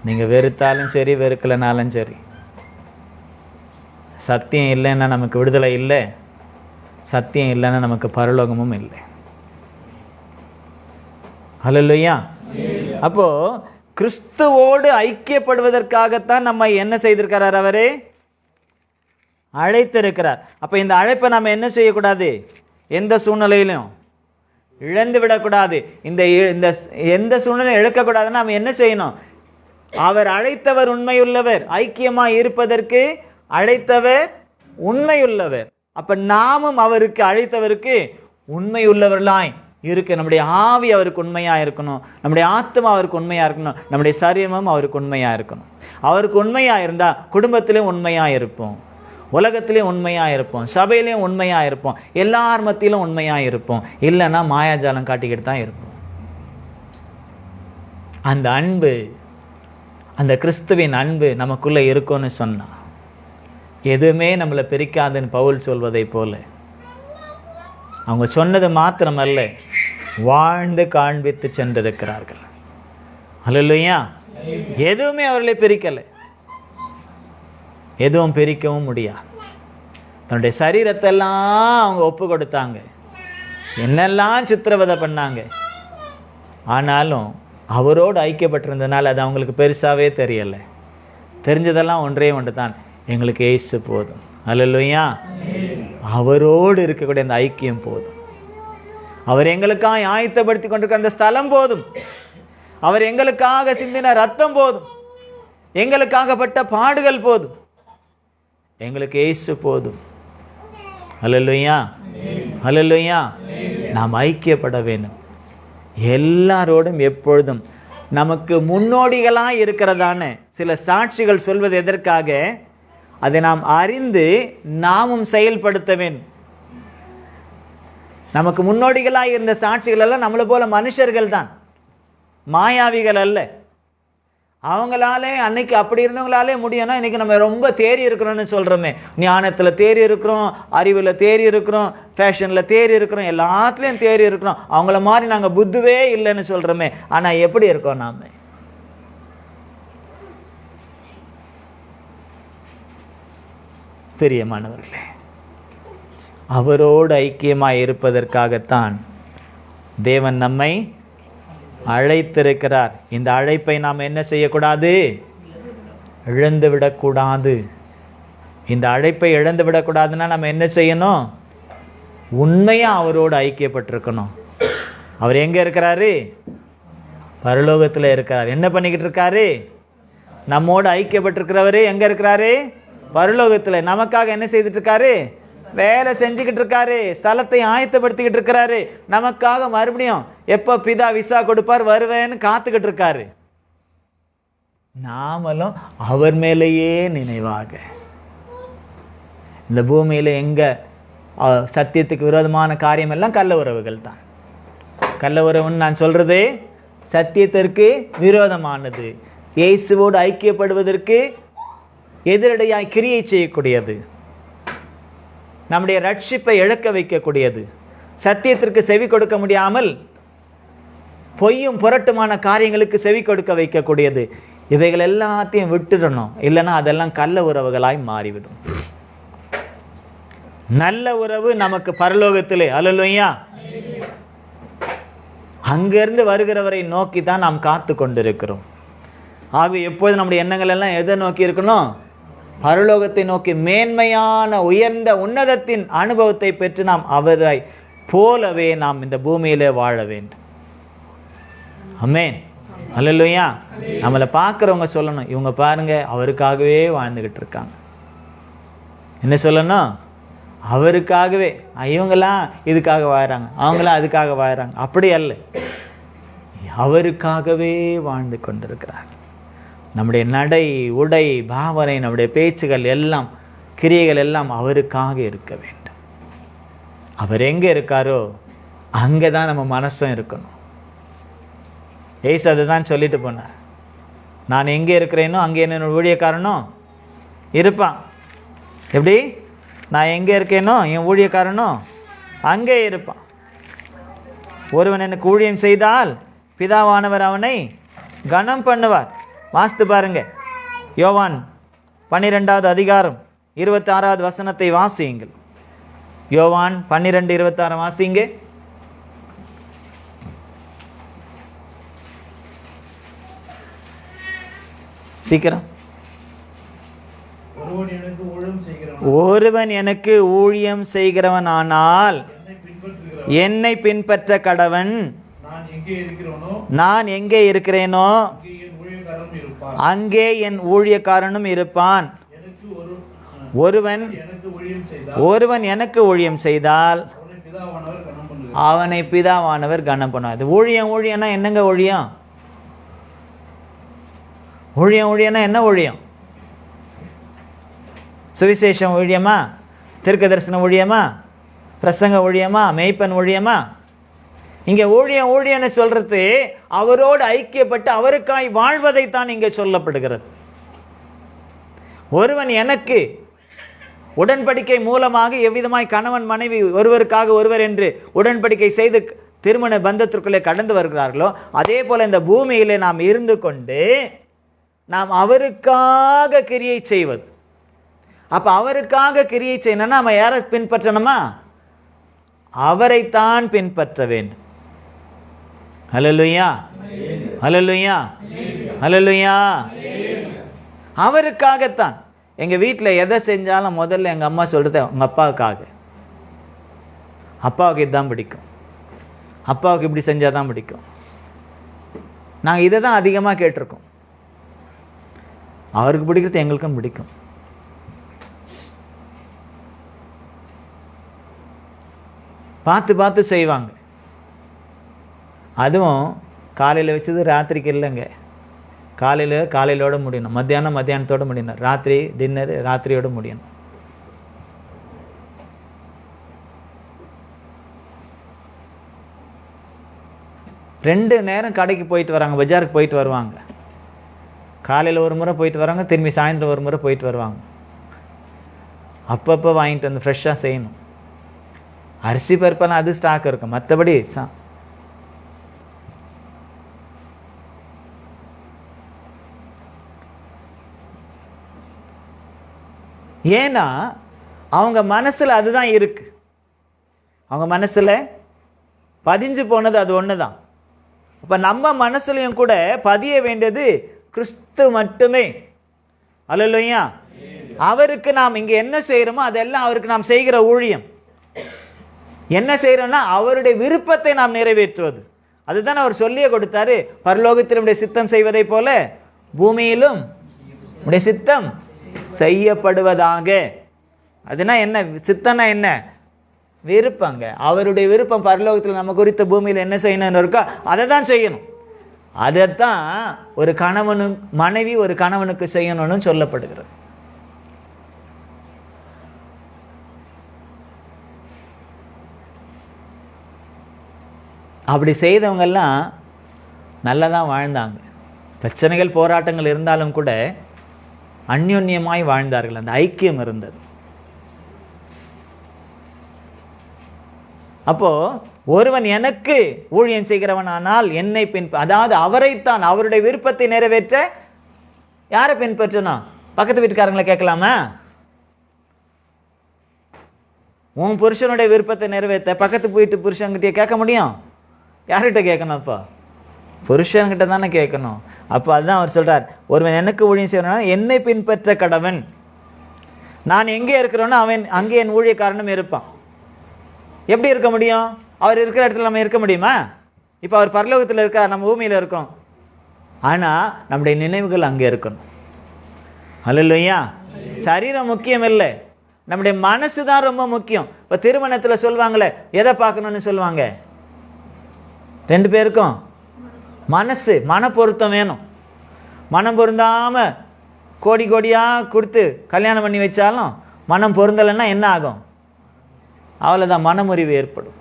S1: நீங்கள் வெறுத்தாலும் சரி, வெறுக்கலைனாலும் சரி, சத்தியம் இல்லைன்னா நமக்கு விடுதலை இல்லை, சத்தியம் இல்லைன்னா நமக்கு பரலோகமும் இல்லை. ஹல்லேலூயா. அப்போ கிறிஸ்துவோடு ஐக்கியப்படுவதற்காகத்தான் நம்ம என்ன செய்திருக்கிறார்? அவரே அழைத்திருக்கிறார். அப்போ இந்த அழைப்பை நம்ம என்ன செய்யக்கூடாது? எந்த சூழ்நிலையிலும் இழந்து விடக்கூடாது. இந்த எந்த சூழ்நிலையும் இழக்கக்கூடாதுன்னா நம்ம என்ன செய்யணும்? அவர் அழைத்தவர் உண்மையுள்ளவர், ஐக்கியமாக இருப்பதற்கு அழைத்தவர் உண்மையுள்ளவர். அப்போ நாமும் அவருக்கு அழைத்தவருக்கு உண்மையுள்ளவர்களாய் இருக்கு. நம்முடைய ஆவி அவருக்கு உண்மையாக இருக்கணும், நம்முடைய ஆத்மா அவருக்கு உண்மையாக இருக்கணும், நம்முடைய சரீரமும் அவருக்கு உண்மையாக இருக்கணும். அவருக்கு உண்மையாக இருந்தால் குடும்பத்திலையும் உண்மையாக இருப்போம், உலகத்திலையும் உண்மையாக இருப்போம், சபையிலையும் உண்மையாக இருப்போம், எல்லார் மத்தியிலும் உண்மையாக இருப்போம். இல்லைன்னா மாயாஜாலம் காட்டிக்கிட்டு தான் இருப்போம். அந்த அன்பு, அந்த கிறிஸ்துவின் அன்பு நமக்குள்ளே இருக்கும்னு சொன்னால் எதுவுமே நம்மளை பிரிக்காதுன்னு பவுல் சொல்வதை போல அவங்க சொன்னது மாத்திரமல்ல, வாழ்ந்து காண்பித்து சென்றிருக்கிறார்கள். அல்லேலூயா. எதுவுமே அவர்களை பிரிக்கலை, எதுவும் பிரிக்கவும் முடியாது. தன்னுடைய சரீரத்தெல்லாம் அவங்க ஒப்பு கொடுத்தாங்க, என்னெல்லாம் சித்திரவதை பண்ணாங்க. ஆனாலும் அவரோடு ஐக்கியப்பட்டிருந்ததுனால அது அவங்களுக்கு பெருசாகவே தெரியலை. தெரிஞ்சதெல்லாம் ஒன்றே ஒன்று தான், எங்களுக்கு இயேசு போதும். அல்லேலூயா. அவரோடு இருக்கக்கூடிய அந்த ஐக்கியம் போதும். அவர் எங்களுக்காக ஆயத்தப்படுத்தி கொண்டிருக்கிற அந்த ஸ்தலம் போதும். அவர் எங்களுக்காக சிந்தின ரத்தம் போதும். எங்களுக்காகப்பட்ட பாடுகள் போதும். எங்களுக்கு இயேசு போதும். அல்லேலூயா. அல்லேலூயா. நாம் ஐக்கியப்பட வேண்டும் எல்லாரோடும். எப்பொழுதும் நமக்கு முன்னோடிகளாக இருக்கிறதான சில சாட்சிகள் சொல்வது எதற்காக? அதை நாம் அறிந்து நாமும் செயல்படுத்த வேண்டும். நமக்கு முன்னோடிகளாக இருந்த சாட்சிகள் எல்லாம் நம்மளை போல மனுஷர்கள் தான், மாயாவிகள் அல்ல. அவங்களாலே அன்னைக்கு அப்படி இருந்தவங்களாலே முடியும்னா இன்றைக்கி நம்ம ரொம்ப தேறி இருக்கிறோன்னு சொல்கிறோமே. ஞானத்தில் தேறி இருக்கிறோம், அறிவில் தேறி இருக்கிறோம், ஃபேஷனில் தேறி இருக்கிறோம், எல்லாத்துலேயும் தேறி இருக்கிறோம். அவங்கள மாதிரி நாங்கள் புத்துவே இல்லைன்னு சொல்கிறோமே. ஆனால் எப்படி இருக்கோம் நாம்? பிரியமானவர்களே, அவரோடு ஐக்கியமாக இருப்பதற்காகத்தான் தேவன் நம்மை அழைத்திருக்கிறார். இந்த அழைப்பை நாம் என்ன செய்யக்கூடாது? இழந்து விடக்கூடாது. இந்த அழைப்பை இழந்து விடக்கூடாதுன்னா நம்ம என்ன செய்யணும்? உண்மையாக அவரோடு ஐக்கியப்பட்டிருக்கணும். அவர் எங்கே இருக்கிறாரு? பரலோகத்தில் இருக்கிறார். என்ன பண்ணிக்கிட்டு இருக்காரு? நம்மோடு ஐக்கியப்பட்டிருக்கிறவரு எங்கே இருக்கிறாரு? பரலோகத்தில். நமக்காக என்ன செய்துட்டு இருக்காரு? வேலை செஞ்சுக்கிட்டு இருக்காரு, ஸ்தலத்தை ஆயத்தப்படுத்திக்கிட்டு இருக்கிறாரு. நமக்காக மறுபடியும் எப்போ பிதா விசா கொடுப்பார் வருவேன்னு காத்துக்கிட்டு இருக்காரு. நாமளும் அவர் மேலேயே நினைவாக. இந்த பூமியில் எங்க சத்தியத்துக்கு விரோதமான காரியம் எல்லாம் கள்ள உறவுகள் தான். கள்ள உறவுன்னு நான் சொல்றதே சத்தியத்திற்கு விரோதமானது, இயேசுவோடு ஐக்கியப்படுவதற்கு எதிரடையாய் கிரியை செய்யக்கூடியது, நம்முடைய ரட்சிப்பை இழக்க வைக்கக்கூடியது, சத்தியத்திற்கு செவி கொடுக்க முடியாமல் பொய்யும் புரட்டுமான காரியங்களுக்கு செவி கொடுக்க வைக்கக்கூடியது. இவைகள் எல்லாத்தையும் விட்டுடணும். இல்லைன்னா அதெல்லாம் கள்ள உறவுகளாய் மாறிவிடும். நல்ல உறவு நமக்கு பரலோகத்திலே. அல்லேலூயா. அங்கிருந்து வருகிறவரை நோக்கி தான் நாம் காத்து கொண்டிருக்கிறோம். ஆகவே எப்போது நம்முடைய எண்ணங்கள் எல்லாம் எதை நோக்கி இருக்கணும்? பரலோகத்தை நோக்கி. மேன்மையான உயர்ந்த உன்னதத்தின் அனுபவத்தை பெற்று நாம் அவரை போலவே நாம் இந்த பூமியிலே வாழ வேண்டும். ஆமென். அல்லேலூயா. நம்மளை பார்க்குறவங்க சொல்லணும், இவங்க பாருங்க அவருக்காகவே வாழ்ந்துக்கிட்டு இருக்காங்க. என்ன சொல்லணும்? அவருக்காகவே. இவங்களாம் இதுக்காக வாழறாங்க, அவங்களாம் அதுக்காக வாழறாங்க. அப்படி அல்ல, அவருக்காகவே வாழ்ந்து கொண்டிருக்கிறார். நம்முடைய நடை, உடை, பாவனை, நம்முடைய பேச்சுகள் எல்லாம் கிரியைகள் எல்லாம் அவருக்காக இருக்க வேண்டும். அவர் எங்கே இருக்காரோ அங்கே தான் நம்ம மனசும் இருக்கணும். ஏசு அதை தான் சொல்லிட்டு போனார். நான் எங்கே இருக்கிறேனோ அங்கே என்னோட ஊழியக்காரனும் இருப்பான். எப்படி? நான் எங்கே இருக்கேனோ என் ஊழியக்காரனும் அங்கே இருப்பான். ஒருவன் எனக்கு ஊழியம் செய்தால் பிதாவானவர் அவனை கனம் பண்ணுவார். வாசித்து பாருங்க, யோவான் 12வது அதிகாரம் 26வது வசனத்தை வாசியுங்கள். யோவான் 12:26 வாசிங்க. சீக்கிரம். ஒருவன் எனக்கு ஊழியம் செய்கிறவன் ஆனால் என்னை பின்பற்ற கடவன். நான் எங்கே இருக்கிறேனோ அங்கே என் ஊழியக்காரனும் இருப்பான். ஒருவன் எனக்கு ஊழியம் செய்தால் அவனை பிதாவானவர் கனம் பண்ணுவார். ஊழியம்னா என்னங்க ஊழியம்? ஊழியம்னா என்ன ஊழியம்? சுவிசேஷம் ஊழியமா? தீர்க்க தரிசன ஊழியமா? பிரசங்க ஊழியமா? மேய்ப்பன் ஊழியமா? இங்கே ஊழியம்னு சொல்றது அவரோடு ஐக்கியப்பட்டு அவருக்காய் வாழ்வதைத்தான் இங்கே சொல்லப்படுகிறது. ஒருவன் எனக்கு உடன்படிக்கை மூலமாக எவ்விதமாய் கணவன் மனைவி ஒருவருக்காக ஒருவர் என்று உடன்படிக்கை செய்து திருமண பந்தத்திற்குள்ளே கடந்து வருகிறார்களோ அதே போல இந்த பூமியிலே நாம் இருந்து கொண்டு நாம் அவருக்காக கிரியை செய்வது. அப்போ அவருக்காக கிரியை செய்யணும்னா நம்ம யாரை பின்பற்றணுமா? அவரைத்தான் பின்பற்ற வேண்டும். ஹல்லேலூயா, ஹல்லேலூயா, ஹல்லேலூயா. அவருக்காகத்தான். எங்கள் வீட்டில் எதை செஞ்சாலும் முதல்ல எங்கள் அம்மா சொல்கிறது உங்கள் அப்பாவுக்காக. அப்பாவுக்கு இதுதான் பிடிக்கும், அப்பாவுக்கு இப்படி செஞ்சால் தான் பிடிக்கும். நாங்கள் இதை தான் அதிகமாக கேட்டிருக்கோம். அவருக்கு பிடிக்கிறது எங்களுக்கும் பிடிக்கும். பார்த்து பார்த்து செய்வாங்க. அதுவும் காலையில் வச்சது ராத்திரிக்கு இல்லைங்க. காலையிலோடு முடியணும், மத்தியானத்தோடு முடியணும், ராத்திரி டின்னர் ராத்திரியோடு முடியணும். ரெண்டு நேரம் கடைக்கு போயிட்டு வராங்க, பஜாருக்கு போயிட்டு வருவாங்க. காலையில் ஒரு முறை போயிட்டு வராங்க, திரும்பி சாயந்தரம் ஒரு முறை போயிட்டு வருவாங்க. அப்பப்போ வாங்கிட்டு வந்து ஃப்ரெஷ்ஷாக செய்யணும். அரிசி பருப்பெல்லாம் அது ஸ்டாக் இருக்கும், மற்றபடி ஏன்னா அவங்க மனசில் அதுதான் இருக்கு. அவங்க மனசில் பதிஞ்சு போனது அது ஒன்று தான். அப்போ நம்ம மனசுலையும் கூட பதிய வேண்டியது கிறிஸ்து மட்டுமே. அல்லேலூயா. அவருக்கு நாம் இங்கே என்ன செய்கிறோமோ அதெல்லாம் அவருக்கு நாம் செய்கிற ஊழியம். என்ன செய்கிறோம்னா அவருடைய விருப்பத்தை நாம் நிறைவேற்றுவது. அதுதான் அவர் சொல்லியே கொடுத்தாரு, பரலோகத்தில் உடைய சித்தம் செய்வதை போல பூமியிலும் உடைய சித்தம் செய்யப்படுவதாக. அதுனா என்ன? சித்தம்னா என்ன? விருப்பங்க. அவருடைய விருப்பம் பரலோகத்தில் நம்ம குறித்த பூமியில் என்ன செய்யணும்னு இருக்கோ அதை தான் செய்யணும். அதைத்தான் ஒரு மனைவி ஒரு கணவனுக்கு செய்யணும்னு சொல்லப்படுகிறது. அப்படி செய்தவங்கெல்லாம் நல்லா தான் வாழ்ந்தாங்க. பிரச்சனைகள் போராட்டங்கள் இருந்தாலும் கூட அந்யோன்யமாய் வாழ்ந்தார்கள். அந்த ஐக்கியம் இருந்தது. அப்போ ஒருவன் எனக்கு ஊழியம் செய்கிறவனானால் என்னை அதாவது அவரைத்தான், அவருடைய விருப்பத்தை நிறைவேற்ற யாரை பின்பற்றணும்? பக்கத்து வீட்டுக்காரங்களை கேட்கலாமா? உன் புருஷனுடைய விருப்பத்தை நிறைவேற்ற பக்கத்து வீட்டு புருஷன்கிட்டயே கேட்க முடியும்? யார்கிட்ட கேட்கணும்? அப்போ புருஷன்கிட்ட தானே கேட்கணும். அப்போ அதுதான் அவர் சொல்கிறார், ஒருவன் எனக்கு ஊழியம் செய்யணும்னா என்னை பின்பற்ற கடவன். நான் எங்கே இருக்கிறோன்னா அவன் அங்கே என் ஊழியக்காரனும் இருப்பான். எப்படி இருக்க முடியும்? அவர் இருக்கிற இடத்துல நம்ம இருக்க முடியுமா? இப்போ அவர் பரலோகத்தில் இருக்கார், நம்ம பூமியில் இருக்கோம். ஆனால் நம்முடைய நினைவுகள் அங்கே இருக்கணும். அல்லேலூயா. சரீரம் முக்கியம் இல்லை, நம்முடைய மனசு தான் ரொம்ப முக்கியம். இப்போ திருமணத்தில் சொல்லுவாங்களே, எதை பார்க்கணுன்னு சொல்லுவாங்க? ரெண்டு பேருக்கும் மன பொருத்தம் வேணும். மனம் பொருந்தாமல் கோடியாக கொடுத்து கல்யாணம் பண்ணி வச்சாலும் மனம் பொருந்தலைன்னா என்ன ஆகும்? அவ்வளோதான், மனமுறிவு ஏற்படும்.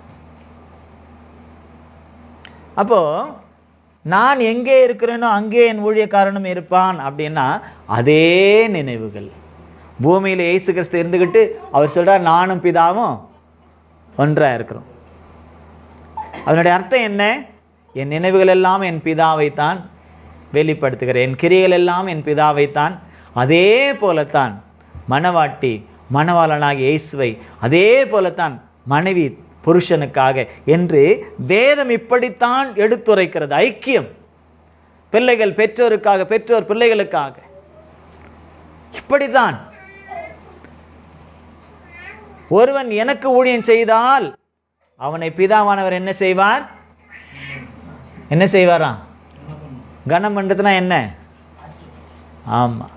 S1: அப்போது நான் எங்கே இருக்கிறேனோ அங்கே என் ஊழியக்காரனும் இருப்பான் அப்படின்னா அதே நினைவுகள். பூமியில் இயேசு கிறிஸ்து இருந்துக்கிட்டு அவர் சொல்கிறார் நானும் பிதாவும் ஒன்றாக இருக்கிறோம். அதனுடைய அர்த்தம் என்ன? என் நினைவுகள் எல்லாம் என் பிதாவைத்தான் வெளிப்படுத்துகிறேன், என் கிரியைகள் எல்லாம் என் பிதாவைத்தான். அதே போலத்தான் மணவாட்டி மணவாளனாகிய இயேசுவை, அதே போலத்தான் மனைவி புருஷனுக்காக என்று வேதம் இப்படித்தான் எடுத்துரைக்கிறது. ஐக்கியம், பிள்ளைகள் பெற்றோருக்காக, பெற்றோர் பிள்ளைகளுக்காக, இப்படித்தான். ஒருவன் எனக்கு ஊழியம் செய்தால் அவனை பிதாவானவர் என்ன செய்வார்? என்ன செய்வாராம்? கனம் பண்ணுறதுனா என்ன? ஆமாம்,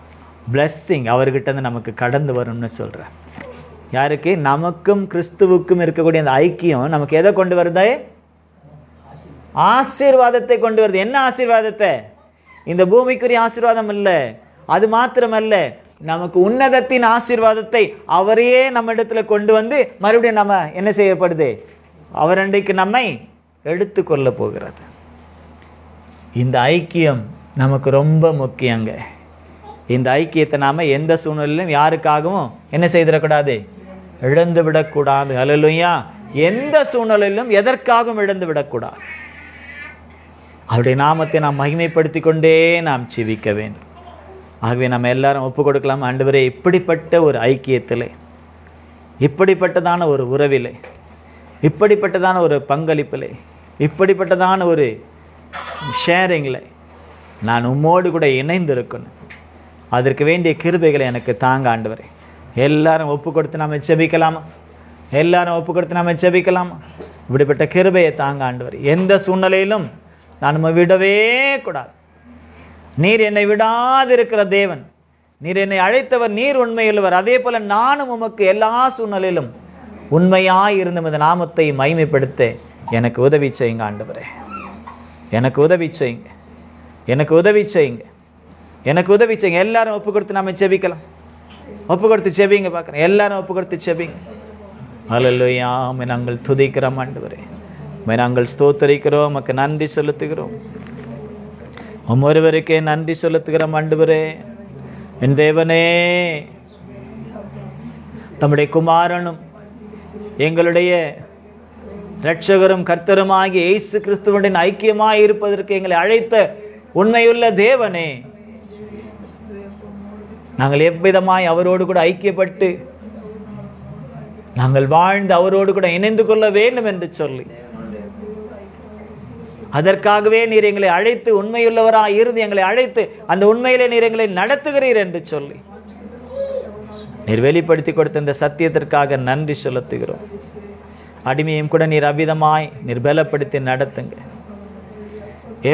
S1: பிளஸ்ஸிங் அவர்கிட்ட இருந்து நமக்கு கடந்து வரும்னு சொல்கிறேன். யாருக்கு? நமக்கும் கிறிஸ்துவுக்கும் இருக்கக்கூடிய அந்த ஐக்கியம் நமக்கு எதை கொண்டு வருது? ஆசீர்வாதத்தை கொண்டு வருது. என்ன ஆசீர்வாதத்தை? இந்த பூமிக்குரிய ஆசீர்வாதம் இல்லை, அது மாத்திரமல்ல, நமக்கு உன்னதத்தின் ஆசீர்வாதத்தை அவரையே நம்ம இடத்துல கொண்டு வந்து மறுபடியும் நம்ம என்ன செய்யப்படுது? அவர் அன்றைக்கு நம்மை எடுத்து கொள்ள போகிறது. இந்த ஐக்கியம் நமக்கு ரொம்ப முக்கியங்க. இந்த ஐக்கியத்தை நாம் எந்த சூழ்நிலையிலும் யாருக்காகவும் என்ன செய்திடக்கூடாது? இழந்து விடக்கூடாது. ஹல்லேலூயா. எந்த சூழ்நிலையிலும் எதற்காகவும் இழந்து விடக்கூடாது. அவருடைய நாமத்தை நாம் மகிமைப்படுத்தி கொண்டே நாம் ஜீவிக்க வேண்டும். ஆகவே நம்ம எல்லாரும் ஒப்பு கொடுக்கலாம். ஆண்டவரே, இப்படிப்பட்ட ஒரு ஐக்கியத்திலே, இப்படிப்பட்டதான ஒரு உறவிலே, இப்படிப்பட்டதான ஒரு பங்களிப்பிலே, இப்படிப்பட்டதான ஒரு ஷேரிங்கில் நான் உம்மோடு கூட இணைந்திருக்கணும். அதற்கு வேண்டிய கிருபைகளை எனக்கு தாங்க ஆண்டவரே. எல்லாரும் ஒப்பு கொடுத்து நாம் ஜெபிக்கலாமா? எல்லாரும் ஒப்பு கொடுத்து நாம் ஜெபிக்கலாமா? இப்படிப்பட்ட கிருபையை தாங்க ஆண்டவரே. எந்த சூழ்நிலையிலும் நான் விடவே கூடாது. நீர் என்னை விடாதிருக்கிற தேவன், நீர் என்னை அழைத்தவர், நீர் உண்மையுள்ளவர். அதே போல் நானும் உமக்கு எல்லா சூழ்நிலையிலும் உண்மையாக இருந்த இந்த நாமத்தை மகிமைப்படுத்த எனக்கு உதவி செய்யுங்க ஆண்டவரே. எனக்கு உதவி செய்யுங்க, எனக்கு உதவி செய்யுங்க, எனக்கு உதவி செய்யுங்க. எல்லாரும் ஒப்பு கொடுத்து நாம் ஜெபிக்கலாம். ஒப்பு கொடுத்து ஜெபிங்க பார்க்குறேன். எல்லாரும் ஒப்பு கொடுத்து ஜெபிங்க. ஹல்லேலூயா. நாங்கள் துதிக்கிறோம் ஆண்டவரே, நாங்கள் ஸ்தோத்தரிக்கிறோம், உமக்கு நன்றி செலுத்துகிறோம். ஒவ்வொருவருக்கே நன்றி செலுத்துகிறோம் ஆண்டவரே. என் தேவனே, தம்முடைய குமாரனும் எங்களுடைய இரட்சகரும் கர்த்தருமாகிய இயேசு கிறிஸ்துவுடன் ஐக்கியமாய் இருப்பதற்கு எங்களை அழைத்த உண்மையுள்ள தேவனே, நாங்கள் எவ்விதமாய் அவரோடு கூட ஐக்கியப்பட்டு நாங்கள் வாழ்ந்து அவரோடு கூட இணைந்து கொள்ள வேண்டும் என்று சொல்லி, அதற்காகவே நீர் எங்களை அழைத்து உண்மையுள்ளவராக இருந்து எங்களை அழைத்து அந்த உண்மையிலே நீர் எங்களை நடத்துகிறீர் என்று சொல்லி நீர் வெளிப்படுத்தி கொடுத்த இந்த சத்தியத்திற்காக நன்றி செலுத்துகிறோம். அடிமையும் கூட நீர் அவ்விதமாய் நீர் பலப்படுத்தி நடத்துங்க.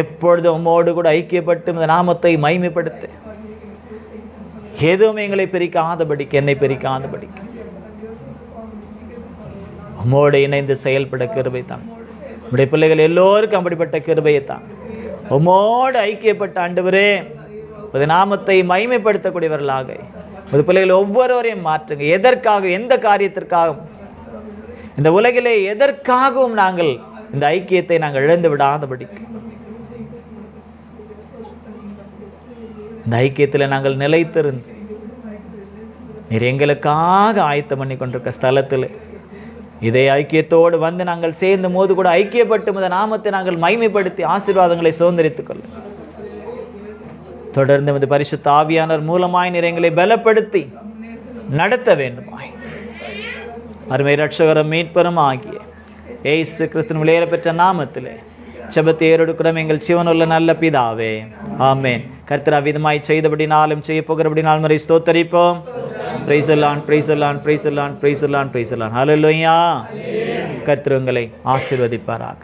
S1: எப்பொழுதும் உம்மோடு கூட ஐக்கியப்பட்டு இந்த நாமத்தை மகிமைப்படுத்த, எதுவும் எங்களை பிரிக்காதபடிக்கு, என்னை பிரிக்காதபடிக்கு உம்மோடு இணைந்து செயல்பட கிருபை தான். உம்முடைய பிள்ளைகள் எல்லோருக்கும் அப்படிப்பட்ட கிருபையை தான். உம்மோடு ஐக்கியப்பட்ட ஆண்டவரே, உமது நாமத்தை மகிமைப்படுத்தக்கூடியவர்களாக உமது பிள்ளைகள் ஒவ்வொருவரையும் மாற்றுங்க. எதற்காக, எந்த காரியத்திற்காகவும், இந்த உலகிலே எதற்காகவும் நாங்கள் இந்த ஐக்கியத்தை நாங்கள் இழந்து விடாதபடிக்கு, இந்த ஐக்கியத்தில் நாங்கள் நிலைத்திருந்து நீர் எங்களுக்காக ஆயத்தம் பண்ணி கொண்டிருக்க ஸ்தலத்தில் இதே ஐக்கியத்தோடு வந்து நாங்கள் சேர்ந்து போது கூட ஐக்கியப்பட்டு இந்த நாமத்தை நாங்கள் மகிமைப்படுத்தி ஆசீர்வாதங்களை சுதந்திரித்துக் கொள்ள தொடர்ந்து இந்த பரிசுத்த ஆவியானவர் மூலமாய் நீர் எங்களை பலப்படுத்தி நடத்த வேண்டுமாய் அருமை இரட்சகரும் மீட்பரும் ஆகிய இயேசு கிறிஸ்துவின் விலையேற பெற்ற நாமத்திலே ஜெபத்தை ஏறெடுக்கிறோம் எங்கள் ஜீவனுள்ள நல்ல பிதாவே, ஆமென். கர்த்தர் அவ்விதமாய் செய்தபடினாலும் செய்ய போகிறபடினாலும் முறை ஸ்தோத்தரிப்போம். பிரைஸ் அல்லான், பிரைஸ் அல்லான், பிரைஸ் அல்லான், பிரைஸ் அல்லான், பிரைஸ் அல்லான். ஹல்லேலூயா. கர்த்தர் உங்களை ஆசீர்வதிப்பாராக.